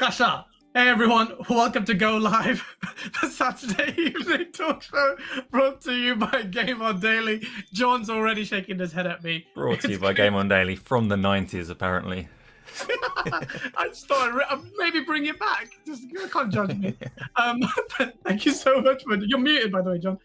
Kasha. Hey everyone, welcome to Go Live, the Saturday evening talk show brought to you by GameOnDaily. John's already shaking his head at me. Brought to you by GameOnDaily from the 90s, apparently. I just thought I'd maybe bring it back. Just you can't judge me. Thank you so much for you're muted, by the way, John.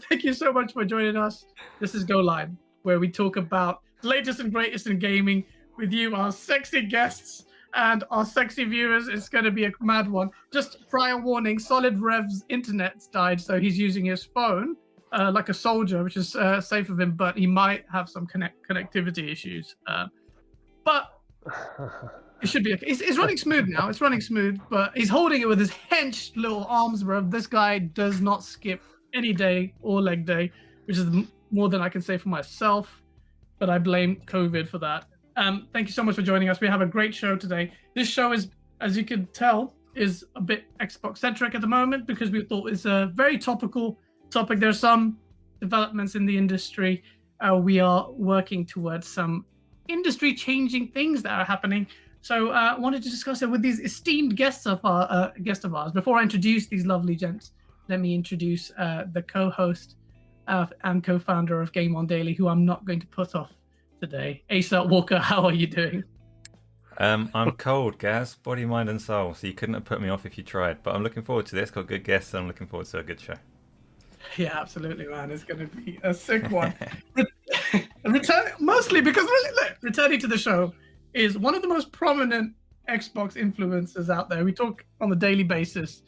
Thank you so much for joining us. This is Go Live, where we talk about the latest and greatest in gaming with you, our sexy guests. And our sexy viewers, it's going to be a mad one. Just prior warning, Solid Rev's internet's died, so he's using his phone like a soldier, which is safe of him, but he might have some connectivity issues. But it should be okay. It's running smooth now. It's running smooth, but he's holding it with his hench little arms, bro. This guy does not skip any day or leg day, which is more than I can say for myself, but I blame COVID for that. Thank you so much for joining us. We have a great show today. This show is, as you can tell, is a bit Xbox-centric at the moment because we thought it's a very topical topic. There's some developments in the industry. We are working towards some industry-changing things that are happening. So I wanted to discuss it with these esteemed guests of ours. Before I introduce these lovely gents, let me introduce the co-host and co-founder of GameOnDaily, who I'm not going to put off today. Asa Walker, how are you doing? I'm cold, Gaz, body, mind and soul, so you couldn't have put me off if you tried, but I'm looking forward to this. Got good guests and I'm looking forward to a good show. Yeah, absolutely, man. It's going to be a sick one. Mostly because returning to the show is one of the most prominent Xbox influencers out there. We talk on a daily basis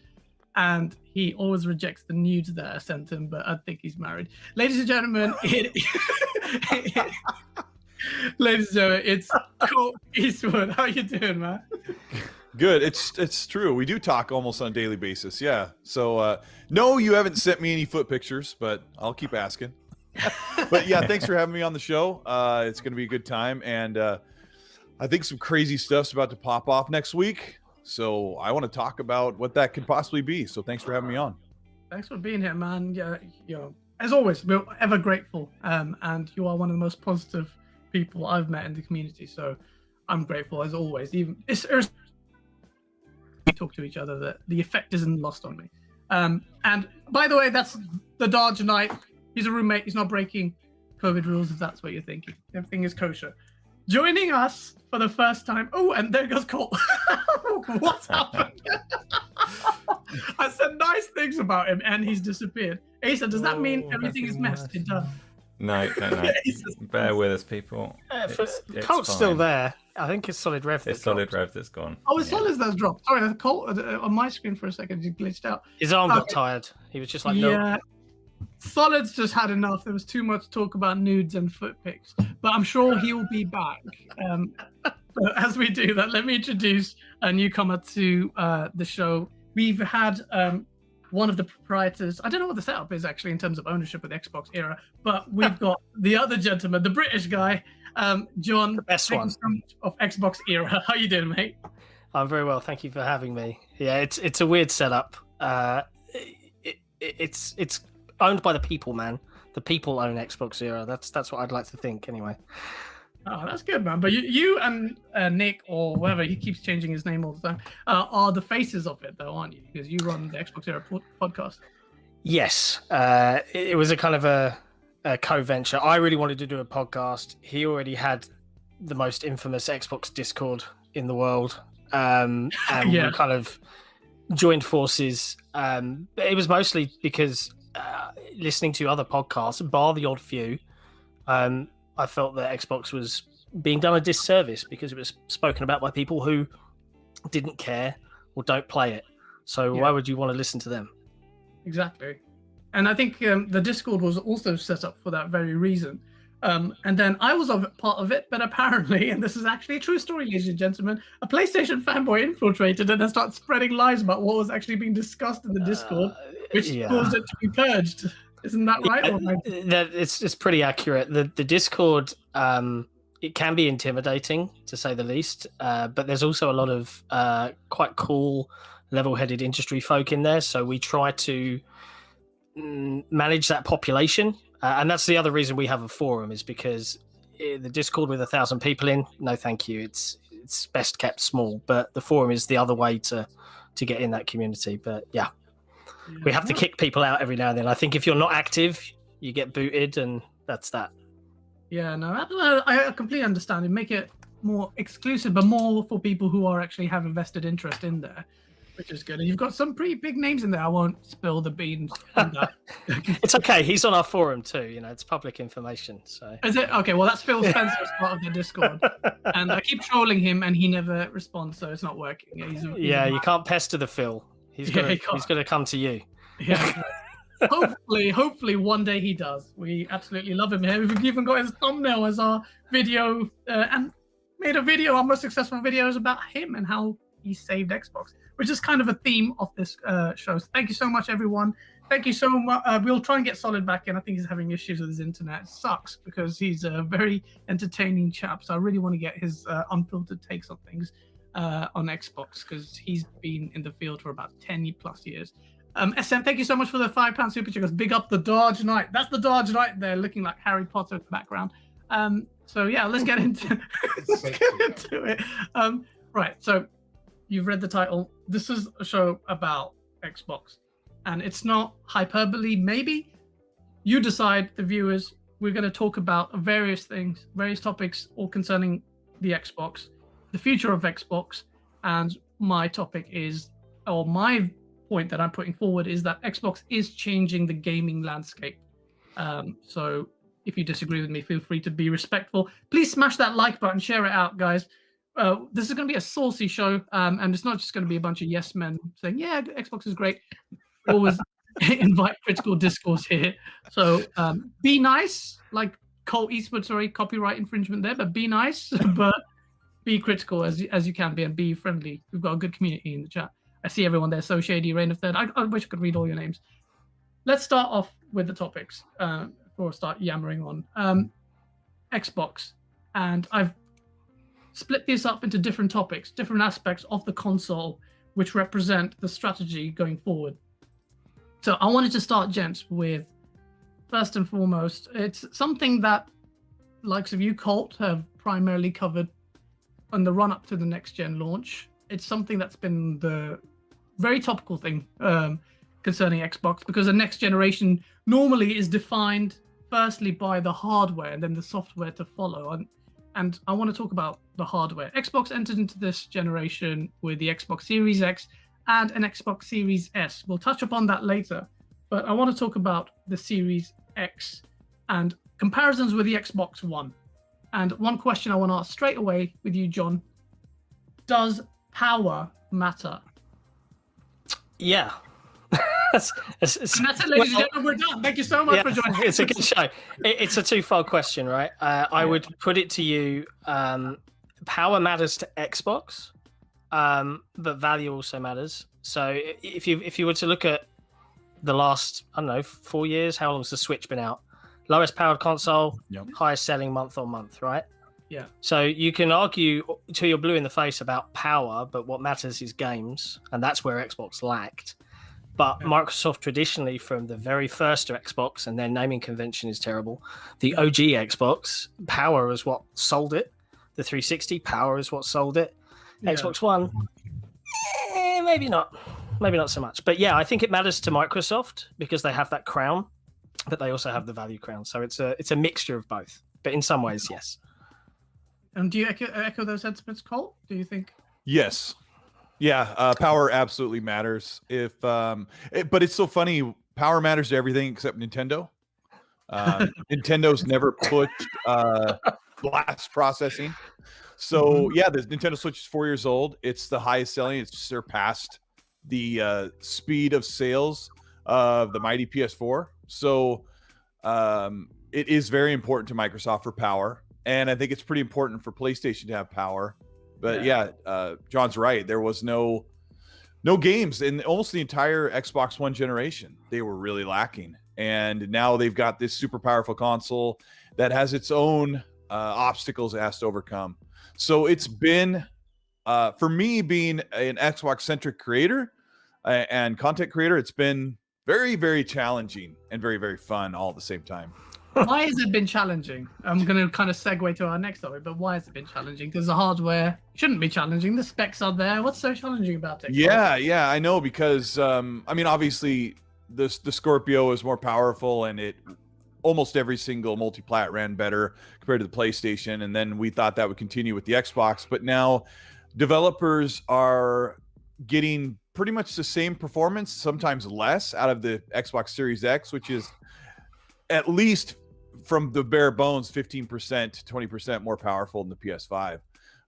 and he always rejects the nudes that are sent him, but I think he's married. Ladies and gentlemen, it's Colt Eastwood. How you doing, man? Good. It's true. We do talk almost on a daily basis. Yeah. So no, you haven't sent me any foot pictures, but I'll keep asking. But yeah, thanks for having me on the show. It's going to be a good time, and I think some crazy stuff's about to pop off next week. So I want to talk about what that could possibly be. So thanks for having me on. Thanks for being here, man. Yeah, as always, we're ever grateful. And you are one of the most positive people I've met in the community. So I'm grateful as always. Even we talk to each other, that the effect isn't lost on me. And by the way, that's the Dodge Knight. He's a roommate. He's not breaking COVID rules, if that's what you're thinking. Everything is kosher. Joining us for the first time. Oh, and there goes Colt. What's happened? I said nice things about him, and he's disappeared. Asa, does that mean everything is messed? It does. No, don't. Bear with us, people. Colt's still there. I think it's Solid Rev. It's Solid Rev that's gone. Oh, it's Solid that's dropped. Sorry, the Colt on my screen for a second. He glitched out. His arm got tired. He was just like, no. Yeah. Solid's just had enough. There was too much talk about nudes and foot pics, but I'm sure he will be back. But as we do that, let me introduce a newcomer to the show. We've had one of the proprietors. I don't know what the setup is actually in terms of ownership of the Xbox era, but we've got the other gentleman, the British guy, John, the best one of Xbox era. How you doing, mate? I'm very well, thank you for having me. Yeah, it's a weird setup. It's owned by the people, man. The people own Xbox era. That's what I'd like to think, anyway. Oh, that's good, man. But you and Nick, or whatever, he keeps changing his name all the time, are the faces of it, though, aren't you? Because you run the Xbox era podcast. Yes. It was a kind of a co-venture. I really wanted to do a podcast. He already had the most infamous Xbox Discord in the world. And yeah. We kind of joined forces. It was mostly because listening to other podcasts, bar the odd few, I felt that Xbox was being done a disservice because it was spoken about by people who didn't care or don't play it. So why would you want to listen to them? Exactly. And I think the Discord was also set up for that very reason. And then I was part of it, but apparently, and this is actually a true story, ladies and gentlemen, a PlayStation fanboy infiltrated and then started spreading lies about what was actually being discussed in the Discord, which caused it to be purged. Isn't that right? It's pretty accurate. The Discord, it can be intimidating, to say the least, but there's also a lot of quite cool, level-headed industry folk in there, so we try to manage that population. And that's the other reason we have a forum, is because the Discord with 1,000 people in, no thank you. it's best kept small. But the forum is the other way to get in that community. But yeah, we have to kick people out every now and then. I think if you're not active, you get booted, and that's that. Yeah, no, I completely understand. Make it more exclusive, but more for people who are actually have a vested interest in there, which is good. And you've got some pretty big names in there. I won't spill the beans on that. It's okay. He's on our forum too. You know, it's public information. So is it okay? Well, that's Phil Spencer's part of the Discord, and I keep trolling him, and he never responds, so it's not working. You can't pester the Phil. He's gonna come to you. Yeah. Hopefully one day he does. We absolutely love him. We've even got his thumbnail as our video and made a video, our most successful videos about him and how he saved Xbox, which is kind of a theme of this show. So thank you so much, everyone. Thank you so much. We'll try and get Solid back in. I think he's having issues with his internet. It sucks because he's a very entertaining chap. So I really want to get his unfiltered takes on things on Xbox because he's been in the field for about 10 plus years. SM, thank you so much for the £5 super chat. Big up the Dark Knight. That's the Dark Knight there, looking like Harry Potter in the background. So yeah, let's get into it. Right, so you've read the title. This is a show about Xbox, and it's not hyperbole. Maybe you decide, the viewers. We're going to talk about various things, various topics, all concerning the Xbox, the future of Xbox, and my topic is, or my point that I'm putting forward is that Xbox is changing the gaming landscape. So if you disagree with me, feel free to be respectful. Please smash that like button, share it out, guys. This is going to be a saucy show, and it's not just going to be a bunch of yes men saying, yeah, Xbox is great. We always invite critical discourse here. So be nice, like Cole Eastwood, sorry, copyright infringement there, but be nice, but be critical as you can be, and be friendly. We've got a good community in the chat. I see everyone there. So Shady, Reign of Third. I wish I could read all your names. Let's start off with the topics before I start yammering on. Xbox. And I've split this up into different topics, different aspects of the console, which represent the strategy going forward. So I wanted to start, gents, with, first and foremost, it's something that likes of you, Colt, have primarily covered on the run-up to the next-gen launch. It's something that's been the very topical thing concerning Xbox, because the next generation normally is defined firstly by the hardware and then the software to follow. And I want to talk about the hardware. Xbox entered into this generation with the Xbox Series X and an Xbox Series S. We'll touch upon that later, but I want to talk about the Series X and comparisons with the Xbox One. And one question I want to ask straight away with you, John: does power matter? Yeah. And that's it, ladies and gentlemen. We're done. Thank you so much for joining. It's a good show. It's a twofold question, right? I would put it to you: power matters to Xbox, but value also matters. So if you were to look at the last, I don't know, 4 years, how long has the Switch been out? Lowest powered console, highest selling month on month, right? Yeah. So you can argue till you're blue in the face about power, but what matters is games, and that's where Xbox lacked. But Microsoft traditionally, from the very first Xbox, and their naming convention is terrible, the OG Xbox, power is what sold it. The 360, power is what sold it. Xbox One, maybe not so much. But yeah, I think it matters to Microsoft because they have that crown, but they also have the value crown. So it's a mixture of both. But in some ways, yes. And do you echo those sentiments, Colt? Do you think? Yes. Yeah, power absolutely matters. But it's so funny. Power matters to everything except Nintendo. Nintendo's never pushed blast processing. So yeah, the Nintendo Switch is 4 years old. It's the highest selling. It's surpassed the speed of sales of the mighty PS4. So it is very important to Microsoft for power. And I think it's pretty important for PlayStation to have power. But John's right. There was no games in almost the entire Xbox One generation. They were really lacking. And now they've got this super powerful console that has its own obstacles it has to overcome. So it's been, for me being an Xbox-centric creator and content creator, it's been very, very challenging and very, very fun all at the same time. Why has it been challenging? I'm going to kind of segue to our next topic, but why has it been challenging? Because the hardware shouldn't be challenging. The specs are there. What's so challenging about it? Yeah, I know, because I mean, obviously the Scorpio is more powerful, and it almost every single multi-plat ran better compared to the PlayStation, and then we thought that would continue with the Xbox, but now developers are getting pretty much the same performance, sometimes less, out of the Xbox Series X, which is at least from the bare bones 15% to 20% more powerful than the PS5.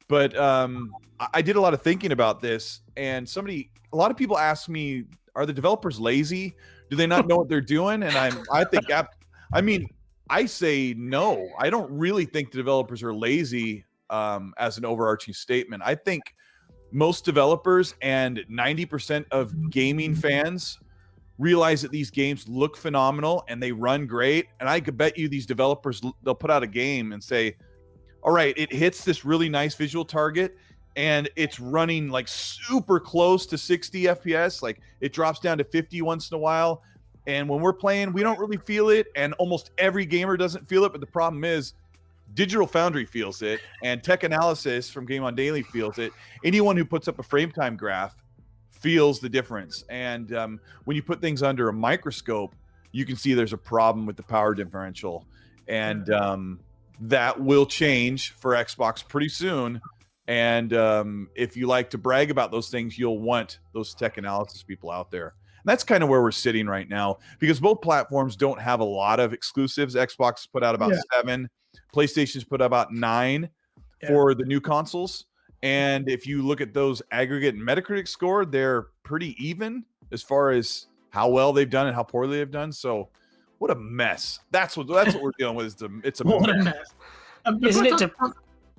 But I did a lot of thinking about this, and a lot of people ask me, are the developers lazy? Do they not know what they're doing? And I say no. I don't really think the developers are lazy, as an overarching statement. I think most developers and 90% of gaming fans realize that these games look phenomenal and they run great. And I could bet you these developers, they'll put out a game and say, all right, it hits this really nice visual target and it's running like super close to 60 FPS. Like it drops down to 50 once in a while. And when we're playing, we don't really feel it. And almost every gamer doesn't feel it. But the problem is Digital Foundry feels it, and Tech Analysis from GameOnDaily feels it. Anyone who puts up a frame time graph feels the difference. And when you put things under a microscope, you can see there's a problem with the power differential. And that will change for Xbox pretty soon. And if you like to brag about those things, you'll want those Tech Analysis people out there. And that's kind of where we're sitting right now, because both platforms don't have a lot of exclusives. Xbox put out about 7. PlayStation's put about 9 for the new consoles. And if you look at those aggregate and Metacritic score, they're pretty even as far as how well they've done and how poorly they've done. So what a mess. That's what we're dealing with. It's a mess. Isn't it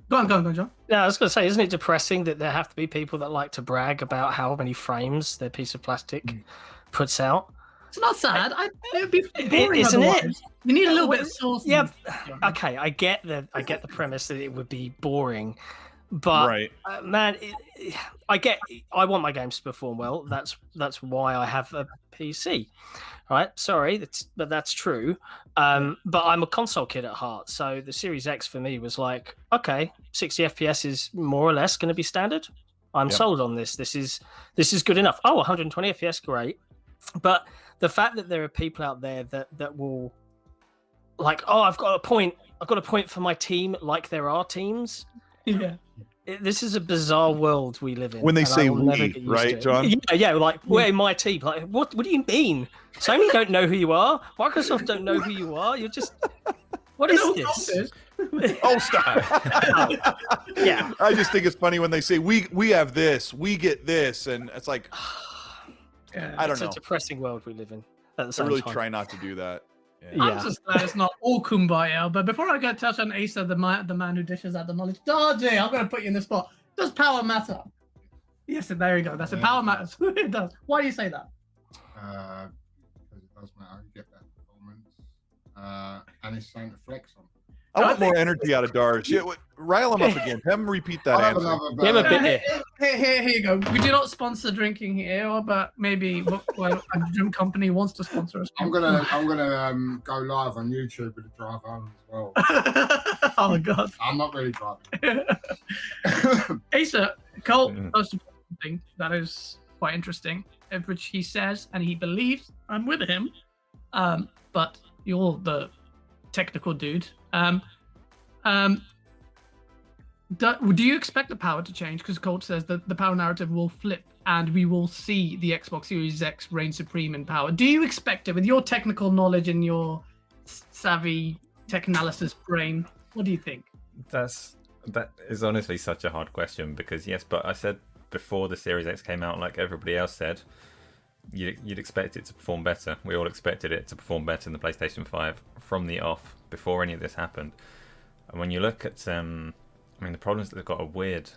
Go on, John. Yeah, I was going to say, isn't it depressing that there have to be people that like to brag about how many frames their piece of plastic puts out? It's not sad. It'd be boring, isn't otherwise. it? You need a little bit of sauce. Yeah. Okay, I get the premise that it would be boring, but right. Man, I want my games to perform well. That's why I have a PC. Right? Sorry, but that's true. But I'm a console kid at heart, so the Series X for me was like, okay, 60 FPS is more or less going to be standard. I'm sold on this. This is good enough. Oh, 120 FPS, great. But the fact that there are people out there that will, like, oh, I've got a point for my team, like there are teams. Yeah. This is a bizarre world we live in. When they say we, right, John? Yeah, like, we're my team. Like, what do you mean? Sony don't know who you are. Microsoft don't know who you are. You're just, what is this? Oh, stop. Yeah. I just think it's funny when they say, we have this, we get this. And it's like, I don't know. It's a depressing world we live in at the I same really time. try not to do that. Yeah. I'm just glad it's not all kumbaya. But before I go touch on Asa, the man who dishes out the knowledge, Dardy, I'm going to put you in the spot. Does power matter? Yes, there you go. That's it. Power matters. It does. Why do you say that? Because it does matter. You get that performance. And it's something to flex on. I want more energy out of Darsh. Rile him up again. Have him repeat that answer. Here you go. We do not sponsor drinking here, but maybe a drink company wants to sponsor us. I'm gonna go live on YouTube with the drive home as well. Oh God! I'm not really driving. Asa, Cole does something that is quite interesting, which he says and he believes. I'm with him, but you're the technical dude. Do you expect the power to change? Because Colt says that the power narrative will flip and we will see the Xbox Series X reign supreme in power. Do you expect it with your technical knowledge and your savvy tech analysis brain? What do you think? That is honestly such a hard question, because yes, but I said before the Series X came out, like everybody else said, you'd expect it to perform better. We all expected it to perform better than the PlayStation 5 from the off, before any of this happened. And when you look at, the problems that they've got are weird.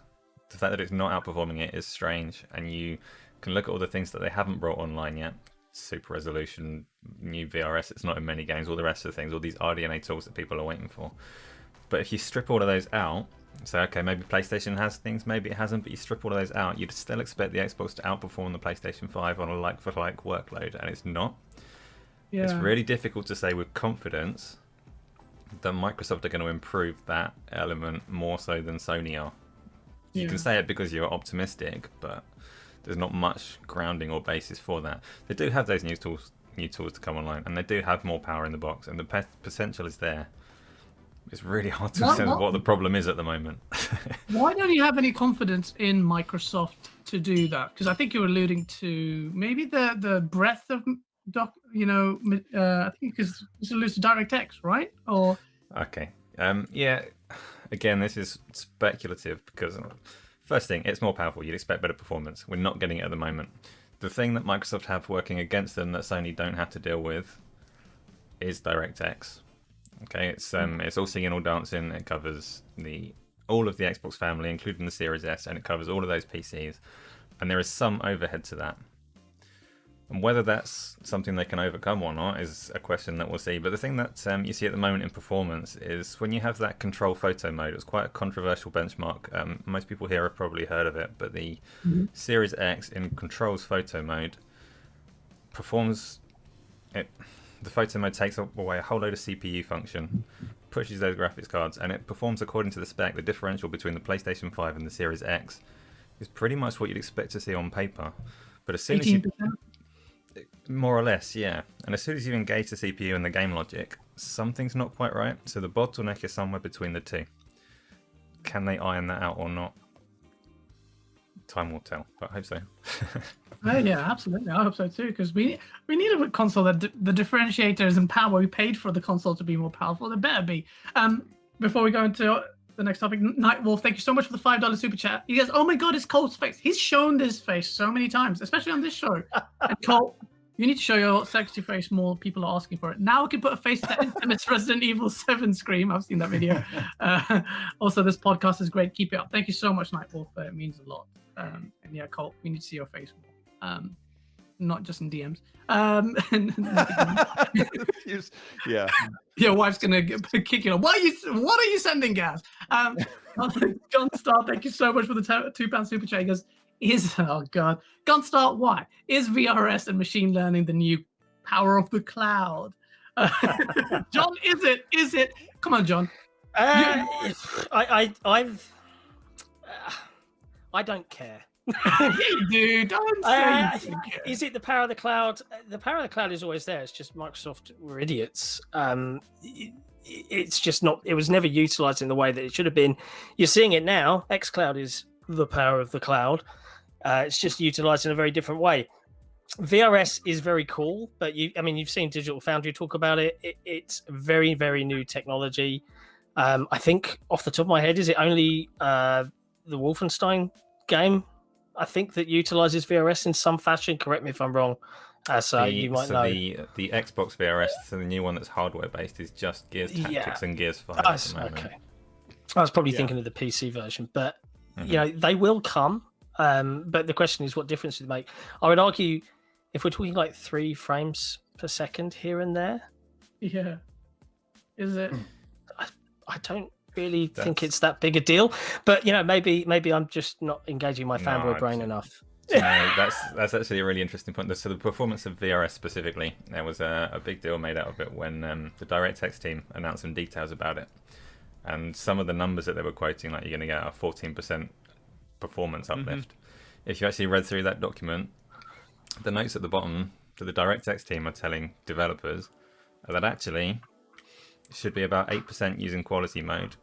The fact that it's not outperforming it is strange. And you can look at all the things that they haven't brought online yet. Super resolution, new VRS, it's not in many games, all the rest of the things, all these RDNA tools that people are waiting for. But if you strip all of those out, so okay, maybe PlayStation has things, maybe it hasn't, but you strip all of those out, you'd still expect the Xbox to outperform the PlayStation 5 on a like-for-like workload, and it's not. Yeah. It's really difficult to say with confidence that Microsoft are going to improve that element more so than Sony are. You can say it because you're optimistic, but there's not much grounding or basis for that. They do have those new tools to come online, and they do have more power in the box, and the potential is there. It's really hard to say what the problem is at the moment. Why don't you have any confidence in Microsoft to do that? Because I think you're alluding to maybe the breadth of I think because it's alludes to DirectX, right? Or okay, yeah. Again, this is speculative because first thing, it's more powerful. You'd expect better performance. We're not getting it at the moment. The thing that Microsoft have working against them that Sony don't have to deal with is DirectX. Okay, it's all singing, all dancing. It covers all of the Xbox family, including the Series S, and it covers all of those PCs. And there is some overhead to that. And whether that's something they can overcome or not is a question that we'll see. But the thing that you see at the moment in performance is when you have that control photo mode. It's quite a controversial benchmark. Most people here have probably heard of it, but the Series X in controls photo mode performs it. The photo mode takes away a whole load of CPU function, pushes those graphics cards, and it performs according to the spec. The differential between the PlayStation 5 and the Series X is pretty much what you'd expect to see on paper. But as soon 18%? as more or less, yeah. And as soon as you engage the CPU and the game logic, something's not quite right. So the bottleneck is somewhere between the two. Can they iron that out or not? Time will tell, but I hope so. Yeah, absolutely. I hope so too, because we need a console that the differentiators and power we paid for the console to be more powerful. There better be. Before we go into the next topic, Nightwolf, thank you so much for the $5 super chat. He goes, "Oh my God, it's Colt's face. He's shown this face so many times, especially on this show." And Colt, you need to show your sexy face more. People are asking for it. Now we can put a face to that infamous Resident Evil 7 scream. I've seen that video. Also, this podcast is great. Keep it up. Thank you so much, Nightwolf. It means a lot. And yeah, Colt, we need to see your face more. Not just in DMs. Yeah. Your wife's gonna kick you. What are you sending, Gaz? Gunstar, thank you so much for the £2 super chat. He goes, Gunstar, why is VRS and machine learning the new power of the cloud? John, is it? Come on, John. I don't care. Yeah, you do. Don't say you don't care. Is it the power of the cloud? The power of the cloud is always there. It's just Microsoft were idiots. It's just not. It was never utilized in the way that it should have been. You're seeing it now. xCloud is the power of the cloud. It's just utilized in a very different way. VRS is very cool, but you've seen Digital Foundry talk about it. It's very, very new technology. I think off the top of my head, is it only the Wolfenstein game? I think that utilizes VRS in some fashion. Correct me if I'm wrong. You might know. The Xbox VRS, so the new one that's hardware based, is just Gears Tactics and Gears 5. Okay. I was probably thinking of the PC version, but they will come. But the question is, what difference do they make? I would argue, if we're talking like 3 frames per second here and there. Yeah. Is it? I don't really think it's that big a deal, but maybe I'm just not engaging my fanboy brain enough. No, that's actually a really interesting point. So the performance of VRS specifically, there was a big deal made out of it when the DirectX team announced some details about it, and some of the numbers that they were quoting, like you're going to get a 14% performance uplift. If you actually read through that document, the notes at the bottom to the DirectX team are telling developers that actually it should be about 8% using quality mode.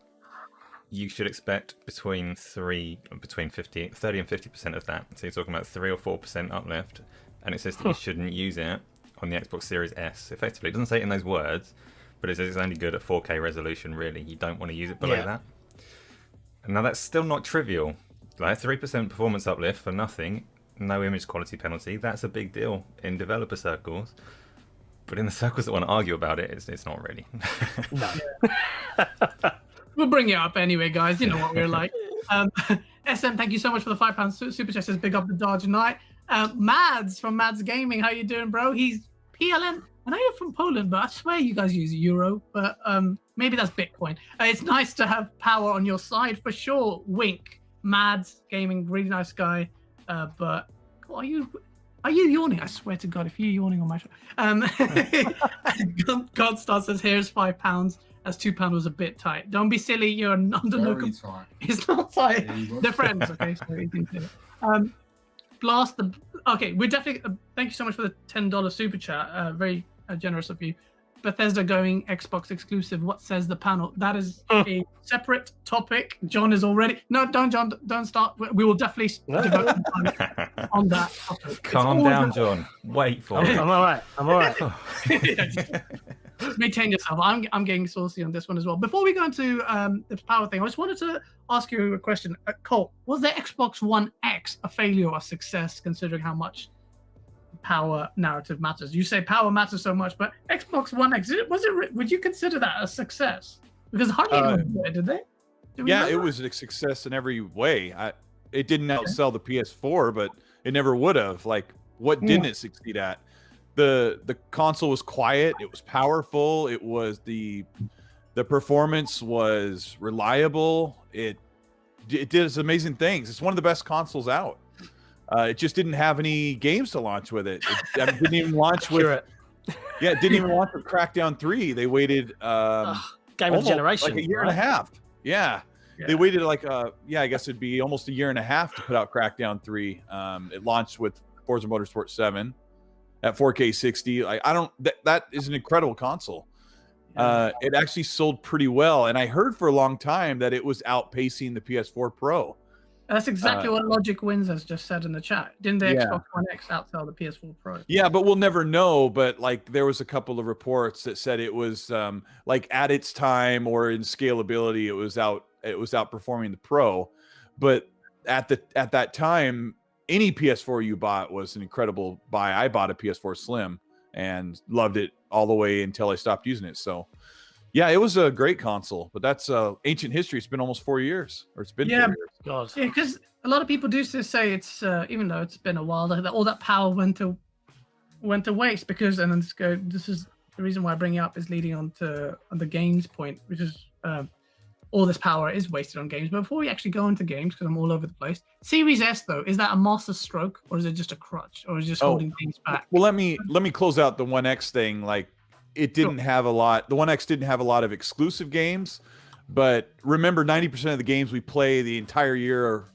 You should expect between 30 and 50% of that. So you're talking about 3 or 4% uplift, and it says that you shouldn't use it on the Xbox Series S. Effectively, it doesn't say it in those words, but it says it's only good at 4K resolution. Really, you don't want to use it below that. And now that's still not trivial. Like 3% performance uplift for nothing, no image quality penalty. That's a big deal in developer circles. But in the circles that want to argue about it, it's not really. No. We'll bring it up anyway, guys. You know what we're like. SM, thank you so much for the £5 super chat. Says big up the Dodge Knight. Mads from Mads Gaming, how you doing, bro? He's PLN. I know you're from Poland, but I swear you guys use euro. But maybe that's Bitcoin. It's nice to have power on your side for sure. Wink. Mads Gaming, really nice guy. But are you yawning? I swear to God, if you're yawning on my show. Godstar says, here's £5. as £2 was a bit tight. Don't be silly. You're under no. Very tight. It's not tight. He was. They're friends, okay? So you can say it. Blast the. Okay, we're definitely. Thank you so much for the $10 super chat. Very generous of you. Bethesda going Xbox exclusive. What says the panel? That is a separate topic. John is already. No, don't, John. Don't start. We will definitely devote some time on that topic. Calm down, John. Wait for it. I'm all right. I'm all right. Just maintain yourself. I'm getting saucy on this one as well. Before we go into the power thing, I just wanted to ask you a question. Cole, was the Xbox One X a failure or a success, considering how much power narrative matters? You say power matters so much, but Xbox One X, would you consider that a success? Because hardly anyone did they? Yeah, it was a success in every way. It didn't outsell the PS4, but it never would have. Like, what didn't it succeed at? The console was quiet. It was powerful. It was the performance was reliable. It did its amazing things. It's one of the best consoles out. It just didn't have any games to launch with it. It didn't even launch with. Yeah, it didn't even launch with Crackdown 3. They waited game of the generation, like a year and a half. Yeah. They waited like I guess it'd be almost a year and a half to put out Crackdown 3. It launched with Forza Motorsport 7 at 4K 60. Like, that is an incredible console. It actually sold pretty well, and I heard for a long time that it was outpacing the PS4 Pro. That's exactly what Logic Wins has just said in the chat. Didn't the Xbox One X outsell the PS4 Pro? Yeah, but we'll never know. But like, there was a couple of reports that said it was like at its time or in scalability, it was outperforming the Pro. But at that time, any PS4 you bought was an incredible buy. I bought a PS4 Slim and loved it all the way until I stopped using it. So yeah, it was a great console, but that's ancient history. It's been almost 4 years, or it's been 4 years. God. Yeah, because a lot of people do say it's even though it's been a while, that all that power went to waste. Because this is the reason why I bring it up, is leading on to the games point, which is all this power is wasted on games. But before we actually go into games, because I'm all over the place, Series S though, is that a master stroke, or is it just a crutch, or is it just holding things back? Well, let me close out the One X thing. Like, it didn't have a lot. The One X didn't have a lot of exclusive games, but remember, 90% of the games we play the entire year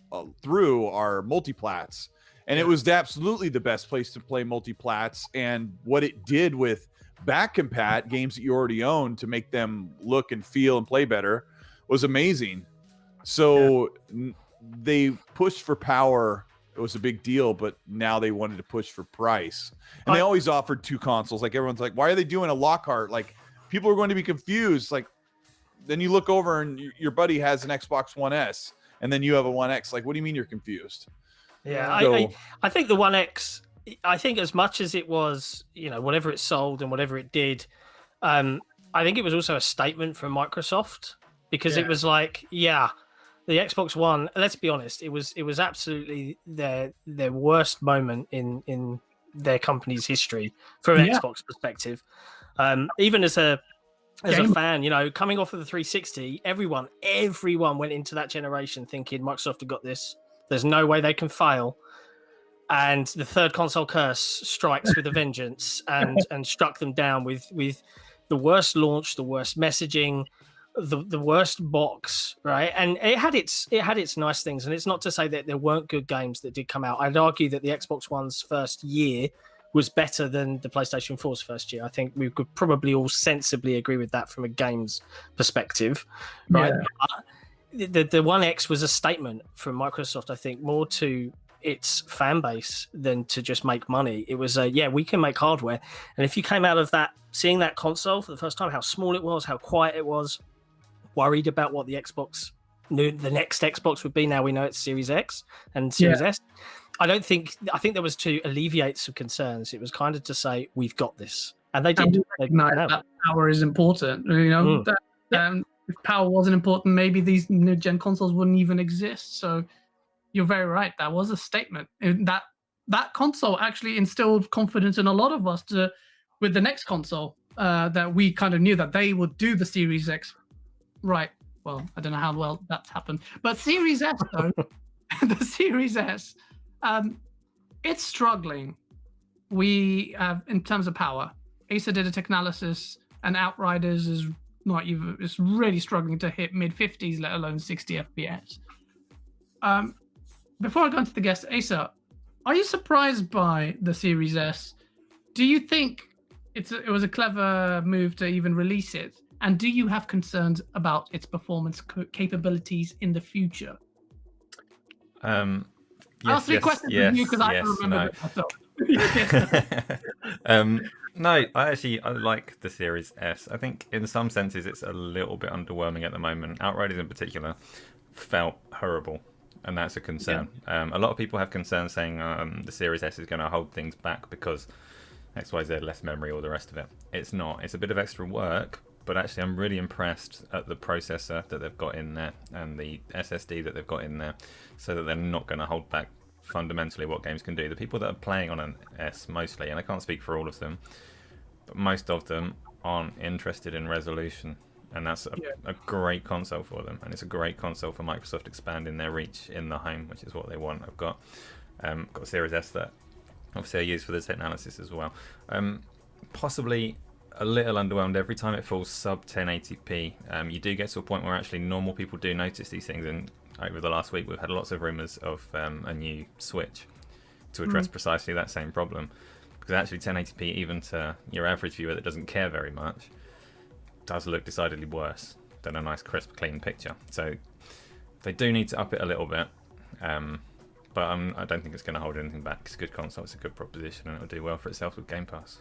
through are multiplats, and it was absolutely the best place to play multiplats. And what it did with back compat games that you already own to make them look and feel and play better was amazing. So they pushed for power. It was a big deal, but now they wanted to push for price. And they always offered two consoles. Like, everyone's like, why are they doing a Lockhart? Like, people are going to be confused. Like, then you look over and your buddy has an Xbox One S, and then you have a One X. Like, what do you mean you're confused? Yeah, So, I think the One X, I think as much as it was, whatever it sold and whatever it did, I think it was also a statement from Microsoft, because it was like, the Xbox One, let's be honest, it was absolutely their worst moment in their company's history from an Xbox perspective. Even as a fan, coming off of the 360, everyone went into that generation thinking Microsoft have got this. There's no way they can fail. And the third console curse strikes with a vengeance and struck them down with the worst launch, the worst messaging, the worst box, right? And it had its nice things, and it's not to say that there weren't good games that did come out. I'd argue that the Xbox One's first year was better than the PlayStation 4's first year. I think we could probably all sensibly agree with that from a games perspective, right? The One X was a statement from Microsoft, I think, more to its fan base than to just make money. It was we can make hardware. And if you came out of that, seeing that console for the first time, how small it was, how quiet it was, worried about what the next Xbox would be. Now we know it's Series X and Series S. I think there was to alleviate some concerns. It was kind of to say, we've got this. And they did. That power is important. If power wasn't important, maybe these new gen consoles wouldn't even exist. So you're very right. That was a statement. That console actually instilled confidence in a lot of us with the next console, that we kind of knew that they would do the Series X. Right. Well, I don't know how well that's happened. But Series S, though, the Series S, it's struggling. We have, in terms of power, Acer did a tech analysis, and Outriders is not even, it's really struggling to hit mid 50s, let alone 60 FPS. Before I go into the guest, Asa, are you surprised by the Series S? Do you think it was a clever move to even release it? And do you have concerns about its performance capabilities in the future? Yes, I'll ask 3 questions with you because I don't remember it myself. No, I like the Series S. I think in some senses it's a little bit underwhelming at the moment. Outriders in particular felt horrible, and that's a concern. Yeah. A lot of people have concerns saying the Series S is going to hold things back because XYZ, less memory, all the rest of it. It's not. It's a bit of extra work, but actually I'm really impressed at the processor that they've got in there and the SSD that they've got in there, so that they're not going to hold back fundamentally what games can do. The people that are playing on an S mostly, and I can't speak for all of them, but most of them aren't interested in resolution, and that's a great console for them, and it's a great console for Microsoft expanding their reach in the home, which is what they want. I've got a Series S that obviously I use for the tech analysis as well. Possibly a little underwhelmed every time it falls sub 1080p. You do get to a point where actually normal people do notice these things, and over the last week we've had lots of rumours of a new Switch to address precisely that same problem, because actually 1080p, even to your average viewer that doesn't care very much, does look decidedly worse than a nice crisp clean picture. So they do need to up it a little bit, but I don't think it's going to hold anything back. It's a good console, it's a good proposition, and it'll do well for itself with Game Pass.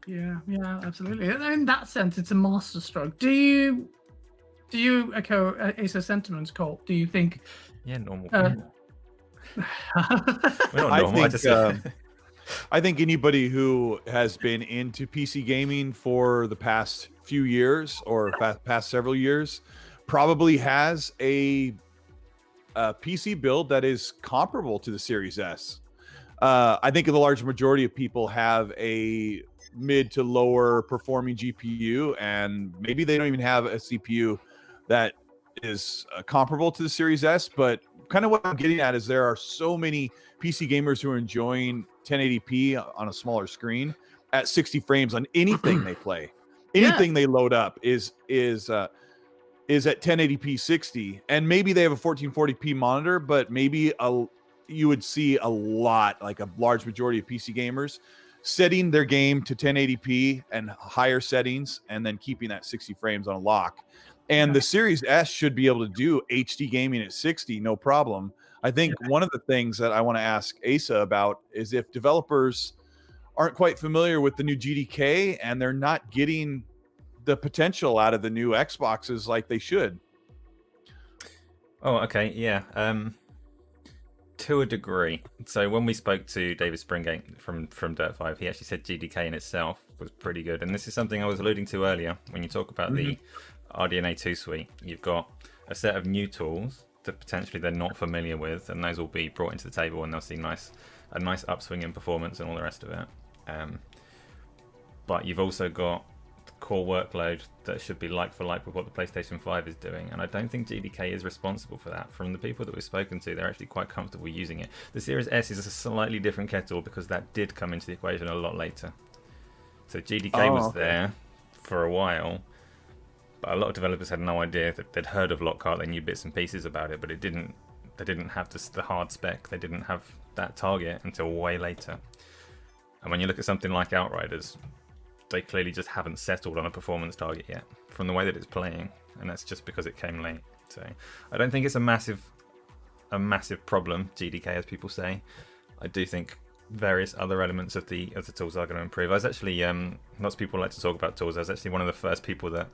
Yeah, absolutely. In that sense, it's a masterstroke. Do you echo Asa's sentiments, Cole? Do you think? Yeah, normal. We're not normal. I think anybody who has been into PC gaming for the past few years or past several years probably has a PC build that is comparable to the Series S. I think the large majority of people have a mid to lower performing GPU, and maybe they don't even have a CPU that is comparable to the Series S. But kind of what I'm getting at is there are so many PC gamers who are enjoying 1080p on a smaller screen at 60 frames on anything they play. Anything they load up is at 1080p 60, and maybe they have a 1440p monitor, but maybe you would see a lot, like a large majority of PC gamers setting their game to 1080p and higher settings, and then keeping that 60 frames on lock. And the Series S should be able to do HD gaming at 60, no problem. I think one of the things that I want to ask Asa about is if developers aren't quite familiar with the new GDK and they're not getting the potential out of the new Xboxes like they should. Oh, okay, yeah. To a degree. So when we spoke to David Springate from Dirt 5, he actually said GDK in itself was pretty good. And this is something I was alluding to earlier when you talk about the RDNA 2 suite. You've got a set of new tools that potentially they're not familiar with, and those will be brought into the table, and they'll see a nice upswing in performance and all the rest of it. But you've also got core workload that should be like for like with what the PlayStation 5 is doing, and I don't think GDK is responsible for that. From the people that we've spoken to, they're actually quite comfortable using it. The Series S is a slightly different kettle because that did come into the equation a lot later. So GDK was there for a while, but a lot of developers had no idea. That they'd heard of Lockhart, they knew bits and pieces about it, but they didn't have the hard spec, they didn't have that target until way later. And when you look at something like Outriders, they clearly just haven't settled on a performance target yet from the way that it's playing, and that's just because it came late. So I don't think it's a massive problem, GDK, as people say. I do think various other elements of the tools are going to improve. I was actually lots of people like to talk about tools. I was actually one of the first people that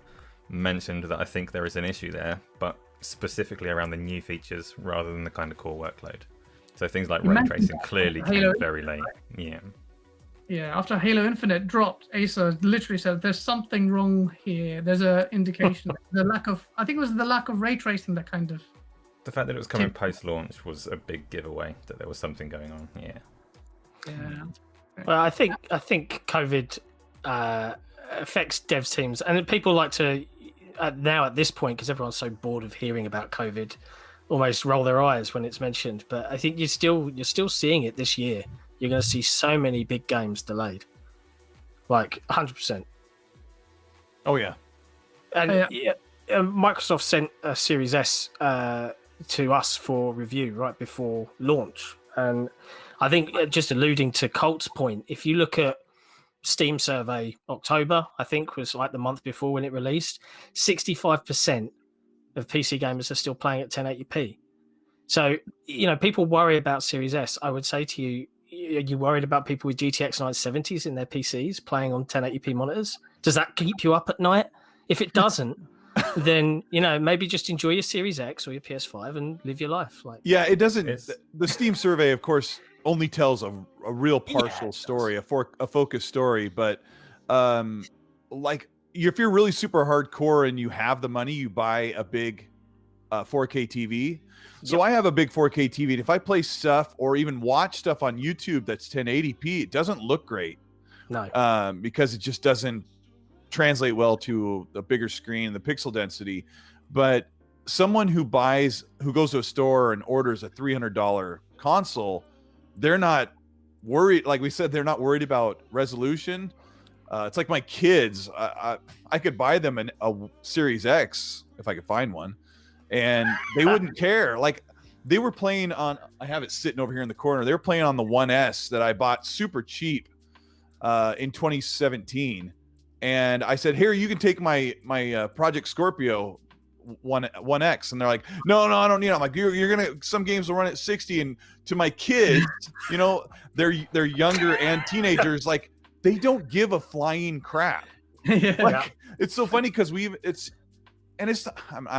mentioned that I think there is an issue there, but specifically around the new features rather than the kind of core workload. So things like ray tracing clearly came very late. Yeah, after Halo Infinite dropped, Asa literally said, "There's something wrong here. There's a indication." I think it was the lack of ray tracing that kind of. The fact that it was coming post-launch was a big giveaway that there was something going on. Yeah. Well, I think COVID affects devs teams, and people like to now at this point, because everyone's so bored of hearing about COVID, almost roll their eyes when it's mentioned. But I think you're still seeing it this year. You're going to see so many big games delayed, like 100%. Oh yeah, And Microsoft sent a Series S to us for review right before launch. And I think just alluding to Colt's point, if you look at Steam survey, October, I think was like the month before when it released, 65% of PC gamers are still playing at 1080p. So, people worry about Series S. I would say to you, are you worried about people with GTX 970s in their PCs playing on 1080p monitors? Does that keep you up at night? If it doesn't, then, maybe just enjoy your Series X or your PS5 and live your life. Yeah, it doesn't. The Steam survey, of course, only tells a real partial story, a focused story. But if you're really super hardcore and you have the money, you buy a big 4K TV. So I have a big 4K TV, and if I play stuff or even watch stuff on YouTube that's 1080p, it doesn't look great. No, because it just doesn't translate well to a bigger screen, the pixel density. But someone who goes to a store and orders a $300 console, they're not worried. Like we said, they're not worried about resolution. It's like my kids. I could buy them a Series X if I could find one, and they wouldn't care. Like they were playing on, I have it sitting over here in the corner. They were playing on the 1S that I bought super cheap in 2017. And I said, here, you can take my Project Scorpio 1X. And they're like, no, I don't need it. I'm like, you're going to, some games will run at 60. And to my kids, they're younger and teenagers, like they don't give a flying crap. It's so funny because I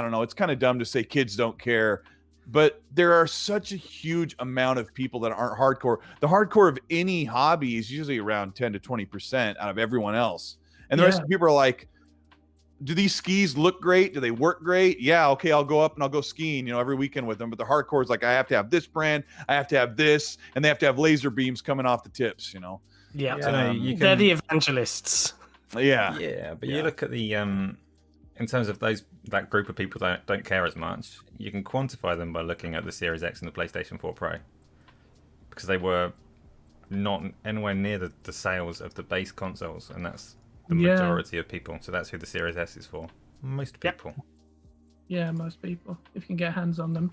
don't know, it's kind of dumb to say kids don't care, but there are such a huge amount of people that aren't hardcore. The hardcore of any hobby is usually around 10 to 20% out of everyone else. And the rest of the people are like, do these skis look great? Do they work great? Yeah, okay, I'll go up and I'll go skiing, every weekend with them. But the hardcore is like, I have to have this brand, I have to have this, and they have to have laser beams coming off the tips, Yeah, they're the evangelists. Yeah. Yeah, but you look at the in terms of that group of people that don't care as much, you can quantify them by looking at the Series X and the PlayStation 4 Pro, because they were not anywhere near the sales of the base consoles, and that's the majority of people. So that's who the Series S is for. Most people. Yeah, most people, if you can get hands on them.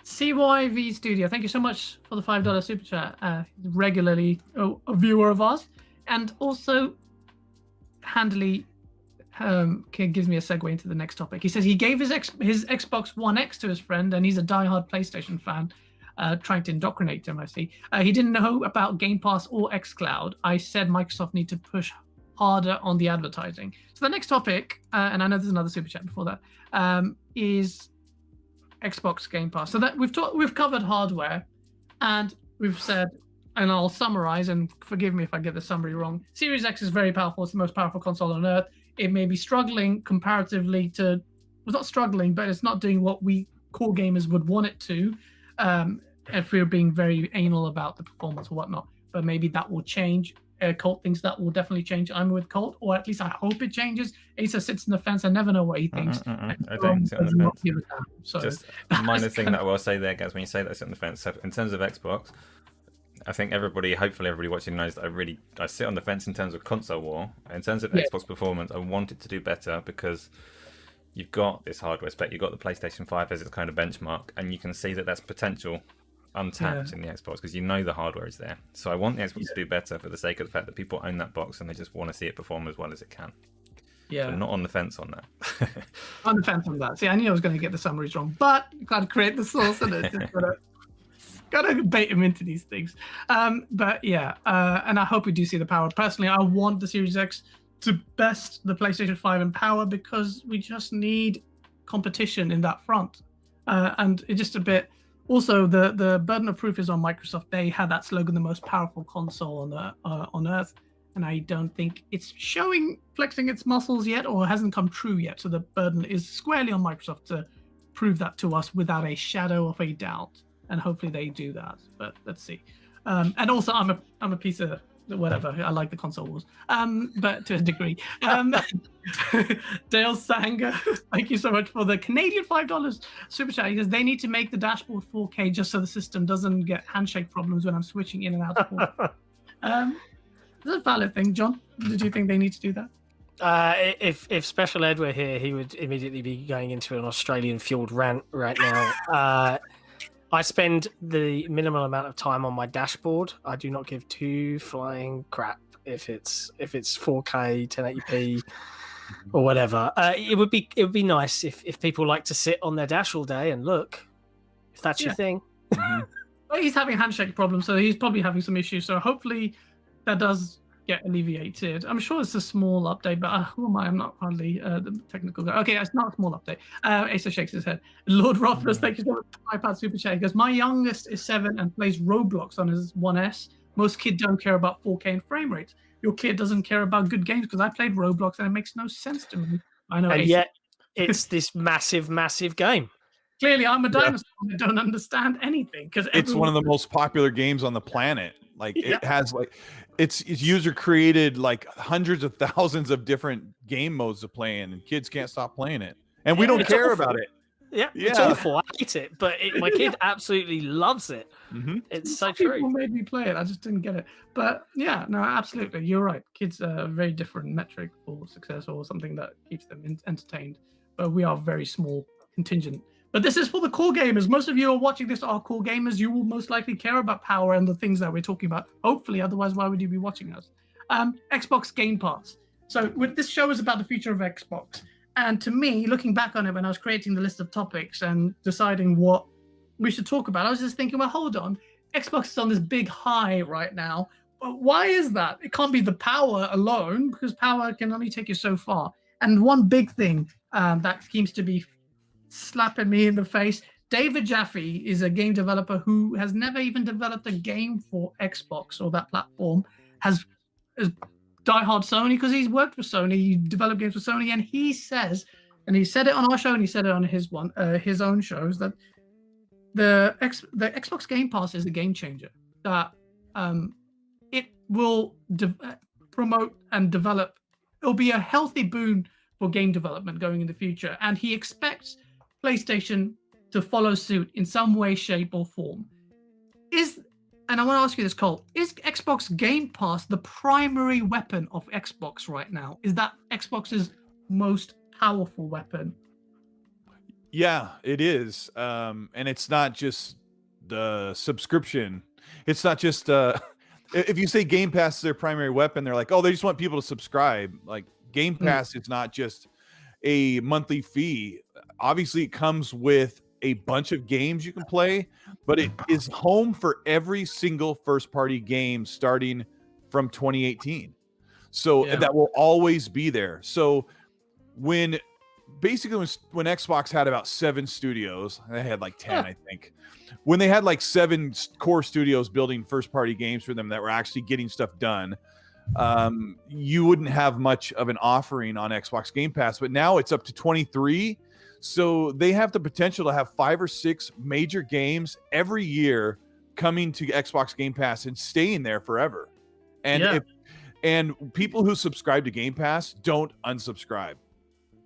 CYV Studio, thank you so much for the $5 super chat. Regularly a viewer of ours, and also handily gives me a segue into the next topic. He says he gave his Xbox One X to his friend, and he's a diehard PlayStation fan, trying to indoctrinate him, I see. He didn't know about Game Pass or xCloud. I said Microsoft need to push harder on the advertising. So the next topic, and I know there's another super chat before that, is Xbox Game Pass. So that we've covered hardware, and we've said, and I'll summarize, and forgive me if I get the summary wrong. Series X is very powerful. It's the most powerful console on earth. It may be struggling comparatively to, well, not struggling, but it's not doing what we core gamers would want it to, if we're being very anal about the performance or whatnot. But maybe that will change. Colt thinks that will definitely change. I'm with Colt, or at least I hope it changes. Asa sits in the fence. I never know what he thinks. I don't sit on the fence. So just a minor thing that I will say there, guys, when you say that sit on the fence. So in terms of Xbox, I think hopefully everybody watching knows that I sit on the fence in terms of console war. In terms of Xbox performance, I want it to do better because you've got this hardware spec, you've got the PlayStation 5 as its kind of benchmark, and you can see that that's potential untapped in the Xbox because the hardware is there. So I want the Xbox to do better for the sake of the fact that people own that box and they just want to see it perform as well as it can. Yeah, so I'm not on the fence on that. On the fence on that. See, I knew I was going to get the summaries wrong, but you got to create the source in it. Gotta bait him into these things. But yeah, and I hope we do see the power. Personally, I want the Series X to best the PlayStation 5 in power because we just need competition in that front. And it's just a bit. Also, the burden of proof is on Microsoft. They had that slogan, the most powerful console on Earth, and I don't think it's flexing its muscles yet, or hasn't come true yet. So the burden is squarely on Microsoft to prove that to us without a shadow of a doubt. And hopefully they do that, but let's see. And also, I'm a piece of whatever. I like the console wars, but to a degree. Dale Sanger, thank you so much for the Canadian $5 super chat. He says they need to make the dashboard 4K just so the system doesn't get handshake problems when I'm switching in and out of 4K. Is that a valid thing, John? Did you think they need to do that? If Special Ed were here, he would immediately be going into an Australian fueled rant right now. I spend the minimal amount of time on my dashboard. I do not give two flying crap if it's 4K 1080p or whatever. It would be nice if people like to sit on their dash all day and look. If that's your thing. Well, he's having handshake problems, so he's probably having some issues. So hopefully that does get alleviated. I'm sure it's a small update, but who am I? I'm not hardly the technical guy. Okay, it's not a small update. Asa shakes his head. Lord Rothfuss, thank you so much for iPad Super Chat. He goes, my youngest is 7 and plays Roblox on his 1S. Most kids don't care about 4K and frame rates. Your kid doesn't care about good games because I played Roblox and it makes no sense to me. I know. And yet it's this massive, massive game. Clearly, I'm a dinosaur that don't understand anything because it's one of the most popular games on the planet. Like it has it's user created like hundreds of thousands of different game modes to play in, and kids can't stop playing it, and we don't care about it. Yeah, it's awful. I hate it, but my kid absolutely loves it. It's so true. People made me play it. I just didn't get it. But yeah, no, absolutely, you're right. Kids are a very different metric for success or something that keeps them entertained. But we are very small contingent. But this is for the core gamers. Most of you are watching this are core gamers. You will most likely care about power and the things that we're talking about. Hopefully, otherwise, why would you be watching us? Xbox Game Pass. So this show is about the future of Xbox. And to me, looking back on it when I was creating the list of topics and deciding what we should talk about, I was just thinking, well, hold on. Xbox is on this big high right now. But why is that? It can't be the power alone, because power can only take you so far. And one big thing that seems to be slapping me in the face, David Jaffe is a game developer who has never even developed a game for Xbox or that platform, is diehard Sony because he's worked for Sony, he developed games for Sony, and he says, and he said it on our show and he said it on his own shows, that the Xbox Game Pass is a game changer, that it will promote and develop, it'll be a healthy boon for game development going in the future, and he expects PlayStation to follow suit in some way, shape, or form. And I want to ask you this, Cole, is Xbox Game Pass the primary weapon of Xbox right now? Is that Xbox's most powerful weapon? Yeah, it is. And it's not just the subscription. It's not just if you say Game Pass is their primary weapon, they're like, oh, they just want people to subscribe. Like Game Pass is not just a monthly fee. Obviously, it comes with a bunch of games you can play, but it is home for every single first-party game starting from 2018. So that will always be there. So when Xbox had about 7 studios, they had like 10, I think. When they had like 7 core studios building first-party games for them that were actually getting stuff done, you wouldn't have much of an offering on Xbox Game Pass. But now it's up to 23. So they have the potential to have 5 or 6 major games every year coming to Xbox Game Pass and staying there forever. And and people who subscribe to Game Pass don't unsubscribe.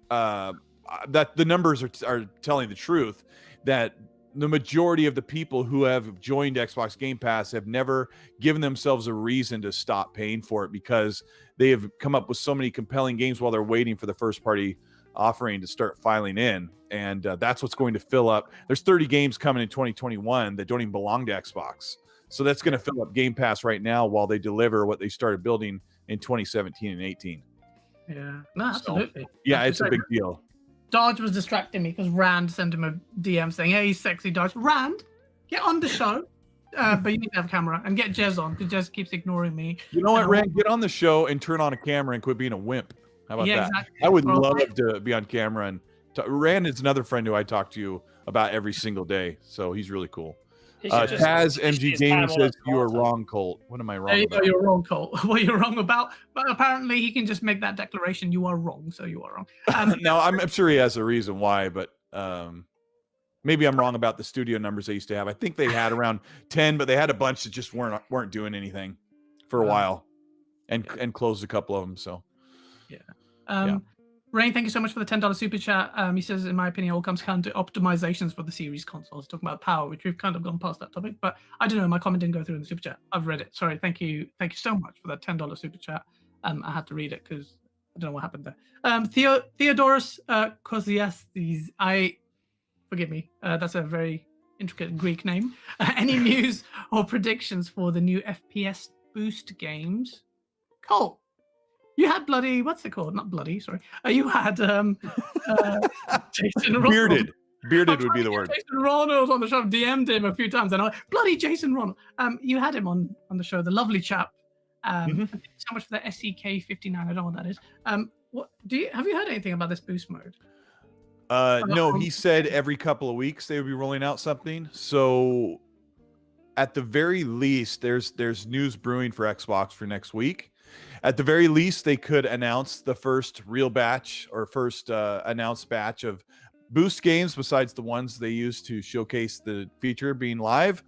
That the numbers are telling the truth, that the majority of the people who have joined Xbox Game Pass have never given themselves a reason to stop paying for it, because they have come up with so many compelling games while they're waiting for the first party offering to start filing in. And that's what's going to fill up. There's 30 games coming in 2021 that don't even belong to Xbox. So that's going to fill up Game Pass right now while they deliver what they started building in 2017 and 18. Yeah, no, absolutely. So, yeah, it's a big deal. Dodge was distracting me because Rand sent him a DM saying, hey, sexy Dodge. Rand, get on the show. But you need to have a camera, and get Jez on, because Jez keeps ignoring me. You know what, Rand? Get on the show and turn on a camera and quit being a wimp. How about that? Exactly. I would love to be on camera. And Rand is another friend who I talk to about every single day. So he's really cool. Taz MG Gaming says you are wrong, Colt. What am I wrong about? You're wrong, Colt. What you're wrong about? But apparently he can just make that declaration. You are wrong, so you are wrong. No, I'm sure he has a reason why, but maybe I'm wrong about the studio numbers they used to have. I think they had around 10, but they had a bunch that just weren't doing anything for a while, and closed a couple of them. So Rain, thank you so much for the $10 super chat. He says, in my opinion, it all comes down to optimizations for the series consoles. Talking about power, which we've kind of gone past that topic, but I don't know. My comment didn't go through in the super chat. I've read it. Sorry. Thank you so much for that $10 super chat. I had to read it because I don't know what happened there. Theodorus Kosiastes. Forgive me. That's a very intricate Greek name. Any news or predictions for the new FPS boost games? Cole, you had bloody, what's it called? Not bloody, sorry. You had Jason Ronald. Bearded would be the word. Jason Ronald on the show. I've DM'd him a few times, and I'm like, bloody Jason Ronald. You had him on the show, the lovely chap. Thank you so much for the SEK 59. I don't know what that is. Have you heard anything about this boost mode? No, he said every couple of weeks they would be rolling out something. So at the very least, there's news brewing for Xbox for next week. At the very least, they could announce the first real batch or first announced batch of boost games besides the ones they use to showcase the feature being live.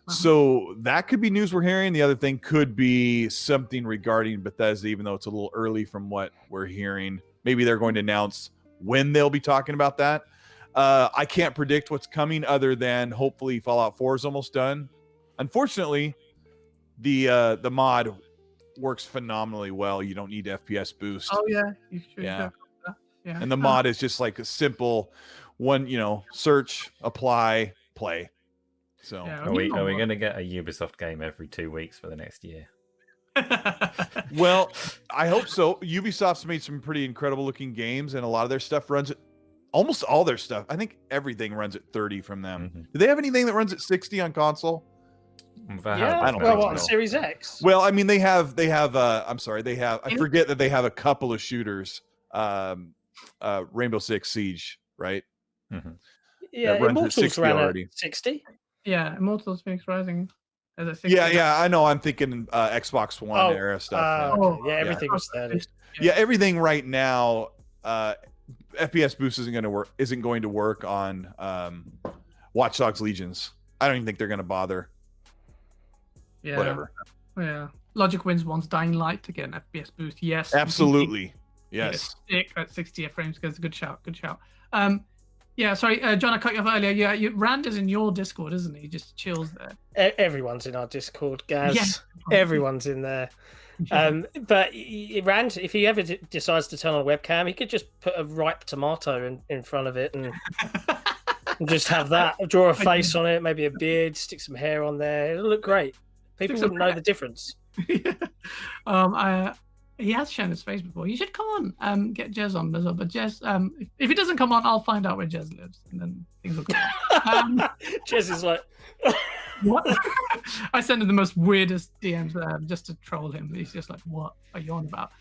So that could be news we're hearing. The other thing could be something regarding Bethesda, even though it's a little early from what we're hearing. Maybe they're going to announce when they'll be talking about that. I can't predict what's coming other than hopefully Fallout 4 is almost done. Unfortunately, the mod works phenomenally well. You don't need FPS boost. Oh yeah, you should. Yeah. Yeah. And the mod is just like a simple one, search, apply, play. So are we going to get a Ubisoft game every 2 weeks for the next year? Well, I hope so. Ubisoft's made some pretty incredible looking games, and a lot of their stuff runs at almost all their stuff. I think everything runs at 30 from them. Do they have anything that runs at 60 on console? I don't know. On Series X. Well, I mean, they have. I'm sorry, they have. I forget that they have a couple of shooters. Rainbow Six Siege, right? Yeah, Immortals ran already. 60. Yeah, Immortals Phoenix Rising. Yeah, I know. I'm thinking Xbox One era stuff. Everything was 30. Yeah, everything right now. FPS boost isn't going to work on Watch Dogs Legions. I don't even think they're going to bother. Yeah. Whatever. Yeah. Logic Wins wants Dying Light to get an FPS boost. Yes. Absolutely. Yes. Stick at 60 frames because good shout. Good shout. Yeah, sorry, John, I cut you off earlier. Yeah, Rand is in your Discord, isn't he? He just chills there. Everyone's in our Discord, Gaz. Yeah. Everyone's in there. But Rand, if he ever decides to turn on a webcam, he could just put a ripe tomato in front of it and just have that. Draw a face on it, maybe a beard, stick some hair on there. It'll look great. People wouldn't know the difference. He has shown his face before. You should come on, get Jez on as well. But Jez, if he doesn't come on, I'll find out where Jez lives, and then things will go. Jez is like, what? I send him the most weirdest DMs just to troll him. He's just like, what are you on about?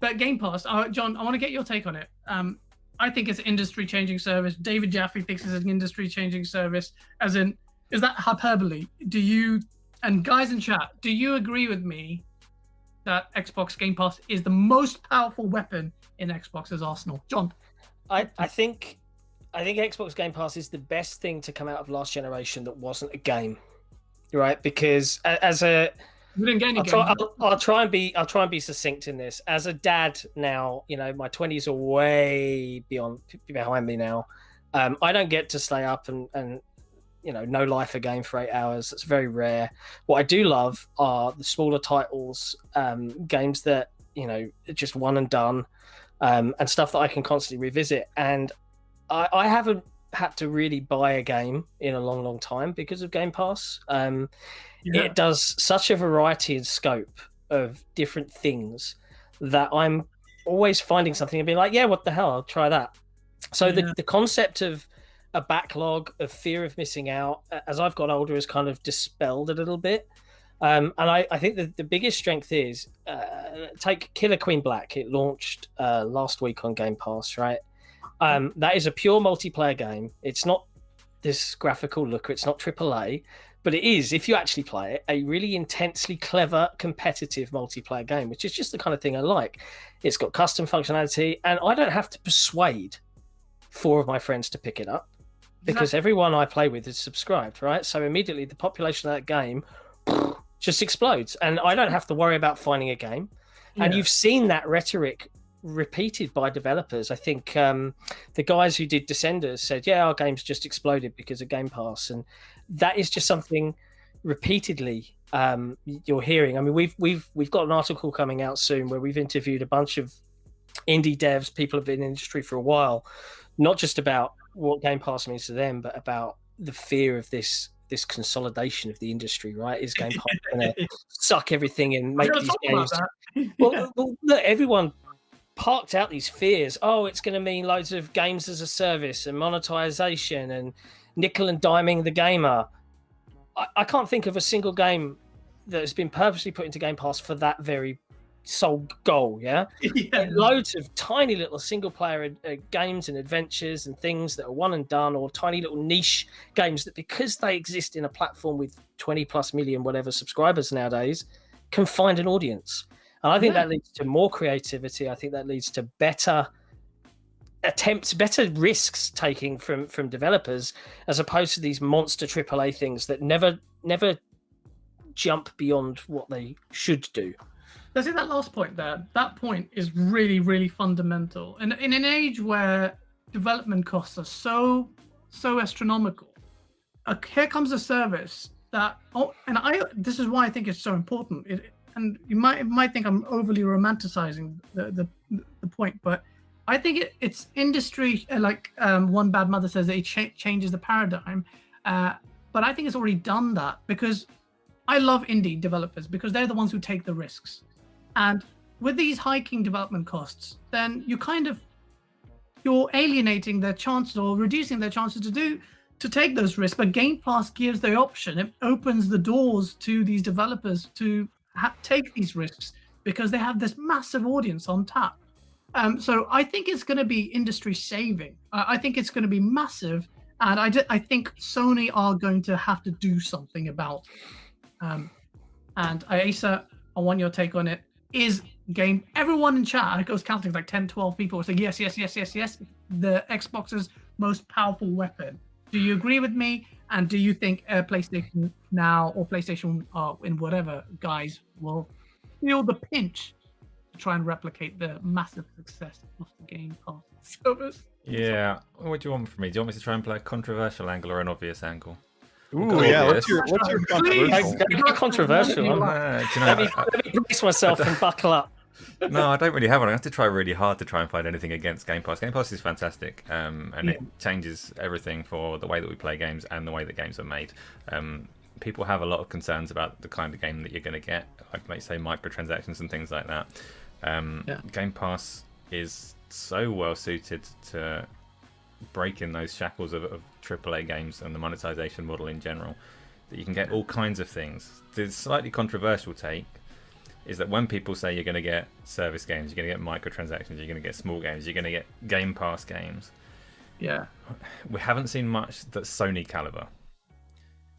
But Game Pass, John, I want to get your take on it. I think it's an industry-changing service. David Jaffe thinks it's an industry-changing service. As in, is that hyperbole? Do you, and guys in chat, do you agree with me that Xbox Game Pass is the most powerful weapon in Xbox's arsenal? John? I think Xbox Game Pass is the best thing to come out of last generation that wasn't a game, right? Because we didn't get any I'll try and be succinct in this. As a dad now, my 20s are way behind me now. I don't get to stay up and no life a game for 8 hours. That's very rare. What I do love are the smaller titles, games that, just one and done, and stuff that I can constantly revisit. And I haven't had to really buy a game in a long, long time because of Game Pass. It does such a variety and scope of different things that I'm always finding something and being like, yeah, what the hell? I'll try that. So the concept of a backlog of fear of missing out, as I've got older, is kind of dispelled a little bit. And I think that the biggest strength is, take Killer Queen Black. It launched last week on Game Pass, right? That is a pure multiplayer game. It's not this graphical looker. It's not AAA, but it is, if you actually play it, a really intensely clever, competitive multiplayer game, which is just the kind of thing I like. It's got custom functionality, and I don't have to persuade 4 of my friends to pick it up, because everyone I play with is subscribed, right? So immediately the population of that game just explodes, and I don't have to worry about finding a game. And you've seen that rhetoric repeated by developers. I think the guys who did Descenders said, our game's just exploded because of Game Pass. And that is just something repeatedly you're hearing. I mean, we've got an article coming out soon where we've interviewed a bunch of indie devs, people have been in the industry for a while, not just about what Game Pass means to them, but about the fear of this consolidation of the industry, right? Is Game Pass going to suck everything in, make these games? Well, look, everyone parked out these fears. Oh, it's going to mean loads of games as a service and monetization and nickel and diming the gamer. I can't think of a single game that has been purposely put into Game Pass for that very sole goal. Yeah. Loads of tiny little single player games and adventures and things that are one and done, or tiny little niche games that, because they exist in a platform with 20 plus million whatever subscribers nowadays, can find an audience. And I think that leads to more creativity. I think that leads to better attempts, better risks taking from developers, as opposed to these monster AAA things that never jump beyond what they should do. Let's say that last point there. That point is really, really fundamental. And in an age where development costs are so astronomical, here comes a service that, this is why I think it's so important. And you might think I'm overly romanticizing the point, but I think it's industry, like One Bad Mother says, that it changes the paradigm. But I think it's already done that, because I love indie developers because they're the ones who take the risks. And with these hiking development costs, then you're alienating their chances or reducing their chances to take those risks. But Game Pass gives the option. It opens the doors to these developers to take these risks because they have this massive audience on tap. So I think it's going to be industry saving. I think it's going to be massive, and I think Sony are going to have to do something about it. And Asa, I want your take on it. Is everyone in chat, I was counting like 10, 12 people saying yes, the Xbox's most powerful weapon. Do you agree with me? And do you think PlayStation Now or PlayStation in whatever guys will feel the pinch to try and replicate the massive success of the Game Pass service? Yeah. What do you want from me? Do you want me to try and play a controversial angle or an obvious angle? Ooh, yeah. What's your controversial? Let me brace myself and buckle up. No, I don't really have one. I have to try really hard to try and find anything against Game Pass. Game Pass is fantastic, and it changes everything for the way that we play games and the way that games are made. People have a lot of concerns about the kind of game that you're going to get, like say microtransactions and things like that. Game Pass is so well suited to breaking those shackles of AAA games and the monetization model in general, that you can get all kinds of things. The slightly controversial take is that when people say you're going to get service games, you're going to get microtransactions, you're going to get small games, you're going to get Game Pass games. Yeah. We haven't seen much that's Sony caliber.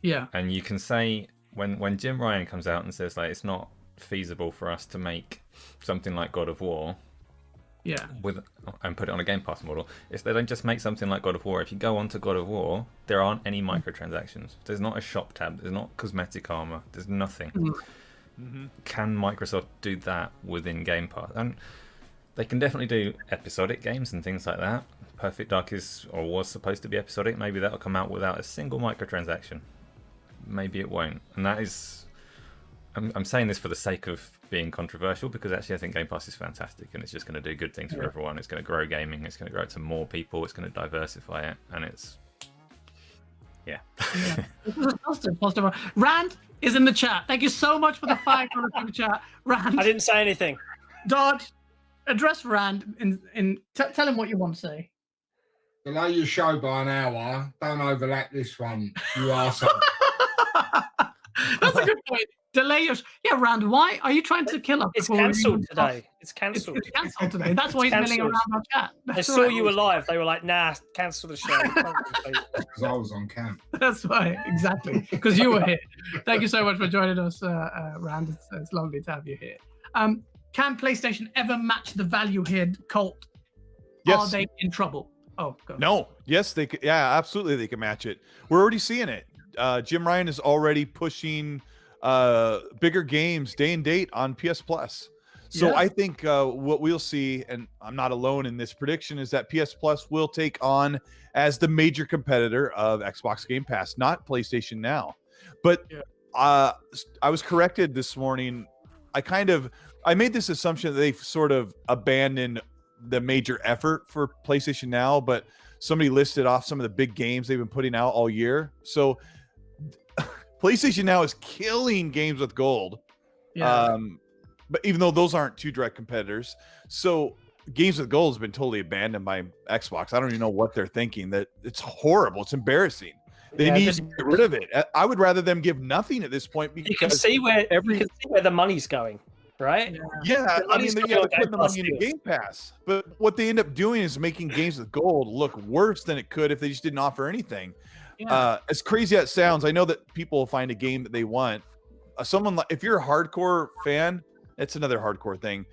Yeah. And you can say, when Jim Ryan comes out and says like it's not feasible for us to make something like God of War, and put it on a Game Pass model, if they don't just make something like God of War, if you go onto God of War, there aren't any microtransactions. There's not a shop tab, there's not cosmetic armor, there's nothing. Can Microsoft do that within Game Pass? And they can definitely do episodic games and things like that. Perfect Dark is, or was supposed to be episodic. Maybe that'll come out without a single microtransaction. Maybe it won't. And that is, I'm saying this for the sake of being controversial, because actually I think Game Pass is fantastic and it's just going to do good things for everyone. It's going to grow gaming, it's going to grow it to more people, it's going to diversify it, and it's positive. Rand is in the chat. Thank you so much for the $5 super chat. Rand, I didn't say anything. Dodge, address Rand and tell him what you want to say. Delay your show by an hour. Don't overlap this one, you arsehole. That's a good point. Delay your... Rand, why are you trying to kill us? It's cancelled today. It's cancelled. It's cancelled today. That's why he's milling around our chat. They saw you were live. They were like, nah, cancel the show. Because I was on camp. That's right. Exactly. Because you were here. Thank you so much for joining us, Rand. It's lovely to have you here. Can PlayStation ever match the value here, Colt? Yes. Are they in trouble? Oh, go. No. Yes, they could. Yeah, absolutely. They can match it. We're already seeing it. Jim Ryan is already pushing bigger games day and date on PS Plus. So I think what we'll see, and I'm not alone in this prediction, is that PS Plus will take on as the major competitor of Xbox Game Pass, not PlayStation Now. But I was corrected this morning. I made this assumption that they've sort of abandoned the major effort for PlayStation Now, but somebody listed off some of the big games they've been putting out all year. So PlayStation Now is killing games with gold. Yeah. But even though those aren't two direct competitors, so games with gold has been totally abandoned by Xbox. I don't even know what they're thinking. That it's horrible. It's embarrassing. They need to get rid of it. I would rather them give nothing at this point because you can see where the money's going, right? Yeah, I mean, they're putting the money into deals. Game Pass, but what they end up doing is making games with gold look worse than it could if they just didn't offer anything. Yeah. As crazy as it sounds, I know that people will find a game that they want. Someone like, if you're a hardcore fan, it's another hardcore thing.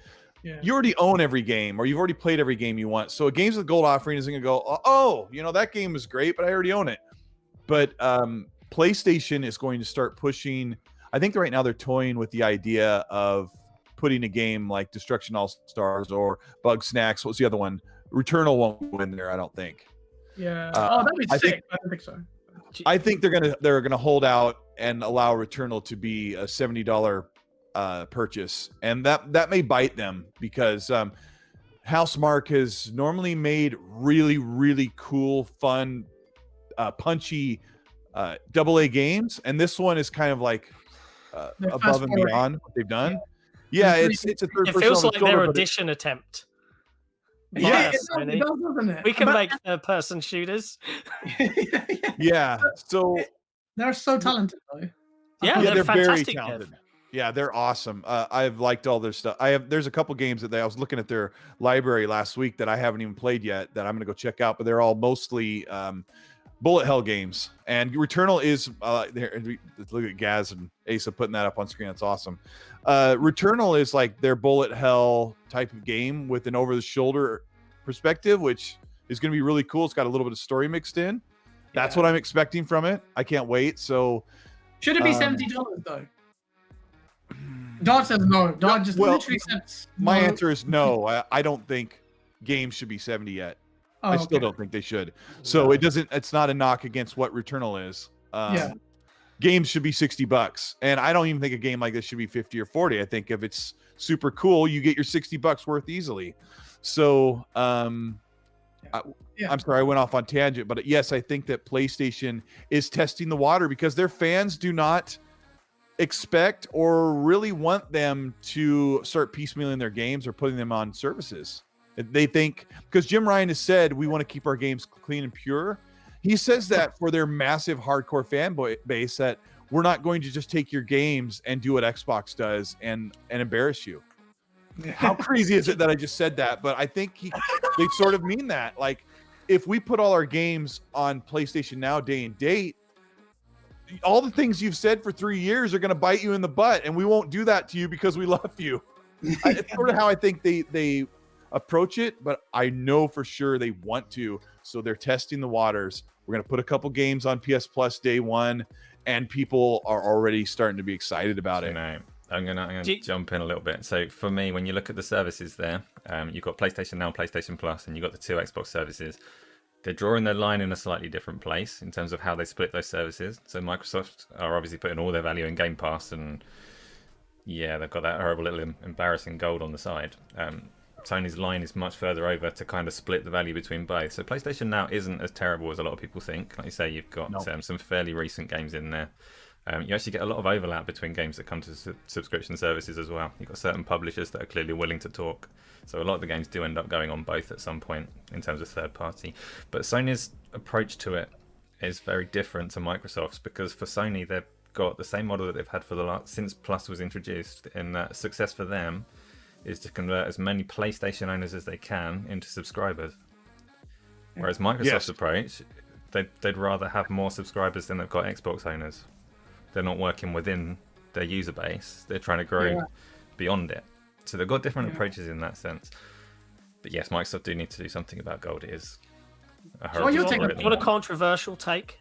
Yeah. You already own every game, or you've already played every game you want. So a games with gold offering isn't going to go, oh, that game is great, but I already own it. But PlayStation is going to start pushing. I think right now they're toying with the idea of putting a game like Destruction All Stars or Bug Snacks. What's the other one? Returnal won't go in there, I don't think. Yeah. That'd be sick. I don't think so. I think they're gonna hold out and allow Returnal to be a $70 purchase, and that may bite them because Housemarque has normally made really, really cool, fun, punchy AA games, and this one is kind of like above and beyond what they've done. Yeah, it's a third person. It feels like their audition attempt. Yeah, it does, doesn't it? We can make third-person shooters. Yeah, so they're so talented, though. Yeah, they're very fantastic, talented. Yeah, they're awesome. I've liked all their stuff. There's a couple games that I was looking at their library last week that I haven't even played yet that I'm gonna go check out, but they're all mostly bullet hell games. And Returnal is look at Gaz and Asa putting that up on screen. That's awesome. Returnal is like their bullet hell type of game with an over-the-shoulder perspective, which is going to be really cool. It's got a little bit of story mixed in. That's what I'm expecting from it. I can't wait. So should it be $70 though? Dodge says no. Dodge just literally says no. My answer is no. I don't think games should be 70 yet. I still don't think they should. So it's not a knock against what Returnal is. Games should be $60, and I don't even think a game like this should be 50 or 40. I think if it's super cool, you get your $60 worth easily. So I'm sorry, I went off on tangent, but yes, I think that PlayStation is testing the water because their fans do not expect or really want them to start piecemealing their games or putting them on services. They think, because Jim Ryan has said we want to keep our games clean and pure. He says that for their massive hardcore fan base, that we're not going to just take your games and do what Xbox does and embarrass you. How crazy is it that I just said that? But I think they sort of mean that. Like, if we put all our games on PlayStation Now day and date, all the things you've said for 3 years are going to bite you in the butt, and we won't do that to you because we love you. It's sort of how I think they approach it, but I know for sure they want to. So they're testing the waters. We're going to put a couple games on PS Plus day one, and people are already starting to be excited about it. No, I'm gonna jump in a little bit. So for me, when you look at the services there, you've got PlayStation Now, PlayStation Plus, and you've got the two Xbox services. They're drawing their line in a slightly different place in terms of how they split those services. So Microsoft are obviously putting all their value in Game Pass, and yeah, they've got that horrible little embarrassing gold on the side. Sony's line is much further over to kind of split the value between both. So PlayStation Now isn't as terrible as a lot of people think. Like you say, you've got some fairly recent games in there. You actually get a lot of overlap between games that come to subscription services as well. You've got certain publishers that are clearly willing to talk. So a lot of the games do end up going on both at some point in terms of third party. But Sony's approach to it is very different to Microsoft's, because for Sony, they've got the same model that they've had for since Plus was introduced, in that success for them is to convert as many PlayStation owners as they can into subscribers. Whereas Microsoft's approach, they'd rather have more subscribers than they've got Xbox owners. They're not working within their user base. They're trying to grow beyond it. So they've got different approaches in that sense. But yes, Microsoft do need to do something about gold. It is a horrible what a controversial take.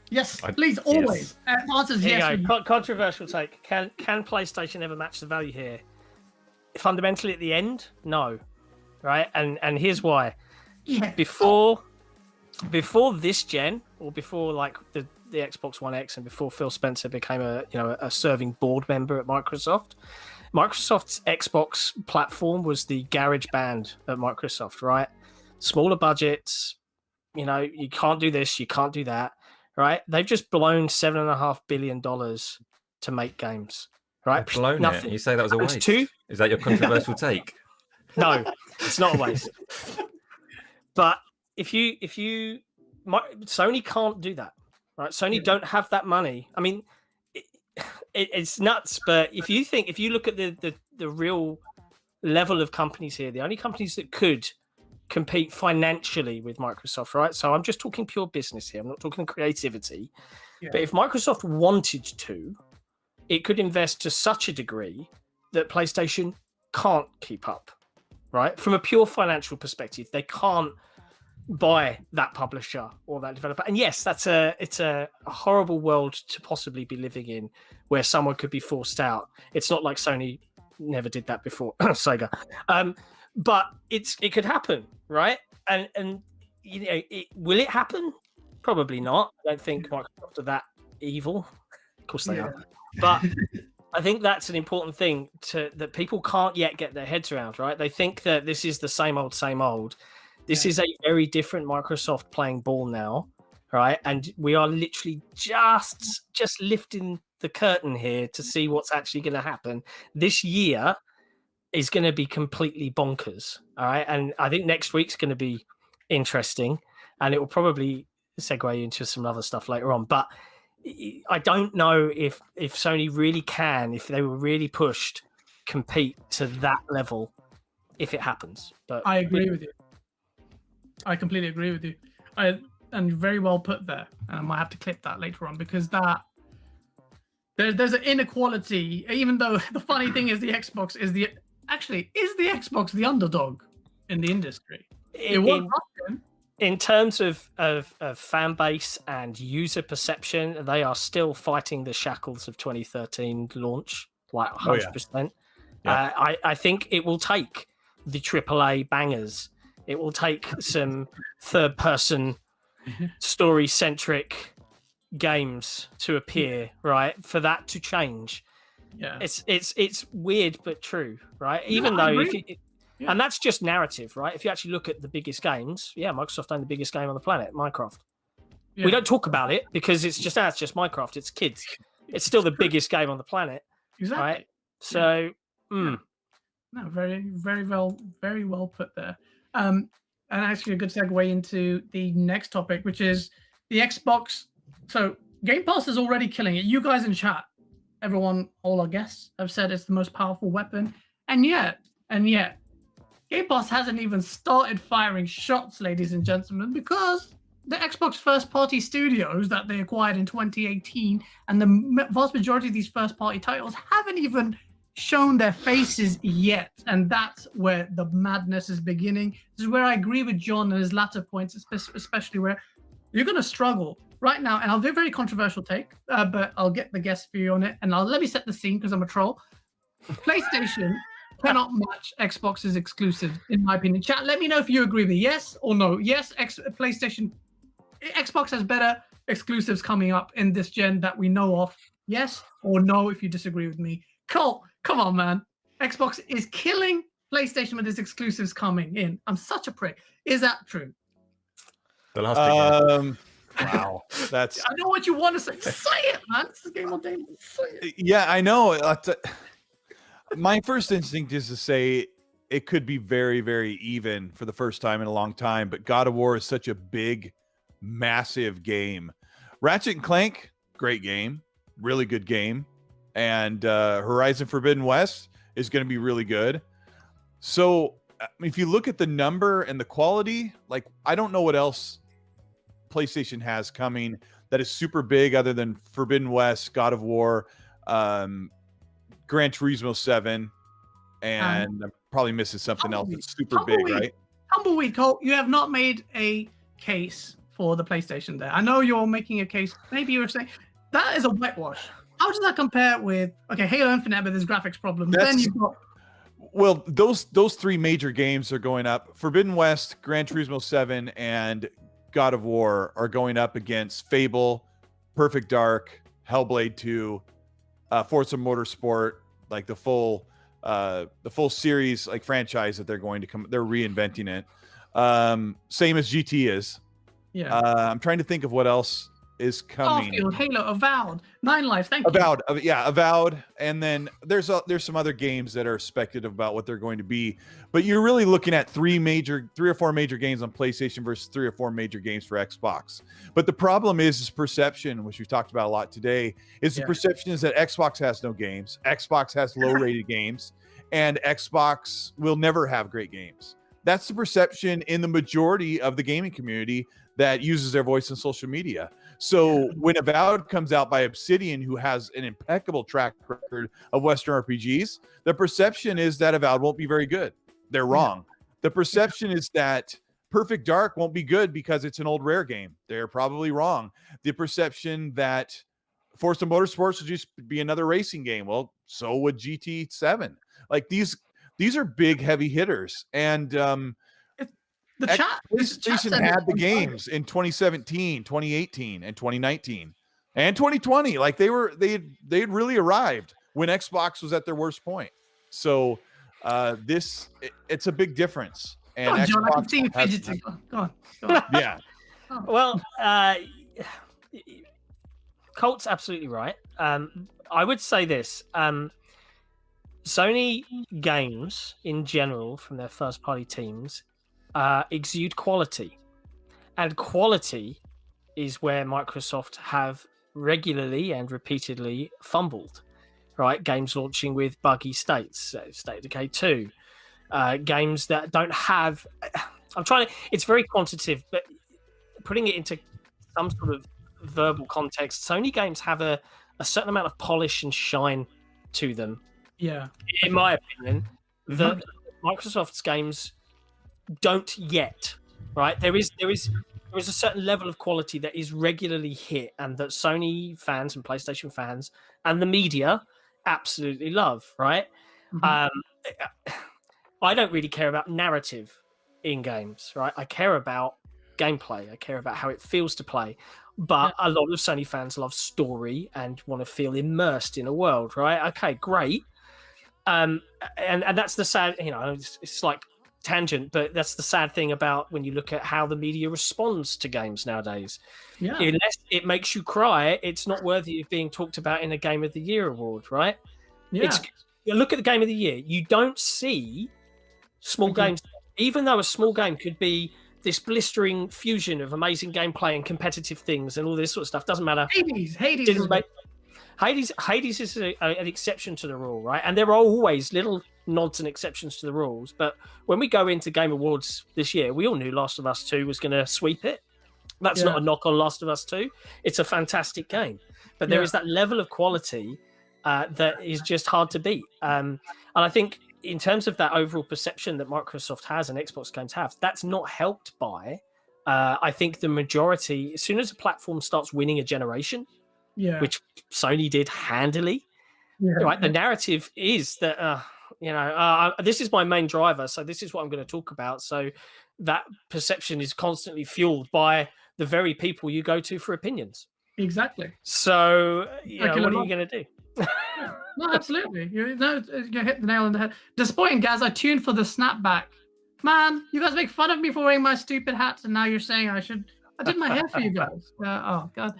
Yes, please, always. Answers yes. Controversial take. Can PlayStation ever match the value here? Fundamentally, at the end, no. Right? And here's why. Yeah. Before this gen, or before like the Xbox One X, and before Phil Spencer became a serving board member at Microsoft, Microsoft's Xbox platform was the garage band at Microsoft, right? Smaller budgets, you can't do this, you can't do that, right? They've just blown $7.5 billion to make games, right? They've blown Nothing. it. You say that was a It's waste. two. Is that your controversial take? No, it's not a waste. But Sony can't do that, right? Sony don't have that money. I mean, it's nuts. But if you look at the real level of companies here, the only companies that could compete financially with Microsoft, right? So I'm just talking pure business here. I'm not talking creativity. Yeah. But if Microsoft wanted to, it could invest to such a degree that PlayStation can't keep up, right? From a pure financial perspective, they can't buy that publisher or that developer. And yes, it's a horrible world to possibly be living in, where someone could be forced out. It's not like Sony never did that before, Sega. But it could happen, right? And will it happen? Probably not. I don't think Microsoft are that evil. Of course they are. But I think that's an important thing that people can't yet get their heads around, right? They think that this is the same old, same old. This is a very different Microsoft playing ball now, right? And we are literally just lifting the curtain here to see what's actually going to happen. This year is going to be completely bonkers, all right? And I think next week's going to be interesting, and it will probably segue into some other stuff later on. But I don't know if Sony really can, if they were really pushed, compete to that level if it happens. But I agree with you. I completely agree with you. And very well put there. And I might have to clip that later on, because there's an inequality. Even though the funny thing is, the Xbox is the Xbox the underdog in the industry. In terms of fan base and user perception, they are still fighting the shackles of 2013 launch, like 100%. Yeah. I think it will take the AAA bangers. It will take some third-person story-centric games to appear, right, for that to change. Yeah, it's weird but true, right? Even though and that's just narrative, right? If you actually look at the biggest games, Microsoft own the biggest game on the planet, Minecraft. Yeah. We don't talk about it because it's just Minecraft. It's kids. It's still the biggest game on the planet, exactly. Right? So, No, very, very well put there. And actually a good segue into the next topic, which is the Xbox. So Game Pass is already killing it. You guys in chat, everyone, all our guests have said it's the most powerful weapon. And yet, Game Pass hasn't even started firing shots, ladies and gentlemen, because the Xbox first-party studios that they acquired in 2018 and the vast majority of these first-party titles haven't even shown their faces yet, and that's where the madness is beginning. This is where I agree with John and his latter points, especially where you're going to struggle right now. And I'll do a very controversial take, but I'll get the guest view on it, and let me set the scene because I'm a troll. PlayStation cannot match Xbox's exclusive, in my opinion. Chat, let me know if you agree with me. Yes or no? Yes, Xbox has better exclusives coming up in this gen that we know of. Yes or no if you disagree with me. Cole, come on, man. Xbox is killing PlayStation with its exclusives coming in. I'm such a prick. Is that true? The last wow. That's. I know what you want to say. Say it, man. This is GameOnDaily. Say it. Yeah, I know. My first instinct is to say it could be very, very even for the first time in a long time, but God of War is such a big, massive game. Ratchet & Clank, great game, really good game. And Horizon Forbidden West is going to be really good. So if you look at the number and the quality, like, I don't know what else PlayStation has coming that is super big other than Forbidden West, God of War, Gran Turismo 7, and I'm probably missing something else that's super big, right? Tumbleweed, Cole, you have not made a case for the PlayStation there. I know you're making a case. Maybe you were saying that is a whitewash. How does that compare with Halo Infinite with this graphics problem? Then you've got those three major games are going up. Forbidden West, Gran Turismo 7, and God of War are going up against Fable, Perfect Dark, Hellblade 2, Forza Motorsport, like the full the full series like franchise that they're going to come. They're reinventing it. Same as GT is. Yeah. I'm trying to think of what else is coming. Starfield, Halo, Avowed, Nine Lives. Thank you. Avowed, and then there's some other games that are speculative about what they're going to be. But you're really looking at three or four major games on PlayStation versus 3 or 4 major games for Xbox. But the problem is perception, which we've talked about a lot today. The perception is that Xbox has no games, Xbox has low-rated games, and Xbox will never have great games. That's the perception in the majority of the gaming community that uses their voice in social media. So when Avowed comes out by Obsidian, who has an impeccable track record of Western RPGs, the perception is that Avowed won't be very good. They're wrong. The perception is that Perfect Dark won't be good because it's an old Rare game. They're probably wrong. The perception that Forza Motorsports will just be another racing game. Well, so would GT7. Like these are big, heavy hitters. And PlayStation had the games in 2017, 2018, and 2019, and 2020. Like they had really arrived when Xbox was at their worst point. So it's a big difference. And Go on, John, I can see you fidgeting. Go on. Yeah. Well, Colt's absolutely right. I would say this. Sony games in general from their first party teams exude quality, and quality is where Microsoft have regularly and repeatedly fumbled, right? Games launching with buggy states, State of Decay 2, games that don't have, it's very quantitative, but putting it into some sort of verbal context, Sony games have a certain amount of polish and shine to them. Yeah. In my opinion, that Microsoft's games don't yet, right? There is a certain level of quality that is regularly hit, and that Sony fans and PlayStation fans and the media absolutely love, right? I don't really care about narrative in games, right? I care about gameplay. I care about how it feels to play. But a lot of Sony fans love story and want to feel immersed in a world, right? Okay, great. And that's the sad, it's like tangent, but that's the sad thing about when you look at how the media responds to games nowadays. Yeah. Unless it makes you cry, it's not worthy of being talked about in a Game of the Year award, right? Yeah. You look at the Game of the Year, you don't see small games, even though a small game could be this blistering fusion of amazing gameplay and competitive things and all this sort of stuff. Doesn't matter. Hades is an exception to the rule, right? And there are always little nods and exceptions to the rules. But when we go into Game Awards this year, we all knew Last of Us 2 was going to sweep it. That's not a knock on Last of Us 2. It's a fantastic game. But there is that level of quality that is just hard to beat. And I think in terms of that overall perception that Microsoft has and Xbox games have, that's not helped by, I think the majority, as soon as a platform starts winning a generation, which Sony did handily, right? The narrative is that, this is my main driver, so this is what I'm going to talk about. So that perception is constantly fueled by the very people you go to for opinions. Exactly. So, what are you going to do? No, absolutely. You hit the nail on the head. Disappointing, Gaz. I tuned for the snapback. Man, you guys make fun of me for wearing my stupid hats, and now you're saying I did my hair for you guys. Oh God.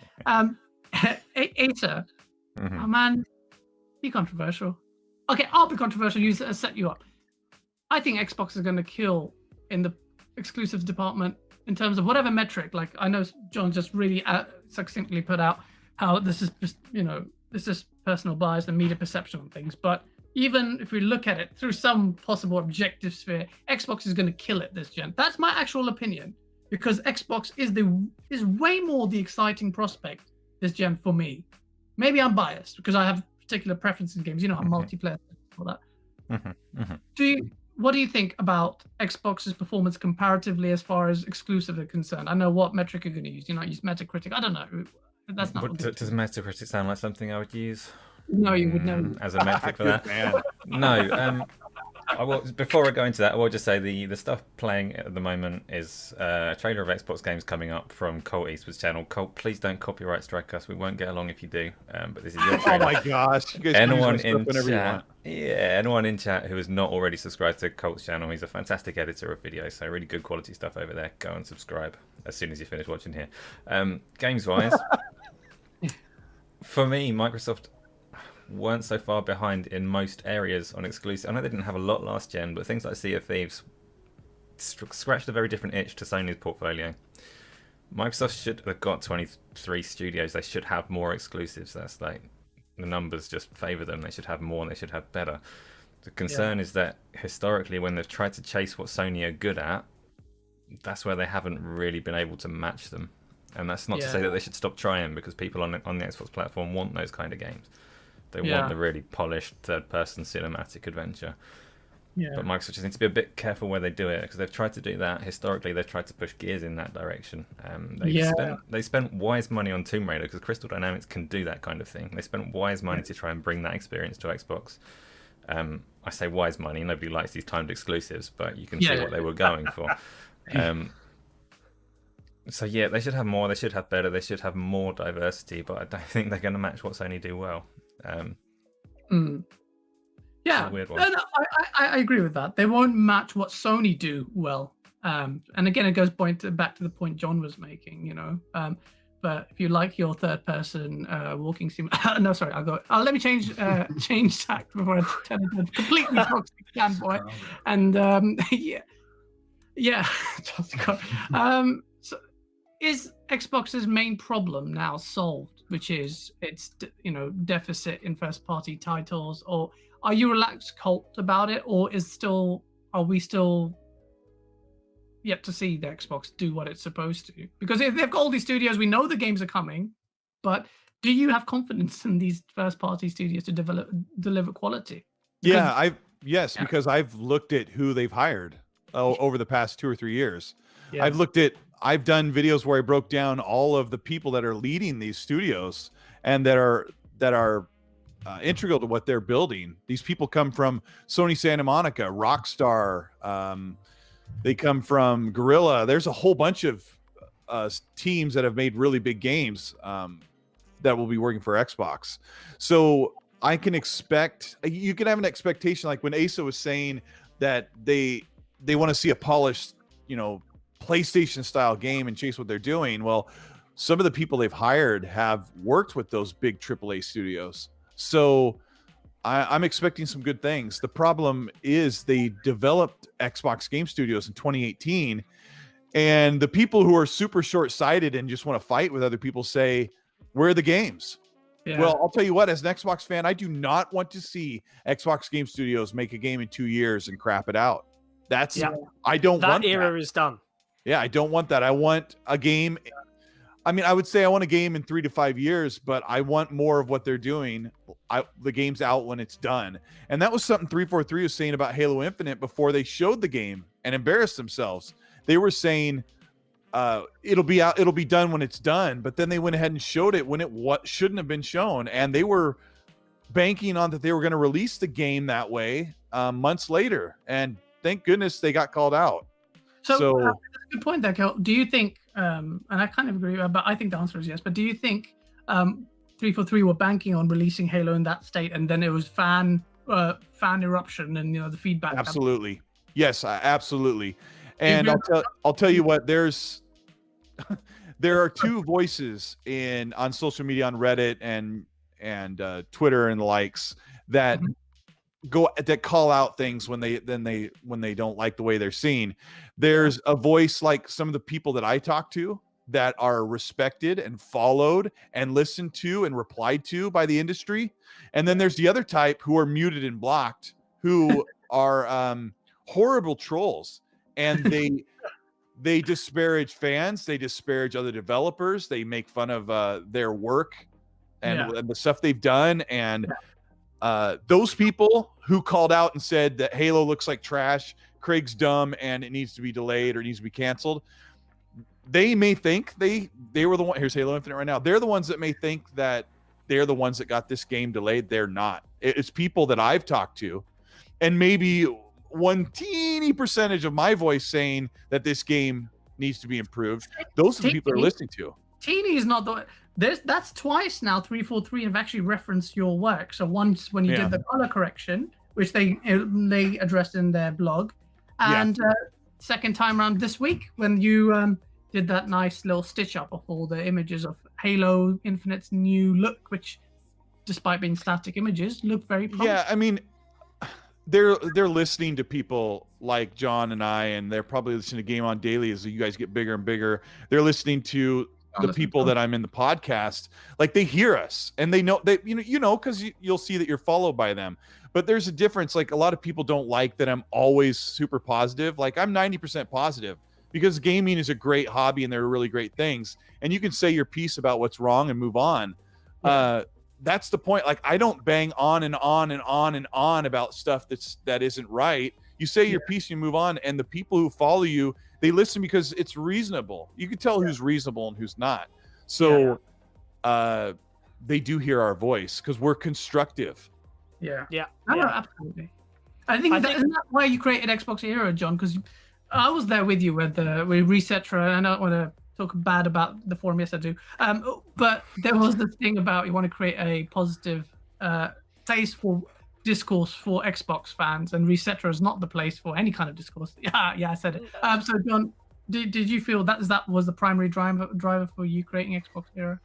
Acer. Oh man, be controversial. Okay, I'll be controversial. Set you up. I think Xbox is going to kill in the exclusive department in terms of whatever metric. Like I know John just really succinctly put out how this is just this is personal bias and media perception on things. But even if we look at it through some possible objective sphere, Xbox is going to kill it this gen. That's my actual opinion, because Xbox is way more the exciting prospect this gen for me. Maybe I'm biased because I have particular preferences in games. I'm multiplayer and all that. What do you think about Xbox's performance comparatively as far as exclusive are concerned? I know what metric you're going to use. Use Metacritic. I don't know. That's not. Does Metacritic sound like something I would use? No, you would know. As a metric for that? No. Before I go into that, I will just say the stuff playing at the moment is a trailer of Xbox games coming up from Colt Eastwood's channel. Colt, please don't copyright strike us. We won't get along if you do. But this is your Oh trailer. my gosh! You guys can use my stuff whenever you want. Anyone in chat who is not already subscribed to Colt's channel, he's a fantastic editor of videos, so really good quality stuff over there. Go and subscribe as soon as you finish watching here. Games-wise, for me, Microsoft weren't so far behind in most areas on exclusive. I know they didn't have a lot last gen, but things like Sea of Thieves scratched a very different itch to Sony's portfolio. Microsoft should have got 23 studios. They should have more exclusives. That's like, the numbers just favour them. They should have more and they should have better. The concern is that historically, when they've tried to chase what Sony are good at, that's where they haven't really been able to match them. And that's not to say that they should stop trying, because people on the Xbox platform want those kind of games. They want the really polished third-person cinematic adventure. Yeah. But Microsoft just needs to be a bit careful where they do it, because they've tried to do that. Historically, they've tried to push Gears in that direction. They spent wise money on Tomb Raider, because Crystal Dynamics can do that kind of thing. They spent wise money to try and bring that experience to Xbox. I say wise money. Nobody likes these timed exclusives, but you can see what they were going for. So yeah, they should have more. They should have better. They should have more diversity. But I don't think they're going to match what Sony do well. Yeah, weird one. No, I agree with that. They won't match what Sony do well. And again, it goes back to the point John was making. You know, but if you like your third-person walking sim, no, sorry, let me change tact before I turn into a completely toxic fanboy. And so is Xbox's main problem now solved, which is its deficit in first-party titles, or are you relaxed, Colt, about it, or are we still yet to see the Xbox do what it's supposed to? Because if they've got all these studios, we know the games are coming, but do you have confidence in these first-party studios to deliver quality? Because I've looked at who they've hired over the past 2 or 3 years. Yeah. I've done videos where I broke down all of the people that are leading these studios and that are integral to what they're building. These people come from Sony Santa Monica, Rockstar. They come from Guerrilla. There's a whole bunch of teams that have made really big games that will be working for Xbox. So I can expect, you can have an expectation, like when Asa was saying that they want to see a polished, PlayStation style game and chase what they're doing. Well, some of the people they've hired have worked with those big AAA studios. So I'm expecting some good things. The problem is they developed Xbox Game Studios in 2018, and the people who are super short-sighted and just want to fight with other people say, where are the games? Yeah. Well, I'll tell you what, as an Xbox fan, I do not want to see Xbox Game Studios make a game in 2 years and crap it out. I don't want that. That era is done. Yeah, I don't want that. I want a game. I mean, I would say I want a game in 3 to 5 years, but I want more of what they're doing. The game's out when it's done. And that was something 343 was saying about Halo Infinite before they showed the game and embarrassed themselves. They were saying it'll be out, it'll be done when it's done, but then they went ahead and showed it when it shouldn't have been shown. And they were banking on that they were going to release the game that way months later. And thank goodness they got called out. So that's a good point there, Kel. Do you think, and I kind of agree, but I think the answer is yes, but do you think 343 were banking on releasing Halo in that state, and then it was fan eruption and the feedback? Absolutely. Yes, absolutely. And I'll tell you what, there are two voices on social media, on Reddit and Twitter and the likes, that that call out things when they don't like the way they're seen. There's a voice like some of the people that I talk to that are respected and followed and listened to and replied to by the industry. And then there's the other type who are muted and blocked, who are horrible trolls, and they disparage fans, they disparage other developers, they make fun of their work and the stuff they've done. And those people who called out and said that Halo looks like trash, Craig's dumb, and it needs to be delayed or needs to be canceled, they may think they were the one. Here's Halo Infinite right now. They're the ones that may think that they're the ones that got this game delayed. They're not. It's people that I've talked to, and maybe one teeny percentage of my voice saying that this game needs to be improved, those are the people they're listening to. Teeny is not the. That's twice now. 343 have actually referenced your work. So once when you did the color correction, which they addressed in their blog, and second time around this week when you did that nice little stitch up of all the images of Halo Infinite's new look, which, despite being static images, look very promising. Yeah, I mean, they're listening to people like John and I, and they're probably listening to GameOnDaily as you guys get bigger and bigger. They're listening to the people that I'm in the podcast. Like, they hear us and they know because you'll see that you're followed by them. But there's a difference. Like, a lot of people don't like that I'm always super positive. Like, I'm 90% positive because gaming is a great hobby and there are really great things. And you can say your piece about what's wrong and move on. Yeah. That's the point. Like, I don't bang on and on and on and on about stuff that isn't right. You say your piece, you move on, and the people who follow you, they listen because it's reasonable. You can tell who's reasonable and who's not. So they do hear our voice because we're constructive. Yeah. No, absolutely. I think isn't that why you created Xbox Era, John? Because I was there with you with Resetra, and I don't want to talk bad about the forum. Yes, I do. But there was this thing about you want to create a positive place for discourse for Xbox fans, and Resetra is not the place for any kind of discourse. Yeah, I said it. So, John, did you feel that was the primary driver for you creating Xbox Era?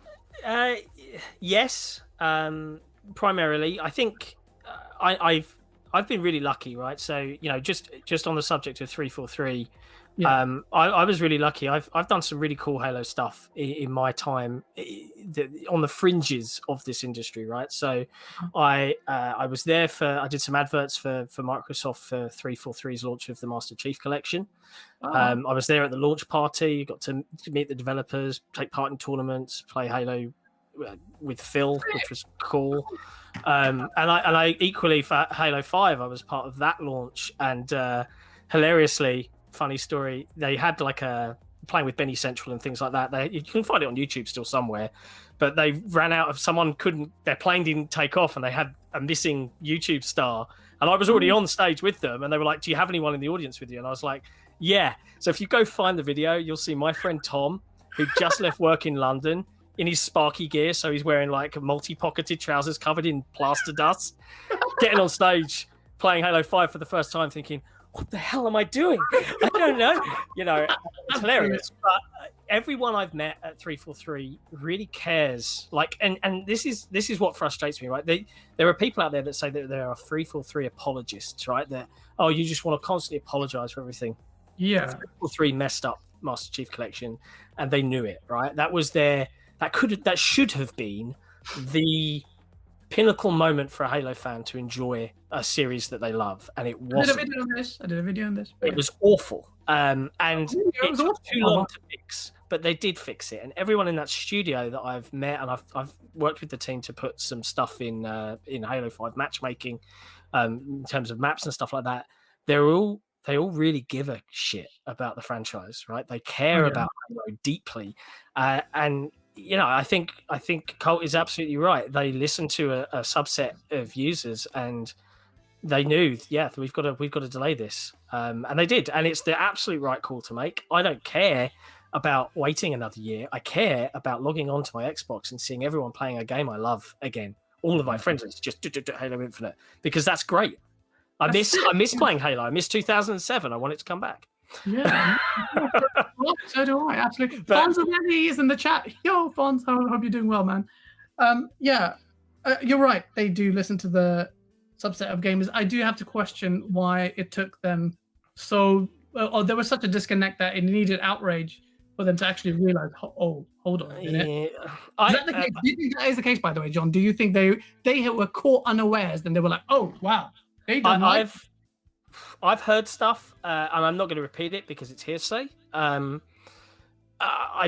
Yes, primarily. I think I've been really lucky, right? So, just on the subject of 343. I was really lucky. I've done some really cool Halo stuff in my time on the fringes of this industry, right? So I was there I did some adverts for Microsoft for 343's launch of the Master Chief Collection. I was there at the launch party, got to meet the developers, take part in tournaments, play Halo with Phil, which was cool. And I equally for Halo 5, I was part of that launch, and hilariously, funny story, they had like a playing with Benny Central and things like that. You can find it on YouTube still somewhere, but they ran out of their plane didn't take off and they had a missing YouTube star, and I was already on stage with them, and they were like, do you have anyone in the audience with you? And I was like, yeah. So if you go find the video, you'll see my friend Tom, who just left work in London in his Sparky gear, so he's wearing like multi-pocketed trousers covered in plaster dust, getting on stage playing Halo 5 for the first time, thinking, what the hell am I doing? I don't know. It's hilarious. But everyone I've met at 343 really cares. Like, and this is what frustrates me, right? There are people out there that say that there are 343 apologists, right? That, you just want to constantly apologize for everything. Yeah. 343 messed up Master Chief Collection, and they knew it, right? That should have been the pinnacle moment for a Halo fan to enjoy a series that they love, and it wasn't. I did a video on this. It was awful, and it took too long to fix, but they did fix it. And everyone in that studio that I've met, and I've worked with the team to put some stuff in Halo 5 matchmaking, in terms of maps and stuff like that. They all really give a shit about the franchise, right? They care about Halo deeply, and I think Colt is absolutely right. They listened to a subset of users, and they knew, we've got to delay this, and they did, and it's the absolute right call to make. I don't care about waiting another year. I care about logging onto my Xbox and seeing everyone playing a game I love again. All of my friends just Halo Infinite, because that's great. I miss playing Halo. I miss 2007. I want it to come back. Yeah, so do I. Absolutely. Fonz already is in the chat. Yo, Fonz, I hope you're doing well, man. You're right. They do listen to the subset of gamers. I do have to question why it took them there was such a disconnect that it needed outrage for them to actually realize, hold on a minute. Is that the case? Do you think that is the case, by the way, John? Do you think they were caught unawares, then they were like, oh wow, they don't I've heard stuff, and I'm not going to repeat it because it's hearsay. I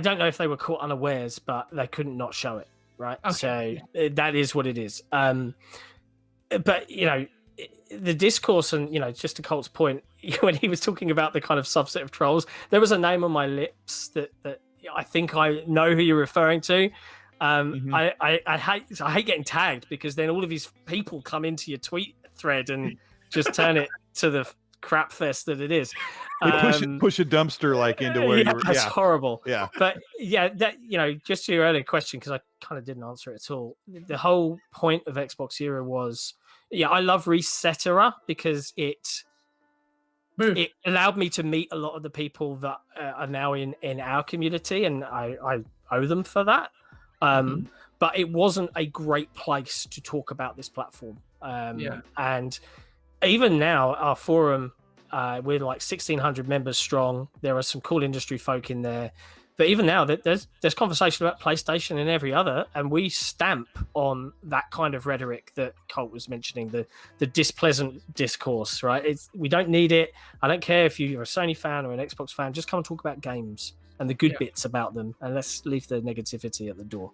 don't know if they were caught unawares, but they couldn't not show it, right? Okay. So that is what it is. But the discourse, and just to Colt's point, when he was talking about the kind of subset of trolls, there was a name on my lips that I think I know who you're referring to. I hate getting tagged, because then all of these people come into your tweet thread and just turn it to the crap fest that it is. They push a dumpster like into where you were. That's horrible. Yeah. But yeah, that just to your earlier question, because I kind of didn't answer it at all. The whole point of Xbox Era was, I love Resetera because it allowed me to meet a lot of the people that are now in our community, and I owe them for that. But it wasn't a great place to talk about this platform. And even now, our forum, we're like 1,600 members strong. There are some cool industry folk in there. But even now, there's conversation about PlayStation and every other, and we stamp on that kind of rhetoric that Colt was mentioning, the displeasant discourse, right? We don't need it. I don't care if you're a Sony fan or an Xbox fan. Just come and talk about games and the good bits about them, and let's leave the negativity at the door.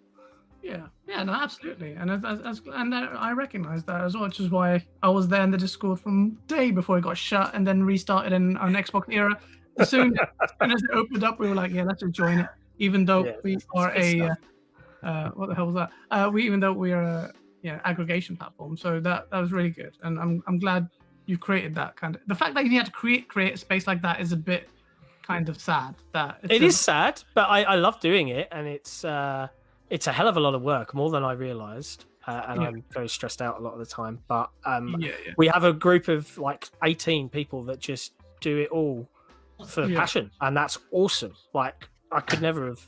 Yeah, no, absolutely, and I recognize that as well, which is why I was there in the Discord from day before it got shut and then restarted in an Xbox Era. As soon as it opened up, we were like, let's just join it, even though we are what the hell was that? Even though we are a aggregation platform, so that was really good, and I'm glad you created that kind of. The fact that you had to create a space like that is a bit kind of sad. It is sad, but I love doing it, and it's a hell of a lot of work, more than I realized, and I'm very stressed out a lot of the time. But we have a group of like 18 people that just do it all for passion, and that's awesome. Like, I could never have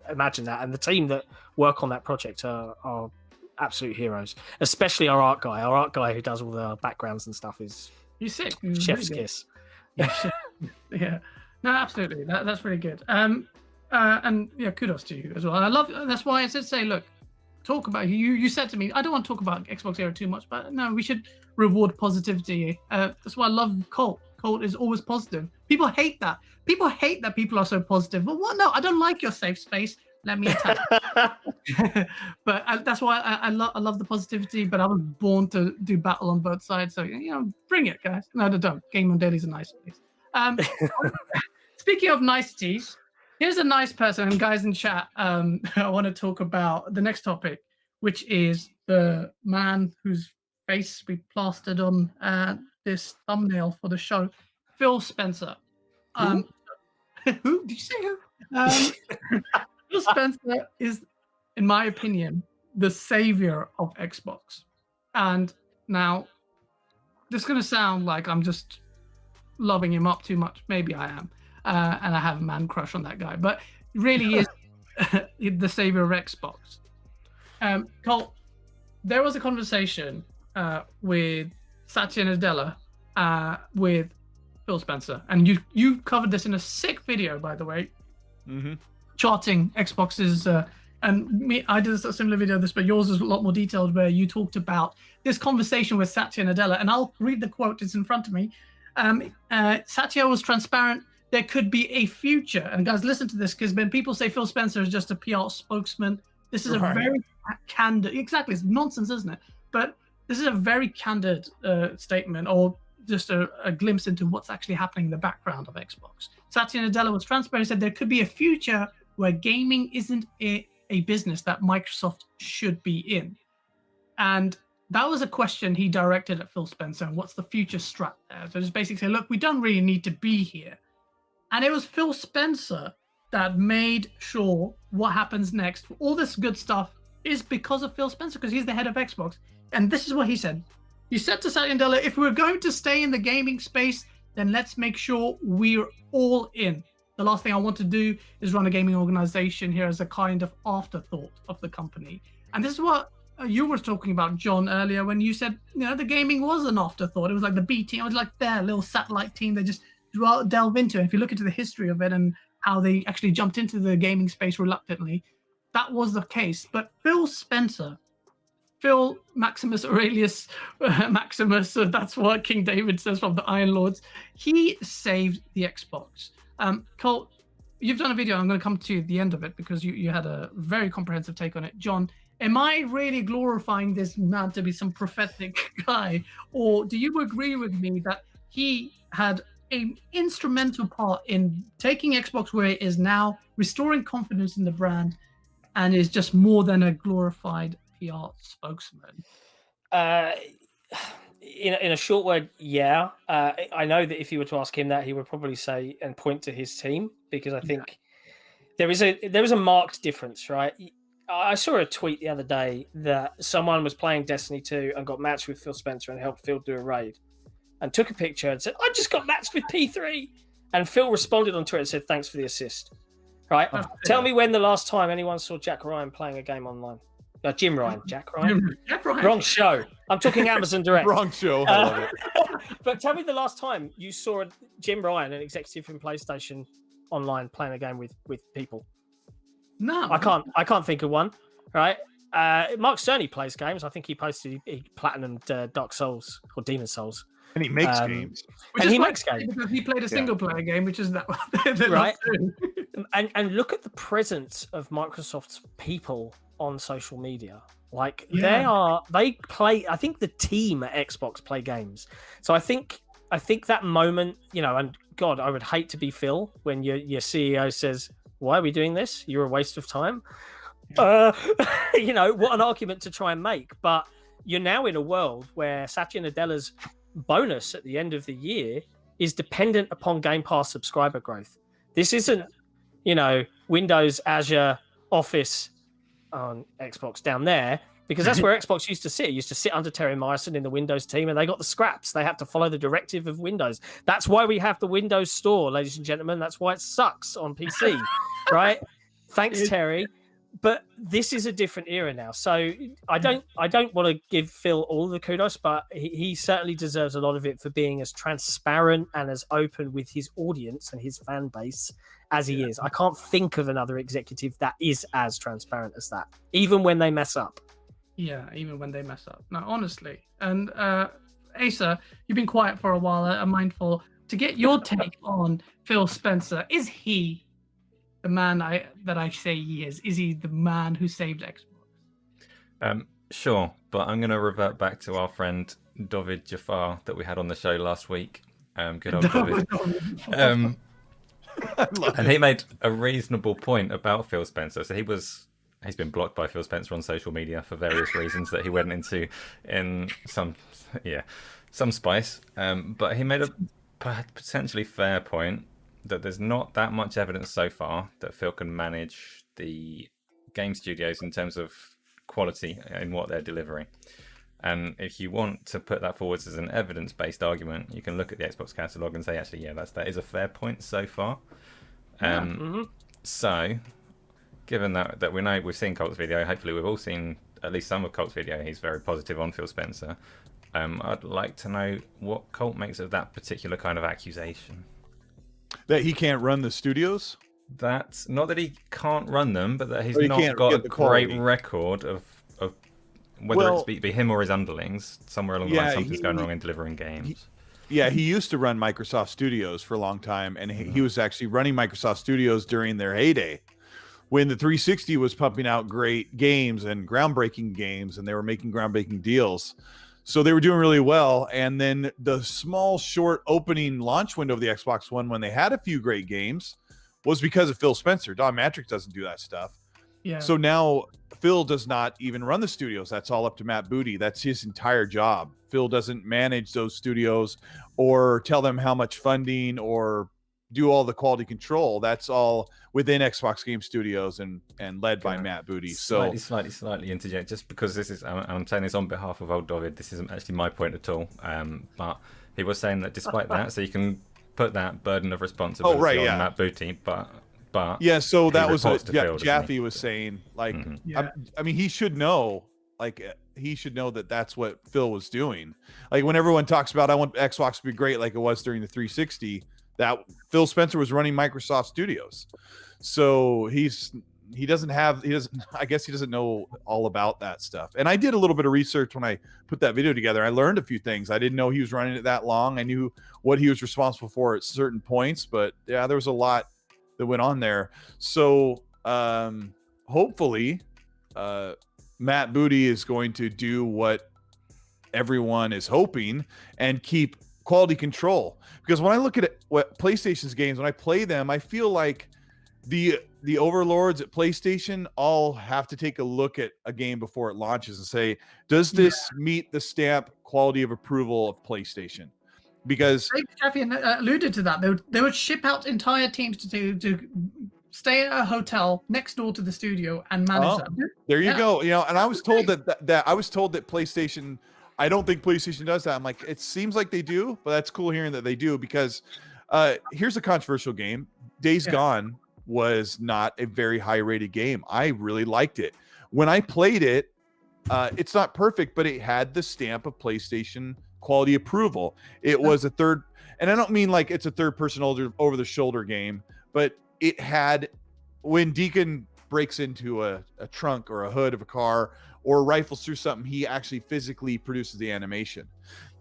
imagined that, and the team that work on that project are absolute heroes, especially our art guy who does all the backgrounds and stuff. He's sick. Chef's kiss. Yeah, no, absolutely, that's really good. And kudos to you as well. I love. That's why I said, look, talk about you said to me, I don't want to talk about Xbox Era too much, but no, we should reward positivity. That's why I love Colt. Colt is always positive. People hate that. People hate that people are so positive. But what? No, I don't like your safe space. Let me attack. But that's why I love the positivity. But I was born to do battle on both sides. So bring it, guys. No, don't. GameOnDaily is a nice place. Speaking of niceties, here's a nice person, and guys in chat. I want to talk about the next topic, which is the man whose face we plastered on this thumbnail for the show, Phil Spencer. Who? Who? Did you say who? Phil Spencer is, in my opinion, the savior of Xbox. And now, this is going to sound like I'm just loving him up too much. Maybe I am. And I have a man crush on that guy. But really, he is the savior of Xbox. Colt, there was a conversation with Satya Nadella with Phil Spencer, and you covered this in a sick video, by the way, charting Xbox's and me. I did a similar video to this, but yours is a lot more detailed, where you talked about this conversation with Satya Nadella, and I'll read the quote. It's in front of me. Satya was transparent. There could be a future, and guys, listen to this, because when people say Phil Spencer is just a PR spokesman, this is a very candid. Exactly, it's nonsense, isn't it? But this is a very candid statement, or just a glimpse into what's actually happening in the background of Xbox. Satya Nadella was transparent, said there could be a future where gaming isn't a business that Microsoft should be in. And that was a question he directed at Phil Spencer, and what's the future strat there? So just basically say, look, we don't really need to be here. And it was Phil Spencer that made sure what happens next. All this good stuff is because of Phil Spencer, because he's the head of Xbox. And this is what he said. He said to Satya Nadella, if we're going to stay in the gaming space, then let's make sure we're all in. The last thing I want to do is run a gaming organization here as a kind of afterthought of the company. And this is what you were talking about, John, earlier, when you said, the gaming was an afterthought. It was like the B team. It was like their little satellite team they just delve into. And if you look into the history of it and how they actually jumped into the gaming space reluctantly, that was the case. But Phil Spencer, Phil Maximus Aurelius Maximus, that's what King David says from the Iron Lords, he saved the Xbox. Colt, you've done a video. I'm going to come to the end of it because you had a very comprehensive take on it. John, am I really glorifying this man to be some prophetic guy? Or do you agree with me that he had an instrumental part in taking Xbox where it is now, restoring confidence in the brand, and is just more than a glorified PR spokesman? in a short word, yeah. I know that if you were to ask him that, he would probably say and point to his team, because I think there is a marked difference, right? I saw a tweet the other day that someone was playing Destiny 2 and got matched with Phil Spencer and helped Phil do a raid, and took a picture and said, "I just got matched with P3," and Phil responded on Twitter and said, "Thanks for the assist." Right? Tell me when the last time anyone saw Jack Ryan playing a game online. Jim Ryan, Jack Ryan. Jack Ryan. Wrong show. I'm talking Amazon Direct. Wrong show. I love it. But tell me the last time you saw Jim Ryan, an executive from PlayStation, online playing a game with people. No, I can't think of one. Right? Mark Cerny plays games. I think he platinumed Dark Souls or Demon Souls. And he makes games. Which and is he quite makes games because he played a single player game, which is that right. And look at the presence of Microsoft's people on social media. Like they play. I think the team at Xbox play games. So I think that moment, and God, I would hate to be Phil when your CEO says, "Why are we doing this? You're a waste of time." What an argument to try and make. But you're now in a world where Satya Nadella's bonus at the end of the year is dependent upon Game Pass subscriber growth. This isn't, Windows, Azure, Office on Xbox down there, because that's where Xbox used to sit. It used to sit under Terry Myerson in the Windows team, and they got the scraps. They had to follow the directive of Windows. That's why we have the Windows Store, ladies and gentlemen. That's why it sucks on PC, right? Thanks, Terry. But this is a different era now. So I don't want to give Phil all the kudos, but he certainly deserves a lot of it for being as transparent and as open with his audience and his fan base as he is. I can't think of another executive that is as transparent as that, even when they mess up. Yeah, even when they mess up. No, honestly. And Asa, you've been quiet for a while. I'm mindful to get your take on Phil Spencer. Is he the man that I say he is? Is he the man who saved Xbox? Sure, but I'm going to revert back to our friend David Jafar that we had on the show last week. Good old David. And he made a reasonable point about Phil Spencer. So he's been blocked by Phil Spencer on social media for various reasons that he went into in some spice. But he made a potentially fair point that there's not that much evidence so far that Phil can manage the game studios in terms of quality in what they're delivering. And if you want to put that forward as an evidence-based argument, you can look at the Xbox catalog and say, actually, that is a fair point so far. So, given that we've seen Colt's video, hopefully we've all seen at least some of Colt's video. He's very positive on Phil Spencer. I'd like to know what Colt makes of that particular kind of accusation. That he can't run the studios? That's not that he can't run them, but that he's he not got a great quality record of whether it's be him or his underlings. Somewhere along the line, something's going wrong in delivering games. He used to run Microsoft Studios for a long time, and he was actually running Microsoft Studios during their heyday, when the 360 was pumping out great games and groundbreaking games, and they were making groundbreaking deals. So they were doing really well. And then the small, short opening launch window of the Xbox One, when they had a few great games, was because of Phil Spencer. Don Matrix doesn't do that stuff. Yeah. So now Phil does not even run the studios. That's all up to Matt Booty. That's his entire job. Phil doesn't manage those studios or tell them how much funding or do all the quality control. That's all within Xbox Game Studios and led by Matt Booty. So slightly interject, just because this is, I'm saying this on behalf of old David. This isn't actually my point at all. But he was saying that despite that, so you can put that burden of responsibility on Matt Booty, but yeah. So that was what Phil, Jaffe was saying. Like, I mean, he should know. Like, he should know that that's what Phil was doing. Like, when everyone talks about, I want Xbox to be great, like it was during the 360. That Phil Spencer was running Microsoft Studios. So I guess he doesn't know all about that stuff. And I did a little bit of research when I put that video together. I learned a few things. I didn't know he was running it that long. I knew what he was responsible for at certain points, but yeah, there was a lot that went on there. So hopefully Matt Booty is going to do what everyone is hoping and keep quality control. Because when I look at what PlayStation's games, when I play them, I feel like the the overlords at PlayStation all have to take a look at a game before it launches and say, does this meet the stamp quality of approval of PlayStation? Because Jeffy alluded to that. They would ship out entire teams to stay at a hotel next door to the studio and manage that. There you go. You know, and I was told that I was told that PlayStation. I don't think PlayStation does that. I'm like, it seems like they do, but that's cool hearing that they do, because here's a controversial game. Days Gone was not a very high rated game. I really liked it. When I played it, it's not perfect, but it had the stamp of PlayStation quality approval. It was a third, and I don't mean like it's a third person over the shoulder game, but it had, when Deacon breaks into a trunk or a hood of a car or rifles through something, he actually physically produces the animation.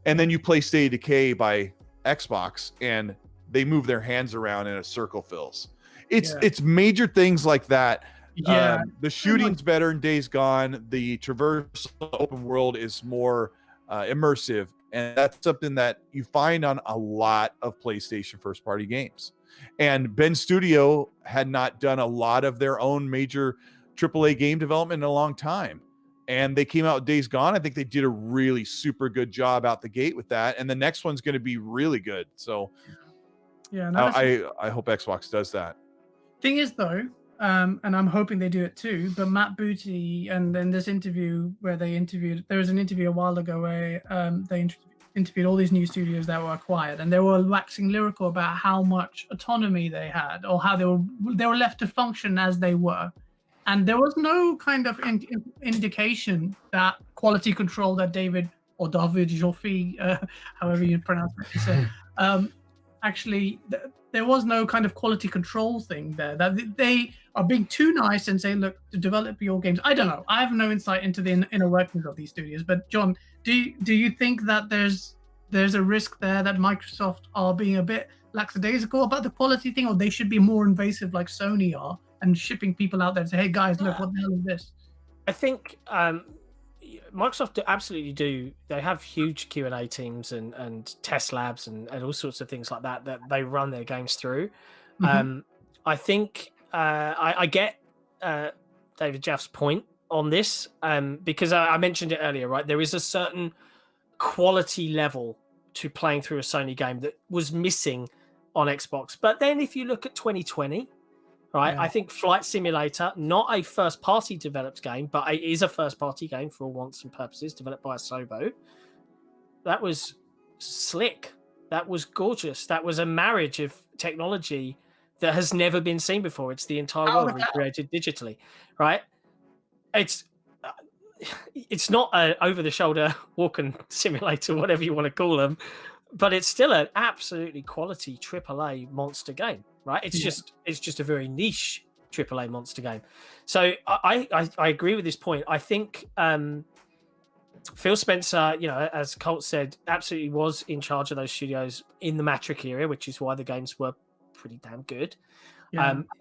And then you play State of Decay by Xbox and they move their hands around and a circle fills. It's major things like that. The shooting's better in Days Gone. The traverse open world is more immersive, and that's something that you find on a lot of PlayStation first party games. And Ben Studio had not done a lot of their own major AAA game development in a long time, and they came out with Days Gone. I think they did a really super good job out the gate with that, and the next one's going to be really good. So I hope Xbox does that. Thing is though, and I'm hoping they do it too, but Matt Booty, and then this interview where there was an interview a while ago where they interviewed all these new studios that were acquired, and they were waxing lyrical about how much autonomy they had, or how they were left to function as they were, and there was no kind of indication that quality control that David Joffe, however you pronounce it, actually there was no kind of quality control thing there, that they are being too nice and saying, look, to develop your games. I don't know. I have no insight into the inner workings of these studios. But John, do you think that there's a risk there that Microsoft are being a bit lackadaisical about the quality thing, or they should be more invasive like Sony are and shipping people out there and say, hey guys, look, what the hell is this? I think Microsoft absolutely do. They have huge Q&A teams and test labs and all sorts of things like that they run their games through. I think I get David Jaff's point on this, because I mentioned it earlier, right? There is a certain quality level to playing through a Sony game that was missing on Xbox. But then if you look at 2020, right, I think Flight Simulator, not a first-party developed game, but it is a first-party game for all wants and purposes, developed by Asobo. That was slick. That was gorgeous. That was a marriage of technology that has never been seen before. It's the entire world recreated digitally, right? It's not an over-the-shoulder walking simulator, whatever you want to call them, but it's still an absolutely quality AAA monster game. Right, it's just a very niche AAA monster game. So I agree with this point. I think Phil Spencer, as Colt said, absolutely was in charge of those studios in the Matrix era, which is why the games were pretty damn good.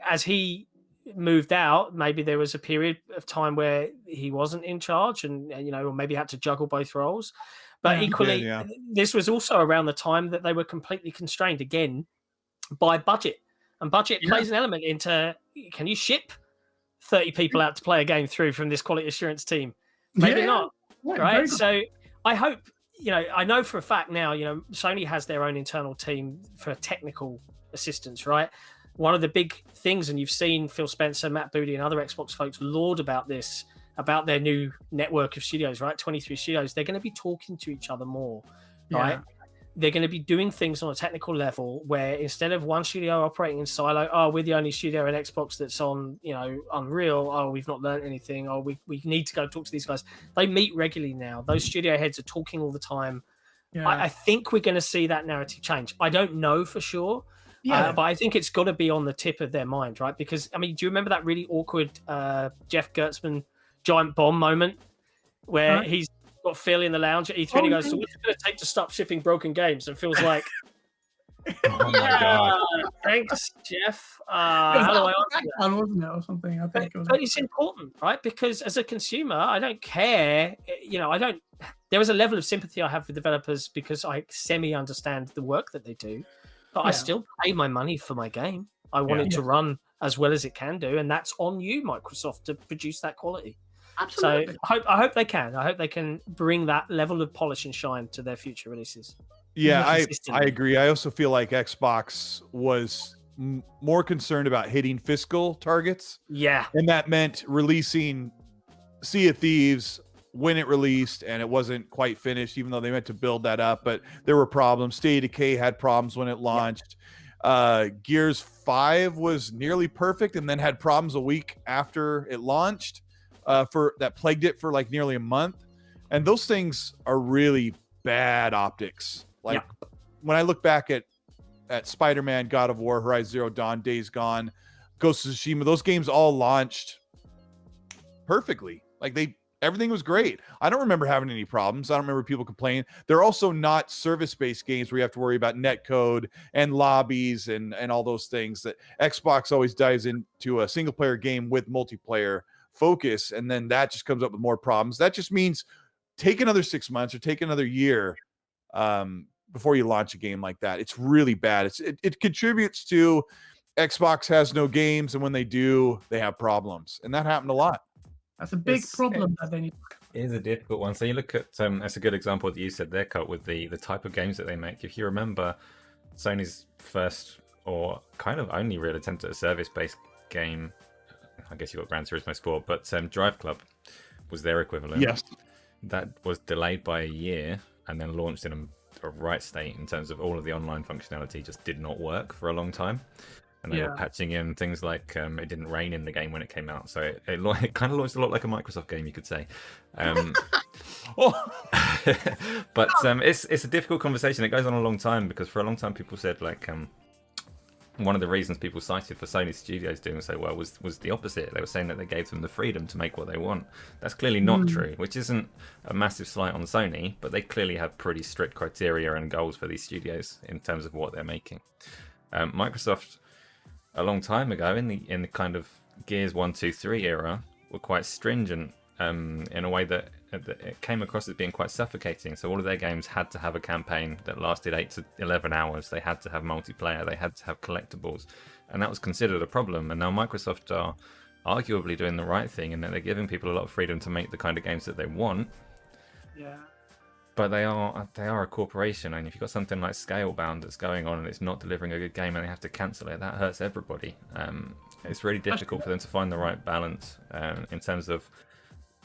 As he moved out, maybe there was a period of time where he wasn't in charge, and or maybe had to juggle both roles. But equally, this was also around the time that they were completely constrained again by budget. And budget plays an element into, can you ship 30 people out to play a game through from this quality assurance team? Maybe not, right? So I hope, I know for a fact now, Sony has their own internal team for technical assistance, right? One of the big things, and you've seen Phil Spencer, Matt Booty, and other Xbox folks laud about this, about their new network of studios, right? 23 studios. They're going to be talking to each other more, right? They're going to be doing things on a technical level where instead of one studio operating in silo, we're the only studio in Xbox that's on, Unreal. We've not learned anything. We need to go talk to these guys. They meet regularly now. Those studio heads are talking all the time. I think we're going to see that narrative change. I don't know for sure, but I think it's got to be on the tip of their mind, right? Because, do you remember that really awkward Jeff Gertzman giant bomb moment where he's got Phil in the lounge at E3 and he goes, so what's it going to take to stop shipping broken games? And Phil's like, thanks, Jeff. How do I answer that? Wasn't it, or something? I think but it's important, right? Because as a consumer, I don't care. There is a level of sympathy I have for developers because I semi-understand the work that they do, but I still pay my money for my game. I want Yeah. it to run as well as it can do, and that's on you, Microsoft, to produce that quality. Absolutely. So I hope they can. I hope they can bring that level of polish and shine to their future releases. Yeah, I consistently. agree. I also feel like Xbox was more concerned about hitting fiscal targets, Yeah. and that meant releasing Sea of Thieves when it released, and it wasn't quite finished, even though they meant to build that up, but there were problems. State of Decay had problems when it launched. Gears 5 was nearly perfect and then had problems a week after it launched for that plagued it for like nearly a month. And those things are really bad optics. Like when I look back at Spider-Man, God of War, Horizon Zero Dawn, Days Gone, Ghost of Tsushima, those games all launched perfectly. Like everything was great. I don't remember having any problems. I don't remember people complaining. They're also not service-based games where you have to worry about netcode and lobbies and all those things that Xbox always dives into a single-player game with multiplayer focus, and then that just comes up with more problems. That just means take another 6 months or take another year before you launch a game like that. It's really bad. It contributes to Xbox has no games, and when they do, they have problems, and that happened a lot. That's a big problem that they need. It is a difficult one. So you look at that's a good example that you said there, Cut, with the type of games that they make. If you remember, Sony's first or kind of only real attempt at a service-based game, I guess you've got Gran Turismo Sport, but Drive Club was their equivalent. Yes. That was delayed by a year and then launched in a right state in terms of all of the online functionality just did not work for a long time. And they were patching in things like it didn't rain in the game when it came out. So it kind of launched a lot like a Microsoft game, you could say. But it's a difficult conversation. It goes on a long time because for a long time people said like one of the reasons people cited for Sony Studios doing so well was the opposite. They were saying that they gave them the freedom to make what they want. That's clearly not true, which isn't a massive slight on Sony, but they clearly have pretty strict criteria and goals for these studios in terms of what they're making. Microsoft, a long time ago, in the kind of Gears 1, 2, 3 era, were quite stringent in a way that it came across as being quite suffocating. So all of their games had to have a campaign that lasted 8 to 11 hours. They had to have multiplayer. They had to have collectibles. And that was considered a problem. And now Microsoft are arguably doing the right thing in that they're giving people a lot of freedom to make the kind of games that they want. Yeah. But they are a corporation, and if you've got something like Scalebound that's going on and it's not delivering a good game and they have to cancel it, that hurts everybody. It's really difficult for them to find the right balance in terms of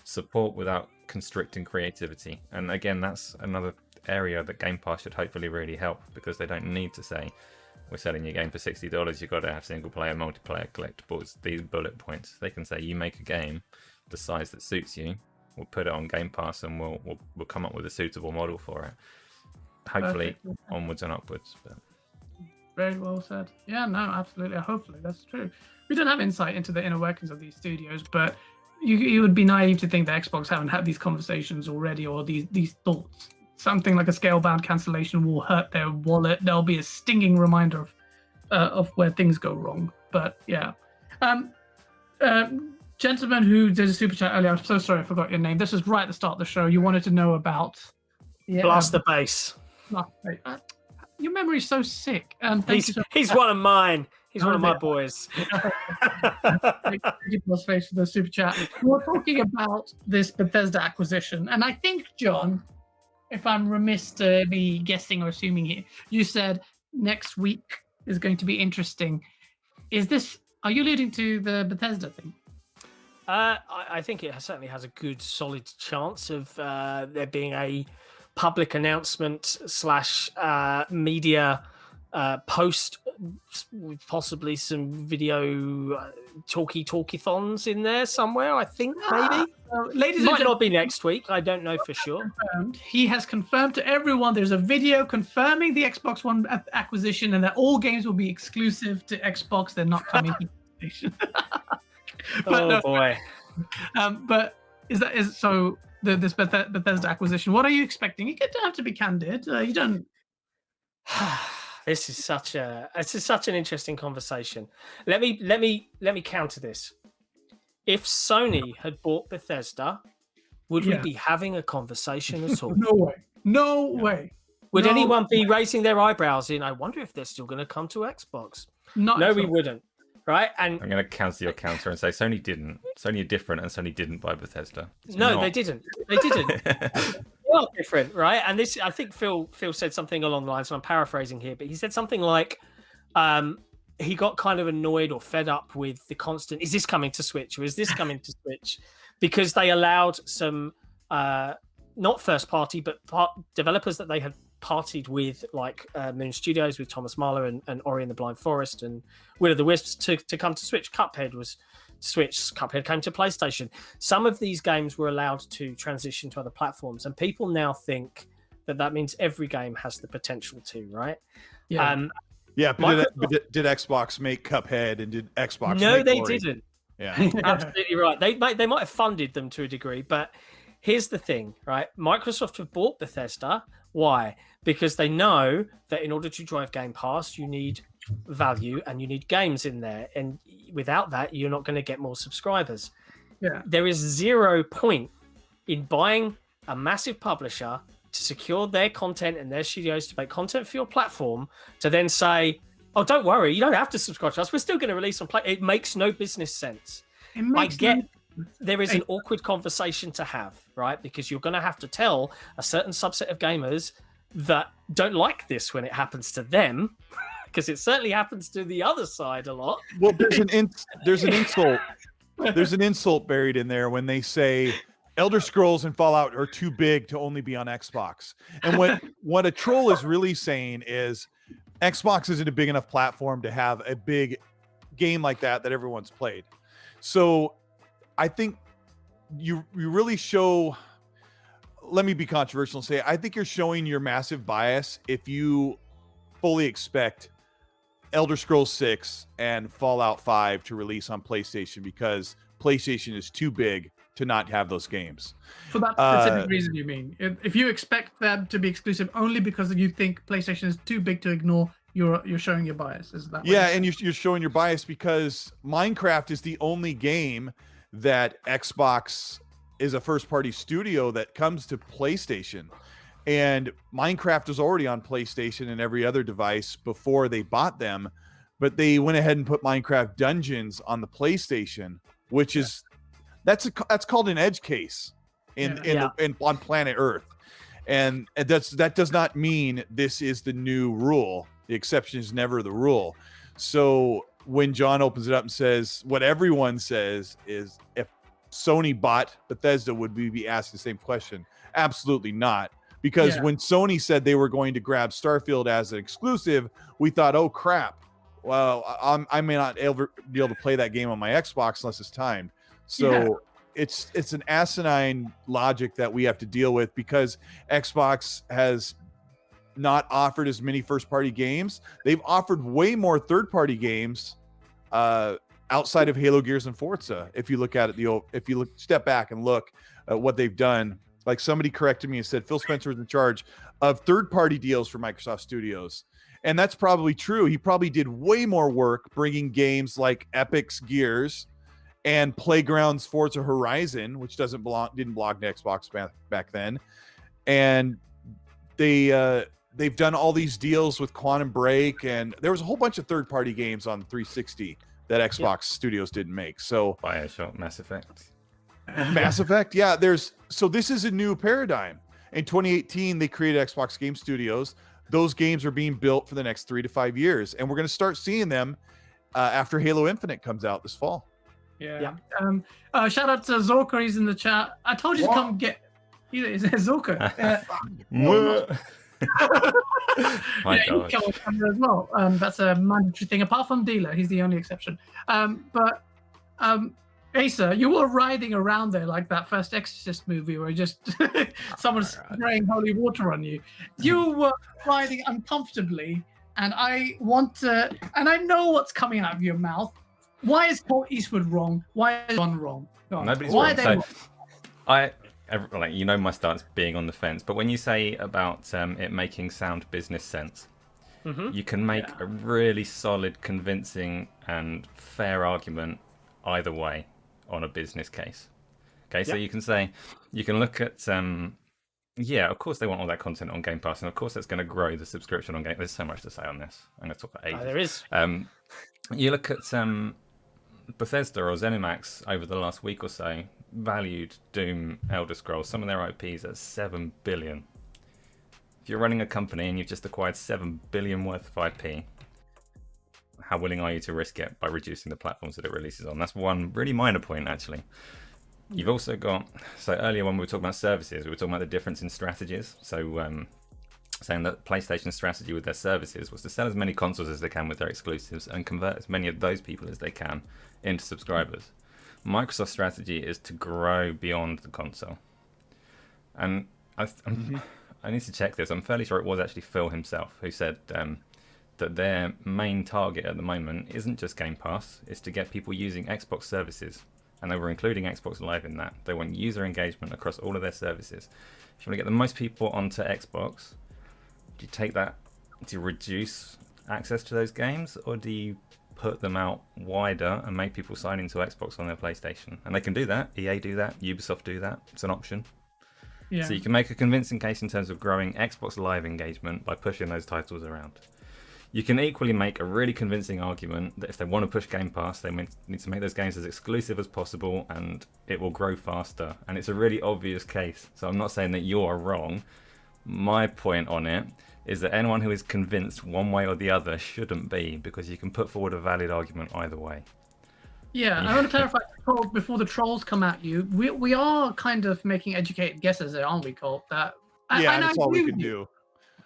support without constricting creativity. And again, that's another area that Game Pass should hopefully really help, because they don't need to say, we're selling your game for $60, you've got to have single player, multiplayer, collectibles, these bullet points. They can say, you make a game the size that suits you, we'll put it on Game Pass and we'll come up with a suitable model for it. Hopefully onwards and upwards. But very well said. Yeah, no, absolutely. Hopefully that's true. We don't have insight into the inner workings of these studios, but you would be naive to think that Xbox haven't had these conversations already, or these thoughts. Something like a Scalebound cancellation will hurt their wallet. There'll be a stinging reminder of where things go wrong. But yeah. Gentleman who did a super chat earlier, I'm so sorry I forgot your name. This was right at the start of the show. You wanted to know about Blast the Bass. Your memory is so sick. He's one of mine. He's one of my boys. Thank you, Face, for the super chat. We're talking about this Bethesda acquisition, and I think, John, if I'm remiss to be guessing or assuming here, you said next week is going to be interesting. Are you alluding to the Bethesda thing? I think it certainly has a good, solid chance of there being a public announcement / media post with possibly some video talkie-thons in there somewhere, I think, maybe. Ladies Might not be next week. I don't know for sure. He has confirmed to everyone there's a video confirming the Xbox One acquisition and that all games will be exclusive to Xbox. They're not coming to PlayStation. Boy. But so this Bethesda acquisition? What are you expecting? You don't have to be candid. You don't. This is such an interesting conversation. Let me counter this. If Sony had bought Bethesda, would we be having a conversation at all? No way. Would anyone be raising their eyebrows in, I wonder if they're still going to come to Xbox? Not No, at we all. wouldn't. Right? And I'm going to counter your counter and say Sony didn't. Sony are different, and Sony didn't buy Bethesda. It's no, not. they didn't. They didn't. They are different, right? And this, I think Phil said something along the lines, and I'm paraphrasing here, but he said something like, he got kind of annoyed or fed up with the constant, is this coming to Switch or is this coming to Switch? Because they allowed some, not first party, but developers that they had partied with, like Moon Studios with Thomas Mahler and Ori and the Blind Forest and Will of the Wisps to come to Switch. Cuphead was Switch, Cuphead came to PlayStation. Some of these games were allowed to transition to other platforms, and people now think that means every game has the potential to, right? Yeah. Yeah, but did Xbox make Cuphead, and did Xbox No, make they Ori? didn't. Yeah. Absolutely right. They might have funded them to a degree, but here's the thing, right? Microsoft have bought Bethesda. Why? Because they know that in order to drive Game Pass, you need value and you need games in there. And without that, you're not going to get more subscribers. Yeah. There is 0 point in buying a massive publisher to secure their content and their studios to make content for your platform to then say, oh, don't worry, you don't have to subscribe to us. We're still going to release on play. It makes no business sense. I get there is an awkward conversation to have, right? Because you're going to have to tell a certain subset of gamers that don't like this when it happens to them, because it certainly happens to the other side a lot. Well, there's an insult. There's an insult buried in there when they say Elder Scrolls and Fallout are too big to only be on Xbox. And what a troll is really saying is Xbox isn't a big enough platform to have a big game like that everyone's played. So I think you really show, let me be controversial and say, I think you're showing your massive bias if you fully expect Elder Scrolls 6 and Fallout 5 to release on PlayStation because PlayStation is too big to not have those games. For that specific reason, you mean? If you expect them to be exclusive only because you think PlayStation is too big to ignore, you're showing your bias. Is that? Yeah, and you're showing your bias because Minecraft is the only game that Xbox is a first-party studio that comes to PlayStation. And Minecraft was already on PlayStation and every other device before they bought them, but they went ahead and put Minecraft Dungeons on the PlayStation, which is that's called an edge case on planet Earth, and that does not mean this is the new rule. The exception is never the rule. So when John opens it up and says what everyone says is, if Sony bought Bethesda, would we be asked the same question? Absolutely not. Because when Sony said they were going to grab Starfield as an exclusive, we thought, oh crap, well, I may not ever be able to play that game on my Xbox unless it's timed. So it's an asinine logic that we have to deal with because Xbox has not offered as many first-party games. They've offered way more third-party games outside of Halo, Gears, and Forza. If you look at it, step back and look at what they've done. Like somebody corrected me and said Phil Spencer is in charge of third-party deals for Microsoft Studios. And that's probably true. He probably did way more work bringing games like Epic's Gears and Playground's Forza Horizon, which didn't belong to Xbox back then. And they've done all these deals with Quantum Break, and there was a whole bunch of third-party games on 360 that Xbox Studios didn't make. So BioShock, Mass Effect. Mass Effect, yeah. So this is a new paradigm. In 2018, they created Xbox Game Studios. Those games are being built for the next 3 to 5 years, and we're going to start seeing them after Halo Infinite comes out this fall. Yeah. Shout out to Zorka. He's in the chat. I told you to come get. Is it Zorka? My you God. can come on camera as well. That's a mandatory thing. Apart from Dealer, he's the only exception. But Asa, you were riding around there like that first Exorcist movie where just someone's spraying holy water on you. You were riding uncomfortably, and I know what's coming out of your mouth. Why is Paul Eastwood wrong? Why is John wrong? Nobody's Why wrong. are they So, wrong? My stance being on the fence, but when you say about it making sound business sense, you can make a really solid, convincing, and fair argument either way on a business case. Okay, so you can look at of course they want all that content on Game Pass, and of course that's going to grow the subscription on Game. There's so much to say on this. I'm going to talk about ages. There is. you look at Bethesda or ZeniMax over the last week or so valued Doom, Elder Scrolls, some of their IPs at 7 billion. If you're running a company and you've just acquired 7 billion worth of IP, how willing are you to risk it by reducing the platforms that it releases on? That's one really minor point, actually. You've also got, so earlier when we were talking about services, we were talking about the difference in strategies. So saying that PlayStation's strategy with their services was to sell as many consoles as they can with their exclusives and convert as many of those people as they can into subscribers. Microsoft's strategy is to grow beyond the console. And I need to check this. I'm fairly sure it was actually Phil himself who said that their main target at the moment isn't just Game Pass, it's to get people using Xbox services. And they were including Xbox Live in that. They want user engagement across all of their services. If you want to get the most people onto Xbox, do you take that to reduce access to those games, or do you put them out wider and make people sign into Xbox on their PlayStation? And they can do that. EA do that. Ubisoft do that. It's an option. Yeah. So you can make a convincing case in terms of growing Xbox Live engagement by pushing those titles around. You can equally make a really convincing argument that if they want to push Game Pass, they need to make those games as exclusive as possible and it will grow faster. And it's a really obvious case. So I'm not saying that you're wrong. My point on it is that anyone who is convinced one way or the other shouldn't be, because you can put forward a valid argument either way. Yeah, I want to clarify before the trolls come at you. We are kind of making educated guesses there, aren't we, Cole? That's all we can do.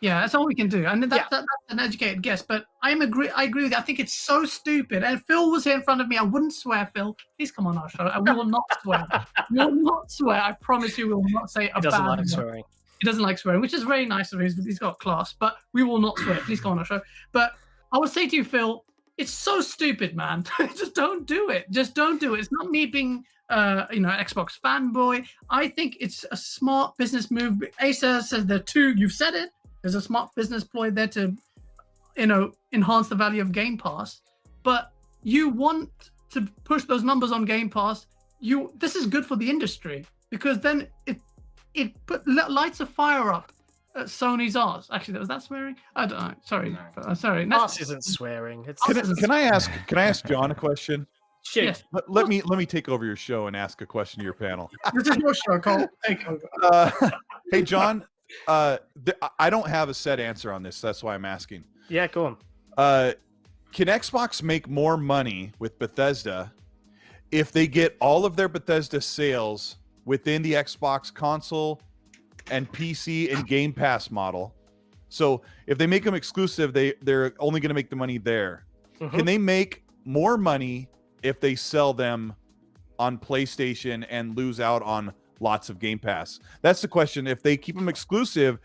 Yeah, that's all we can do, and that's an educated guess. But I agree with you. I think it's so stupid. And Phil was here in front of me. I wouldn't swear, Phil. Please come on our show. I will not swear. We will not swear. I promise you, we will not say a bad word. He doesn't like swearing. He doesn't like swearing, which is very nice of him. He's got class. But we will not swear. Please come on our show. But I would say to you, Phil, it's so stupid, man. Just don't do it. Just don't do it. It's not me being Xbox fanboy. I think it's a smart business move. Acer says there are two. You've said it. There's a smart business ploy there to, enhance the value of Game Pass. But you want to push those numbers on Game Pass. This is good for the industry, because then it lights a fire up at Sony's arse. Actually, was that swearing? I don't know. Sorry. No. Sorry. Arse isn't swearing. Can I ask John a question? Shoot. Yes. Let me take over your show and ask a question to your panel. This is your show, Cole. Take over. Hey, John. I don't have a set answer on this. That's why I'm asking. Yeah, go on. Can Xbox make more money with Bethesda if they get all of their Bethesda sales within the Xbox console and PC and Game Pass model? So if they make them exclusive, they're only going to make the money there. Mm-hmm. Can they make more money if they sell them on PlayStation and lose out on lots of Game Pass? That's the question. If they keep them exclusive,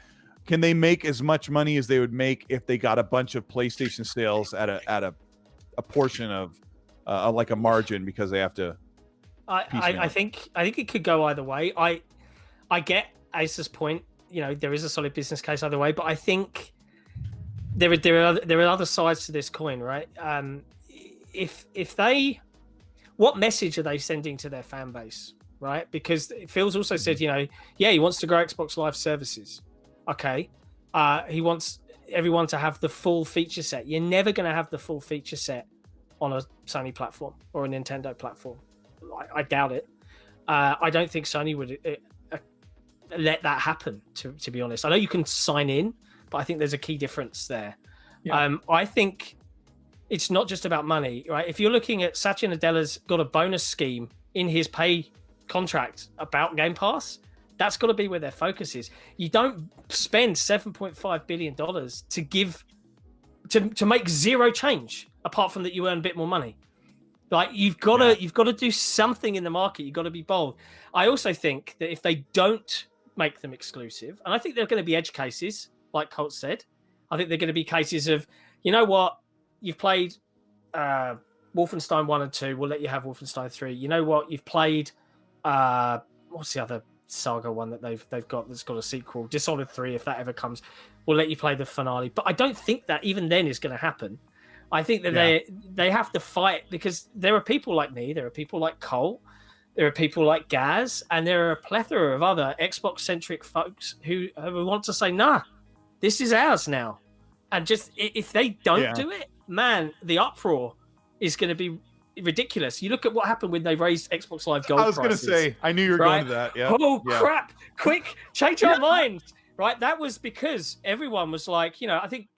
can they make as much money as they would make if they got a bunch of PlayStation sales at a portion of like a margin, because they have to? I think it could go either way. I get Ace's point. There is a solid business case either way, but I think there are other sides to this coin, right? If they, what message are they sending to their fan base? Right, because Phil's also said, he wants to grow Xbox Live services. Okay, he wants everyone to have the full feature set. You're never going to have the full feature set on a Sony platform or a Nintendo platform. I doubt it. I don't think Sony would let that happen. To be honest, I know you can sign in, but I think there's a key difference there. Yeah. I think it's not just about money, right? If you're looking at Satya Nadella's got a bonus scheme in his pay contract about Game Pass, that's got to be where their focus is. You don't spend $7.5 billion to give to make zero change, apart from that you earn a bit more money. Like you've got to do something in the market. You've got to be bold. I also think that if they don't make them exclusive, and I think there are going to be edge cases, like Colt said. I think they're going to be cases of, you've played Wolfenstein 1 and 2, we'll let you have Wolfenstein 3. You know what, you've played what's the other saga one that they've got that's got a sequel, Dishonored 3, if that ever comes, we'll let you play the finale. But I don't think that even then is going to happen. I think that they have to fight, because there are people like me, there are people like Cole, there are people like Gaz, and there are a plethora of other Xbox-centric folks who want to say, nah, this is ours now. And just if they don't do it, man, the uproar is going to be ridiculous. You look at what happened when they raised Xbox Live Gold. I was going to say, I knew you were right? going to that. Yeah. Oh yeah. crap! Quick, change our minds. Right? That was because everyone was like, I think.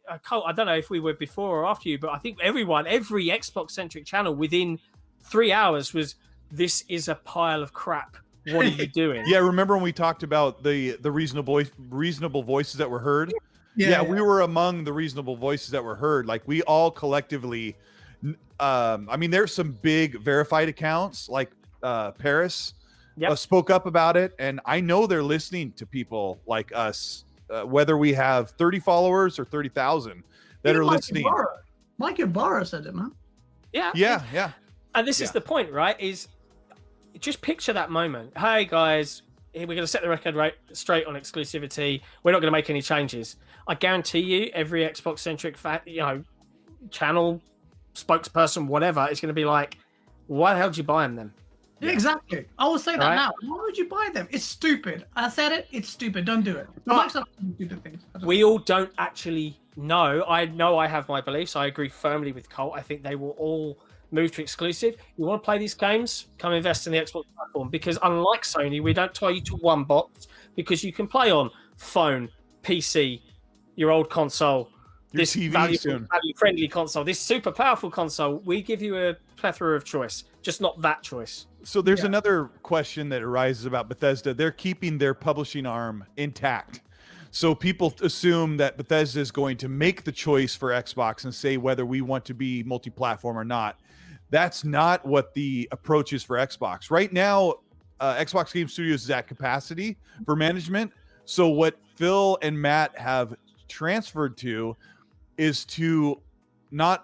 I don't know if we were before or after you, but I think every Xbox centric channel within 3 hours was, this is a pile of crap. What are you doing? Yeah, remember when we talked about the reasonable voices that were heard? Yeah, we were among the reasonable voices that were heard. Like, we all collectively, I mean, there's some big verified accounts like Paris spoke up about it, and I know they're listening to people like us. Whether we have 30 followers or 30,000 that are listening. Mike Ibarra said it, man. Yeah. And this is the point, right? Is just picture that moment. Hey guys, we're going to set the record right straight on exclusivity. We're not going to make any changes. I guarantee you, every Xbox centric channel, spokesperson, whatever, is going to be like, why the hell did you buy them then? Yeah, exactly. I will say that now. Why would you buy them? It's stupid. I said it. It's stupid. Don't do it. Microsoft does stupid things. We all don't actually know. I know I have my beliefs. I agree firmly with Colt. I think they will all move to exclusive. You want to play these games? Come invest in the Xbox platform, because unlike Sony, we don't tie you to one box, because you can play on phone, PC, your old console, this value-friendly console, this super powerful console. We give you a plethora of choice, just not that choice. So there's another question that arises about Bethesda. They're keeping their publishing arm intact. So people assume that Bethesda is going to make the choice for Xbox and say whether we want to be multi-platform or not. That's not what the approach is for Xbox. Right now, Xbox Game Studios is at capacity for management. So what Phil and Matt have transferred to is to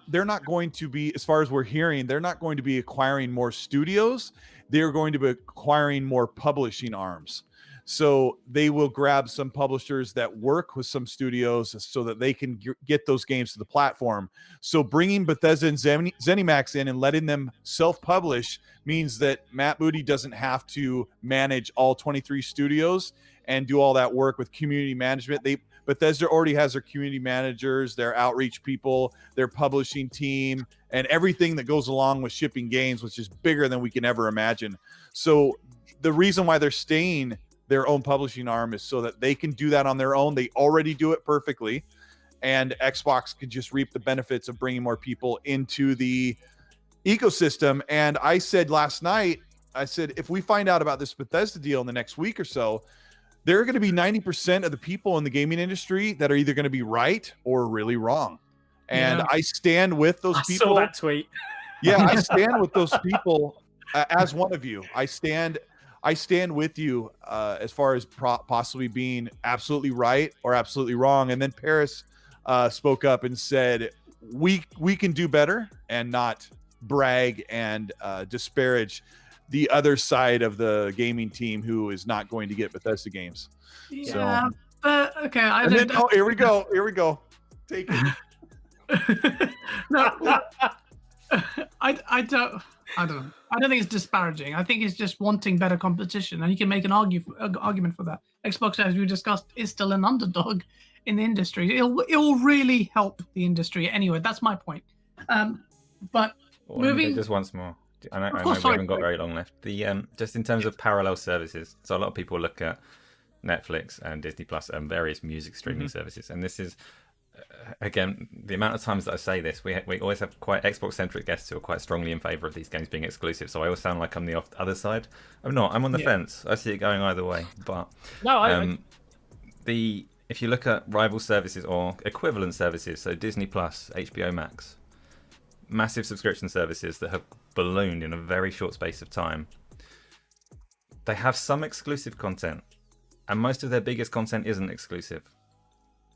they're not going to be, as far as we're hearing, they're not going to be acquiring more studios. They're going to be acquiring more publishing arms. So they will grab some publishers that work with some studios so that they can get those games to the platform. So bringing Bethesda and ZeniMax in and letting them self-publish means that Matt Booty doesn't have to manage all 23 studios and do all that work with community management. Bethesda already has their community managers, their outreach people, their publishing team, and everything that goes along with shipping games, which is bigger than we can ever imagine. So the reason why they're staying their own publishing arm is so that they can do that on their own. They already do it perfectly, and Xbox could just reap the benefits of bringing more people into the ecosystem. And I said last night, if we find out about this Bethesda deal in the next week or so, there are going to be 90% of the people in the gaming industry that are either going to be right or really wrong. And I stand with those people. I saw that tweet. Yeah, I stand with those people as one of you. I stand with you as far as possibly being absolutely right or absolutely wrong. And then Paris spoke up and said, we can do better and not brag and disparage the other side of the gaming team who is not going to get Bethesda games. Yeah, so, but okay. Here we go. Take it. No, I don't think it's disparaging. I think it's just wanting better competition, and you can make an argument for that. Xbox, as we discussed, is still an underdog in the industry. It will really help the industry anyway. That's my point. But moving just once more. I know we haven't got very long left. Just in terms of parallel services, so a lot of people look at Netflix and Disney Plus and various music streaming services, and this is again the amount of times that I say this. We always have quite Xbox-centric guests who are quite strongly in favour of these games being exclusive. So I always sound like I'm the other side. I'm not. I'm on the fence. I see it going either way. But if you look at rival services or equivalent services, so Disney Plus, HBO Max, massive subscription services that have ballooned in a very short space of time. They have some exclusive content, and most of their biggest content isn't exclusive.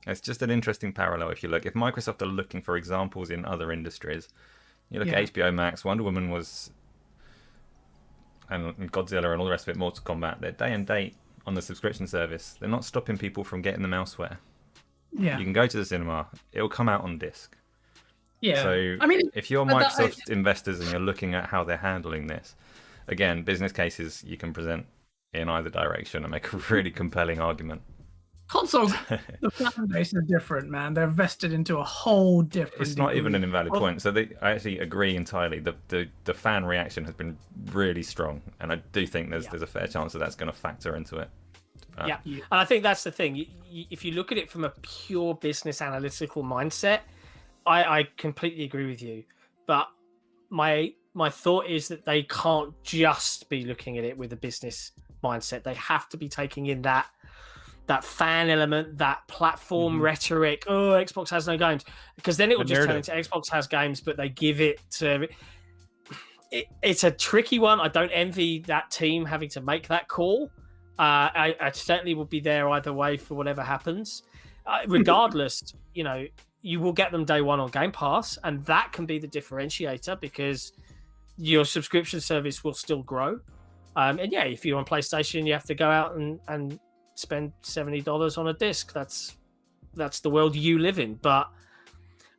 It's just an interesting parallel. If Microsoft are looking for examples in other industries, you look at HBO Max, Wonder Woman and Godzilla and all the rest of it, Mortal Kombat, they're day and date on the subscription service. They're not stopping people from getting them elsewhere. Yeah. You can go to the cinema, it'll come out on disc. Yeah. So if you're Microsoft investors and you're looking at how they're handling this, again, business cases you can present in either direction and make a really compelling argument. Consoles, the fan base is different, man. They're vested into a whole different. It's not even degree. an invalid point. So I actually agree entirely. The fan reaction has been really strong, and I do think there's a fair chance that that's going to factor into it. Yeah, and I think that's the thing. If you look at it from a pure business analytical mindset, I completely agree with you. But my thought is that they can't just be looking at it with a business mindset. They have to be taking in that fan element, that platform rhetoric. Oh, Xbox has no games, because then it will just turn into Xbox has games, but they give it to. It's a tricky one. I don't envy that team having to make that call. I certainly will be there either way for whatever happens. Regardless, you will get them day one on Game Pass, and that can be the differentiator because your subscription service will still grow. And yeah, if you're on PlayStation, you have to go out and spend $70 on a disc. That's the world you live in. But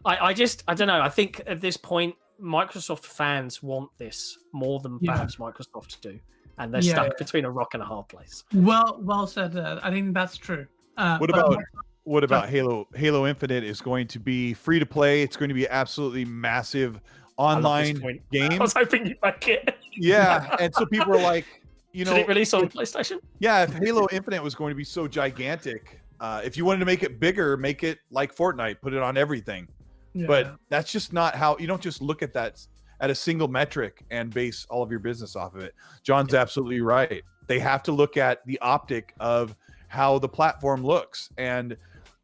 I don't know. I think at this point, Microsoft fans want this more than perhaps Microsoft do, and they're stuck between a rock and a hard place. Well said. I think that's true. What about Halo? Halo Infinite is going to be free to play. It's going to be absolutely massive online game. I was hoping you'd make it. Yeah, and so people are like, Did it release on PlayStation? Yeah, if Halo Infinite was going to be so gigantic, if you wanted to make it bigger, make it like Fortnite, put it on everything. Yeah. But that's just not how. You don't just look at that at a single metric and base all of your business off of it. John's absolutely right. They have to look at the optic of how the platform looks. And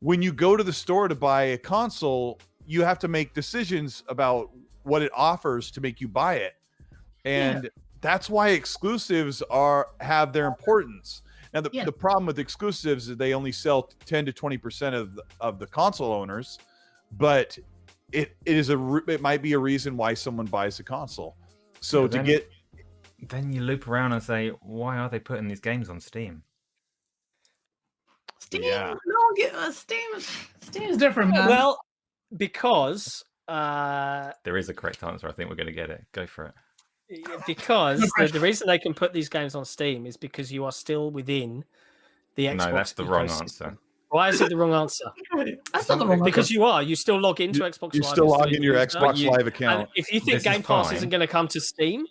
when you go to the store to buy a console, you have to make decisions about what it offers to make you buy it. And that's why exclusives have their importance. Now, the problem with exclusives is they only sell 10 to 20% of the console owners, but it might be a reason why someone buys a console. So then you loop around and say, why are they putting these games on Steam? Steam is different, man. Well, because there is a correct answer. I think we're going to get it. Go for it. Because the reason they can put these games on Steam is because you are still within the Xbox. No, that's the wrong ecosystem. answer. Why is it the wrong answer? That's not the wrong answer. Because you still log into Xbox Live. You still log into your Xbox Live account. And if you think Game Pass isn't going to come to Steam,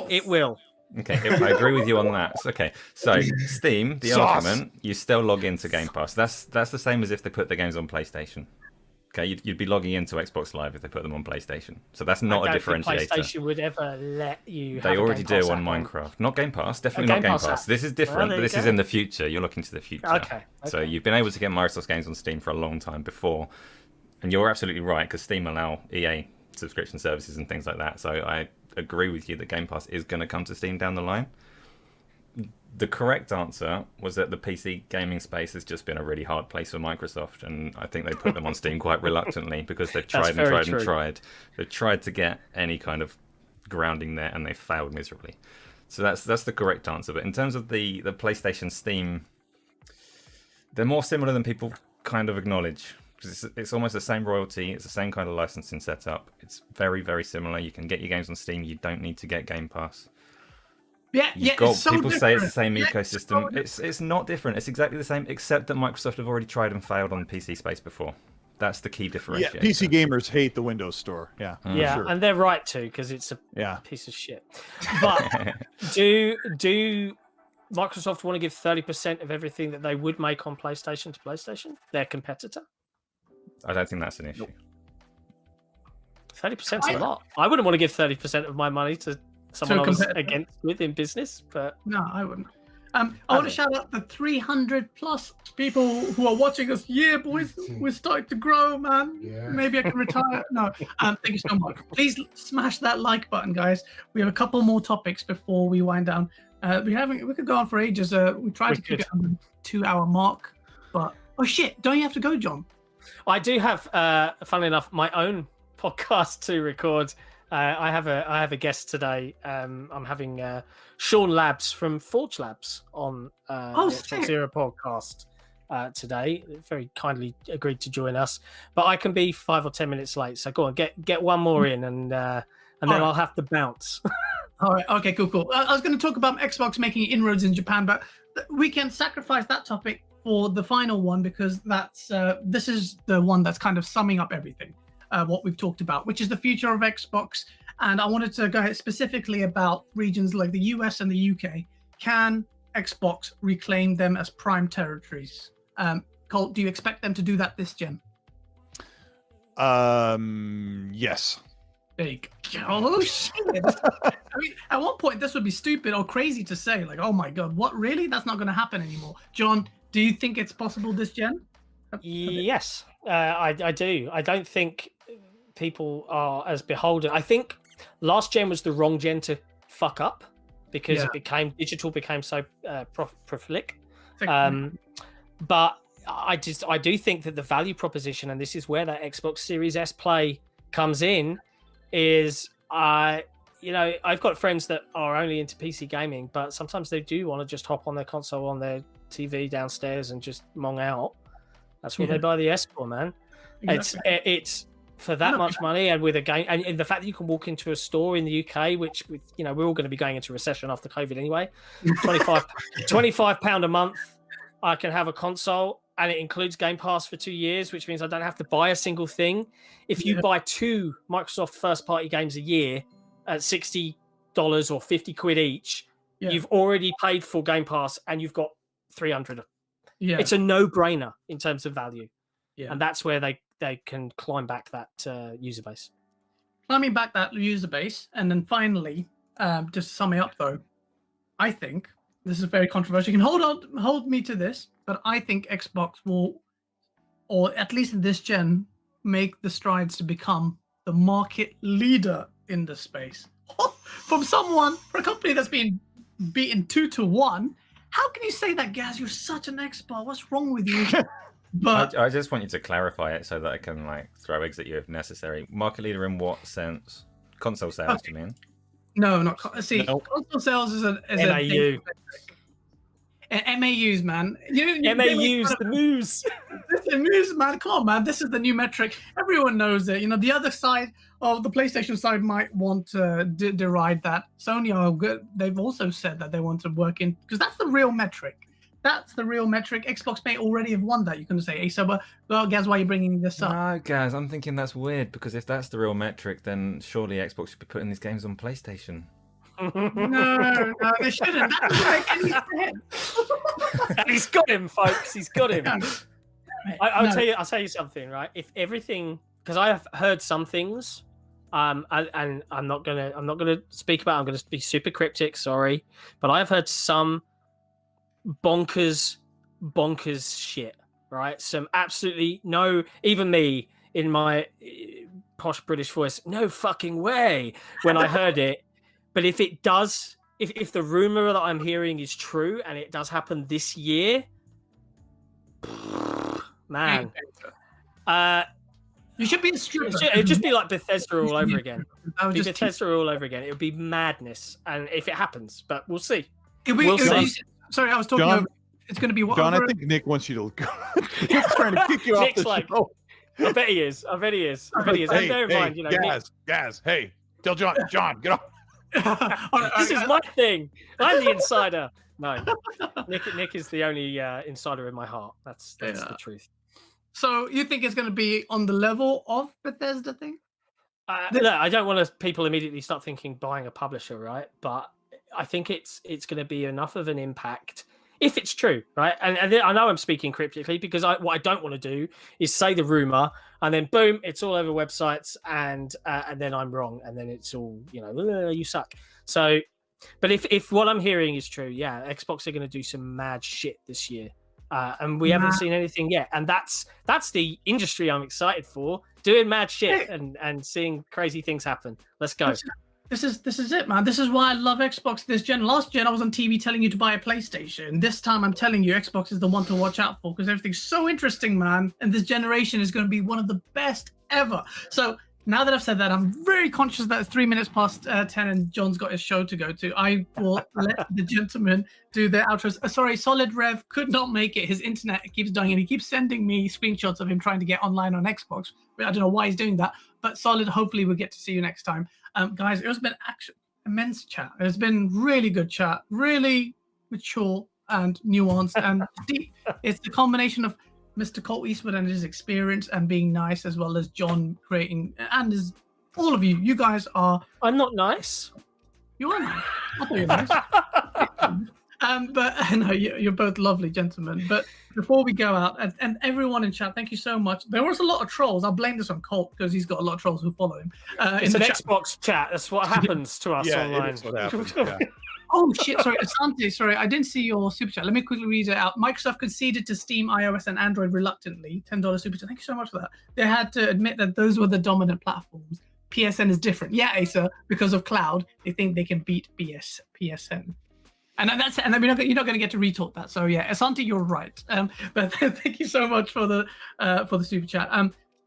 it will. Okay, I agree with you on that. Okay, so Steam, the argument, you still log into Game Pass. That's the same as if they put the games on PlayStation. Okay, you'd be logging into Xbox Live if they put them on PlayStation. So that's not a differentiator. I don't think PlayStation would ever let you. They already do on Minecraft. Not Game Pass. Definitely not Game Pass. This is different, but this is in the future. You're looking to the future. Okay. So you've been able to get Microsoft games on Steam for a long time before, and you're absolutely right because Steam allow EA subscription services and things like that. So I agree with you that Game Pass is going to come to Steam down the line. The correct answer was that the PC gaming space has just been a really hard place for Microsoft, and I think they put them on Steam quite reluctantly because they've tried and tried. They've tried to get any kind of grounding there, and they failed miserably. So that's the correct answer. But in terms of the PlayStation Steam, they're more similar than people kind of acknowledge. Because it's almost the same royalty, it's the same kind of licensing setup. It's very, very similar. You can get your games on Steam. You don't need to get Game Pass. It's so people different. say it's the same ecosystem. It's not different. It's exactly the same, except that Microsoft have already tried and failed on the PC space before. That's the key differentiator. Yeah, PC gamers hate the Windows Store. Yeah, sure. And they're right to, because it's a piece of shit. But do Microsoft want to give 30% of everything that they would make on PlayStation to PlayStation, their competitor? I don't think that's an issue. 30%'s a lot. I wouldn't want to give 30% of my money to someone I was against with in business, but no, I wouldn't. I want to shout out the 300 plus people who are watching us. Yeah, boys, we're starting to grow, man. Yeah. Maybe I can retire. No, thank you so much. Please smash that like button, guys. We have a couple more topics before we wind down. We could go on for ages. We tried to keep it under the 2-hour mark, but oh shit, don't you have to go, John? I do have, funnily enough, my own podcast to record. I have a guest today. I'm having Sean Labs from Forge Labs on the Zero podcast today. Very kindly agreed to join us, but I can be 5 or 10 minutes late. So go on, get one more in, and then I'll have to bounce. All right. Okay. Cool. I was going to talk about Xbox making inroads in Japan, but we can sacrifice that topic for the final one, because that's this is the one that's kind of summing up everything what we've talked about, which is the future of Xbox. And I wanted to go ahead specifically about regions like the US and the UK. Can Xbox reclaim them as prime territories? Colt, do you expect them to do that this gen? Yes. Big. Oh shit! I mean, at one point this would be stupid or crazy to say, like, oh my god, what, really? That's not going to happen anymore. John, do you think it's possible this gen? Yes, I do. I don't think people are as beholden. I think last gen was the wrong gen to fuck up because digital became so prolific. But I do think that the value proposition, and this is where that Xbox Series S play comes in, is I've got friends that are only into PC gaming, but sometimes they do want to just hop on their console on their TV downstairs and just mong out. That's what they buy the S for, man. Exactly. It's for that much money, and with a game, and the fact that you can walk into a store in the UK, which we're all going to be going into recession after COVID anyway. £25 a month, I can have a console, and it includes Game Pass for 2 years, which means I don't have to buy a single thing. If you buy 2 Microsoft first-party games a year at $60 or 50 quid each, you've already paid for Game Pass, and you've got 300. Yeah, it's a no-brainer in terms of value, and that's where they can climb back that user base. Climbing back that user base, and then finally, just to sum it up, though, I think this is very controversial. You can hold me to this, but I think Xbox will, or at least in this gen, make the strides to become the market leader in the space. For a company that's been beaten 2-1. How can you say that, Gaz? You're such an expert. What's wrong with you? But I just want you to clarify it so that I can throw eggs at you if necessary. Market leader in what sense? Console sales, do you mean? No, not console sales is a MAU. And MAUs, man. MAUs, the news. The news, man. Come on, man. This is the new metric. Everyone knows it. The other side of the PlayStation side might want to deride that. Sony are good. They've also said that they want to work in, because that's the real metric. That's the real metric. Xbox may already have won that. You're going to say, hey, so, well, Gaz, why are you bringing this up? No, Gaz, I'm thinking that's weird, because if that's the real metric, then surely Xbox should be putting these games on PlayStation. No, they shouldn't. That doesn't make any sense. And he's got him, folks. He's got him. I'll tell you something, right? If everything, because I have heard some things, and I'm not gonna speak about. I'm gonna be super cryptic. Sorry, but I've heard some bonkers shit. Right? Some absolutely no. Even me in my posh British voice, no fucking way. When I heard it. But if it does, if the rumor that I'm hearing is true and it does happen this year, man, you should be a stripper. It'd just be like Bethesda all over again. Bethesda all over again. It would be madness, and if it happens, but we'll see. We'll see. Sorry, I was talking. John, it's going to be what? John, I think Nick wants you to go. He's trying to kick you off the show. I bet he is. Hey, bear in mind, Gaz, hey, tell John, get off. This is my thing. I'm the insider. No, Nick is the only insider in my heart. That's the truth. So you think it's going to be on the level of Bethesda thing? Look, I don't want people immediately start thinking buying a publisher, right? But I think it's going to be enough of an impact if it's true, right? And I know I'm speaking cryptically because what I don't want to do is say the rumor and then boom, it's all over websites and then I'm wrong and then it's all you suck. So, but if what I'm hearing is true, yeah, Xbox are going to do some mad shit this year, and we haven't seen anything yet. And that's the industry I'm excited for, doing mad shit and seeing crazy things happen. Let's go. This is it, man. This is why I love Xbox this gen. Last gen, I was on TV telling you to buy a PlayStation. This time, I'm telling you, Xbox is the one to watch out for because everything's so interesting, man. And this generation is going to be one of the best ever. So now that I've said that, I'm very conscious that it's 3 minutes past 10 and John's got his show to go to. I will let the gentlemen do their outros. Sorry, Solid Rev could not make it. His internet keeps dying and he keeps sending me screenshots of him trying to get online on Xbox. I don't know why he's doing that. But Solid, hopefully we'll get to see you next time. Guys, it has been immense chat. It's been really good chat, really mature. and nuanced and deep. It's the combination of Mr. Colt Eastwood and his experience and being nice, as well as John creating, and as all of you. You guys are. I'm not nice. You are nice. I thought you were nice. But no, you're both lovely gentlemen. But before we go out, and everyone in chat, thank you so much. There was a lot of trolls. I'll blame this on Colt because he's got a lot of trolls who follow him. It's an Xbox chat. That's what happens to us online. It is what happens, yeah. Oh shit! Sorry, Asante. Sorry, I didn't see your super chat. Let me quickly read it out. Microsoft conceded to Steam, iOS, and Android reluctantly. $10 super chat. Thank you so much for that. They had to admit that those were the dominant platforms. PSN is different. Yeah, Asa, because of cloud, they think they can beat PSN. And that's, and you're not going to get to retort that. So yeah, Asante, you're right. But thank you so much for the super chat.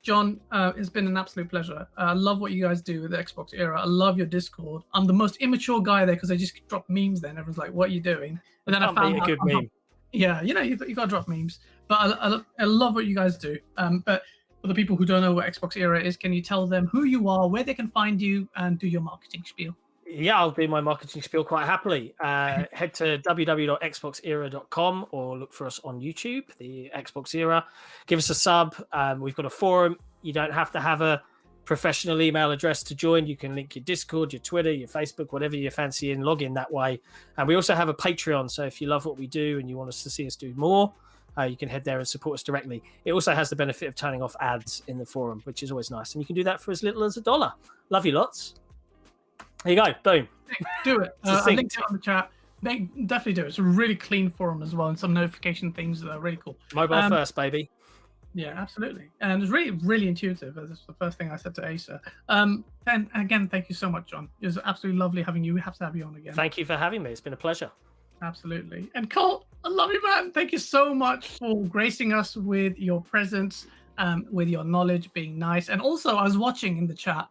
John, it's been an absolute pleasure. I love what you guys do with the Xbox era. I love your Discord. I'm the most immature guy there because I just drop memes. Then everyone's like, "What are you doing?" And then I found a good meme. Yeah, you got to drop memes. But I love what you guys do. But for the people who don't know what Xbox era is, can you tell them who you are, where they can find you, and do your marketing spiel? Yeah, I'll do my marketing spiel quite happily. Head to www.xboxera.com or look for us on YouTube, the Xbox Era. Give us a sub. We've got a forum. You don't have to have a professional email address to join. You can link your Discord, your Twitter, your Facebook, whatever you fancy, and log in that way. And we also have a Patreon. So if you love what we do and you want us to see us do more, you can head there and support us directly. It also has the benefit of turning off ads in the forum, which is always nice. And you can do that for as little as $1. Love you lots. There you go. Boom. Do it. I linked it on the chat. Definitely do it. It's a really clean forum as well, and some notification things that are really cool. Mobile first, baby. Yeah, absolutely. And it's really, really intuitive. That's the first thing I said to Asa. And again, thank you so much, John. It was absolutely lovely having you. We have to have you on again. Thank you for having me. It's been a pleasure. Absolutely. And Colt, I love you, man. Thank you so much for gracing us with your presence, with your knowledge, being nice. And also, I was watching in the chat.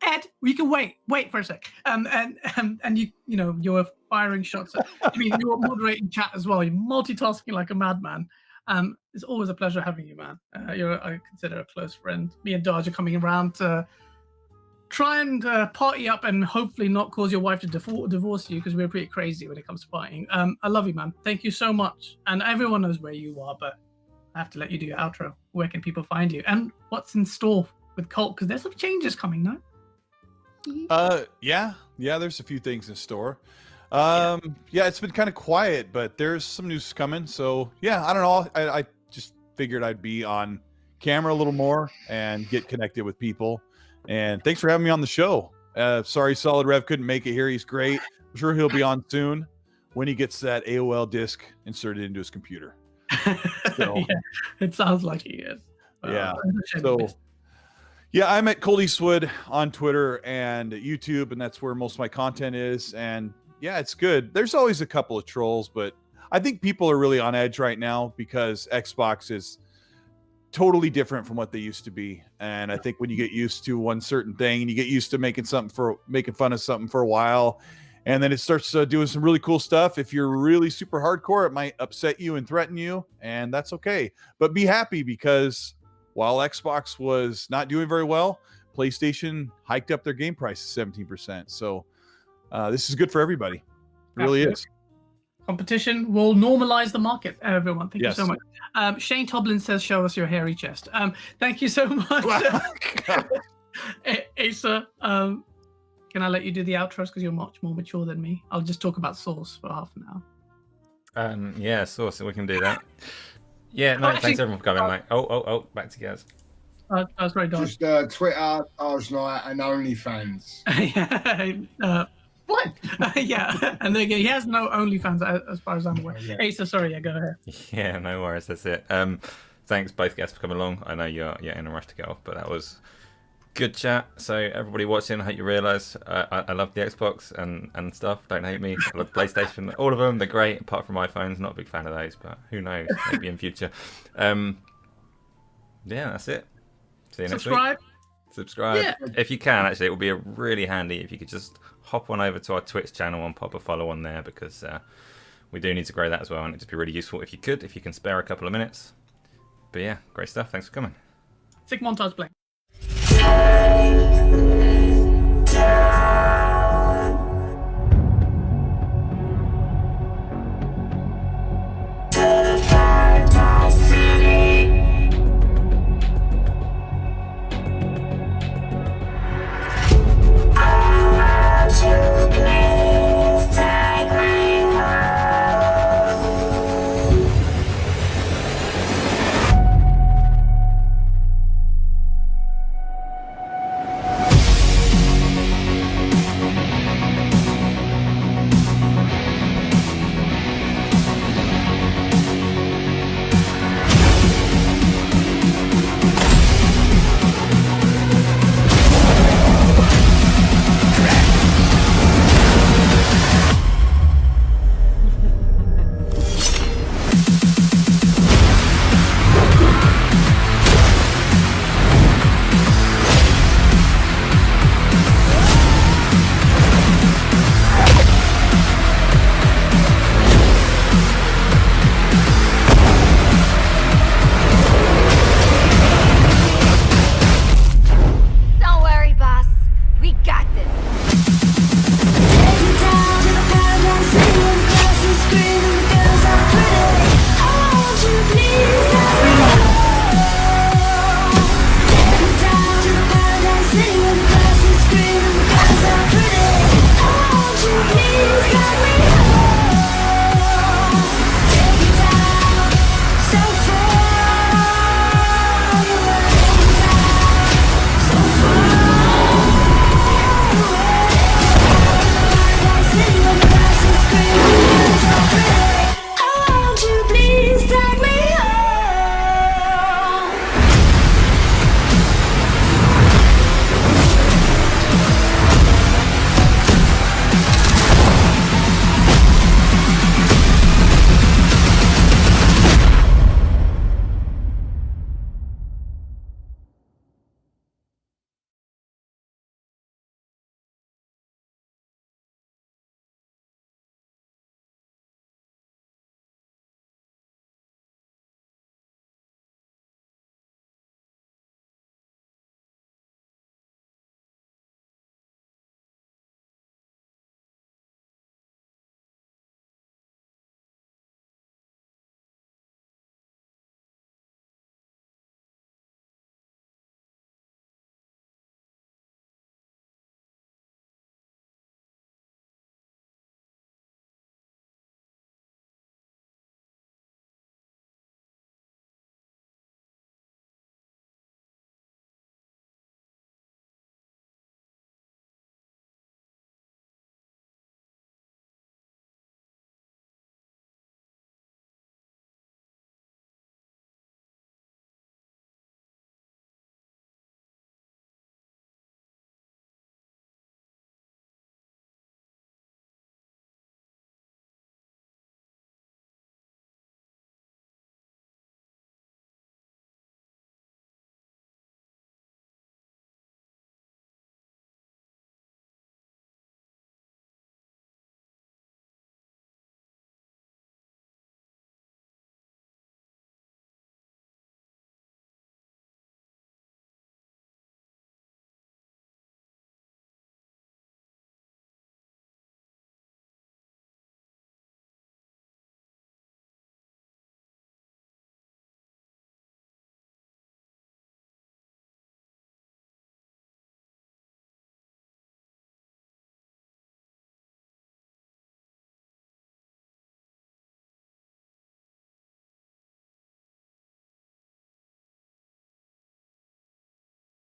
Ed, you can wait for a sec. And you were firing shots. You were moderating chat as well. You're multitasking like a madman. It's always a pleasure having you, man. I consider a close friend. Me and Dodge are coming around to try and party up and hopefully not cause your wife to divorce you, because we're pretty crazy when it comes to partying. I love you, man. Thank you so much. And everyone knows where you are, but I have to let you do your outro. Where can people find you? And what's in store with Colt? Because there's some changes coming now. Yeah, there's a few things in store. It's been kind of quiet, but there's some news coming. So yeah, I don't know. I just figured I'd be on camera a little more and get connected with people. And thanks for having me on the show. Sorry, Solid Rev couldn't make it here. He's great. I'm sure he'll be on soon when he gets that AOL disc inserted into his computer. So, yeah, it sounds like he is. Yeah. Yeah, I'm at Colt Eastwood on Twitter and YouTube, and that's where most of my content is. And yeah, it's good. There's always a couple of trolls, but I think people are really on edge right now because Xbox is totally different from what they used to be. And I think when you get used to one certain thing and you get used to making fun of something for a while, and then it starts doing some really cool stuff. If you're really super hardcore, it might upset you and threaten you, and that's okay. But be happy, because while Xbox was not doing very well, PlayStation hiked up their game price 17%. So this is good for everybody. It really is. Competition will normalize the market, everyone. Thank you so much. Shane Toblin says, show us your hairy chest. Thank you so much. Asa, can I let you do the outros because you're much more mature than me? I'll just talk about Source for half an hour. Yeah, Source, we can do that. Yeah, no, thanks everyone for coming. Back to Gaz. That's very dark. Just Twitter, Arsnight, and OnlyFans. What? Yeah, and then he has no OnlyFans as far as I'm aware. Yeah. Asa, sorry, go ahead. Yeah, no worries, that's it. Thanks both guests for coming along. I know you're in a rush to get off, but that was good chat. So everybody watching, I hope you realise I love the Xbox and stuff. Don't hate me. I love PlayStation. All of them, they're great, apart from iPhones. Not a big fan of those, but who knows? Maybe in future. Yeah, that's it. See you next week. Subscribe. Yeah. If you can, actually, it would be really handy if you could just hop on over to our Twitch channel and pop a follow on there, because we do need to grow that as well, and it'd just be really useful if you can spare a couple of minutes. But yeah, great stuff. Thanks for coming. Sick montage playing.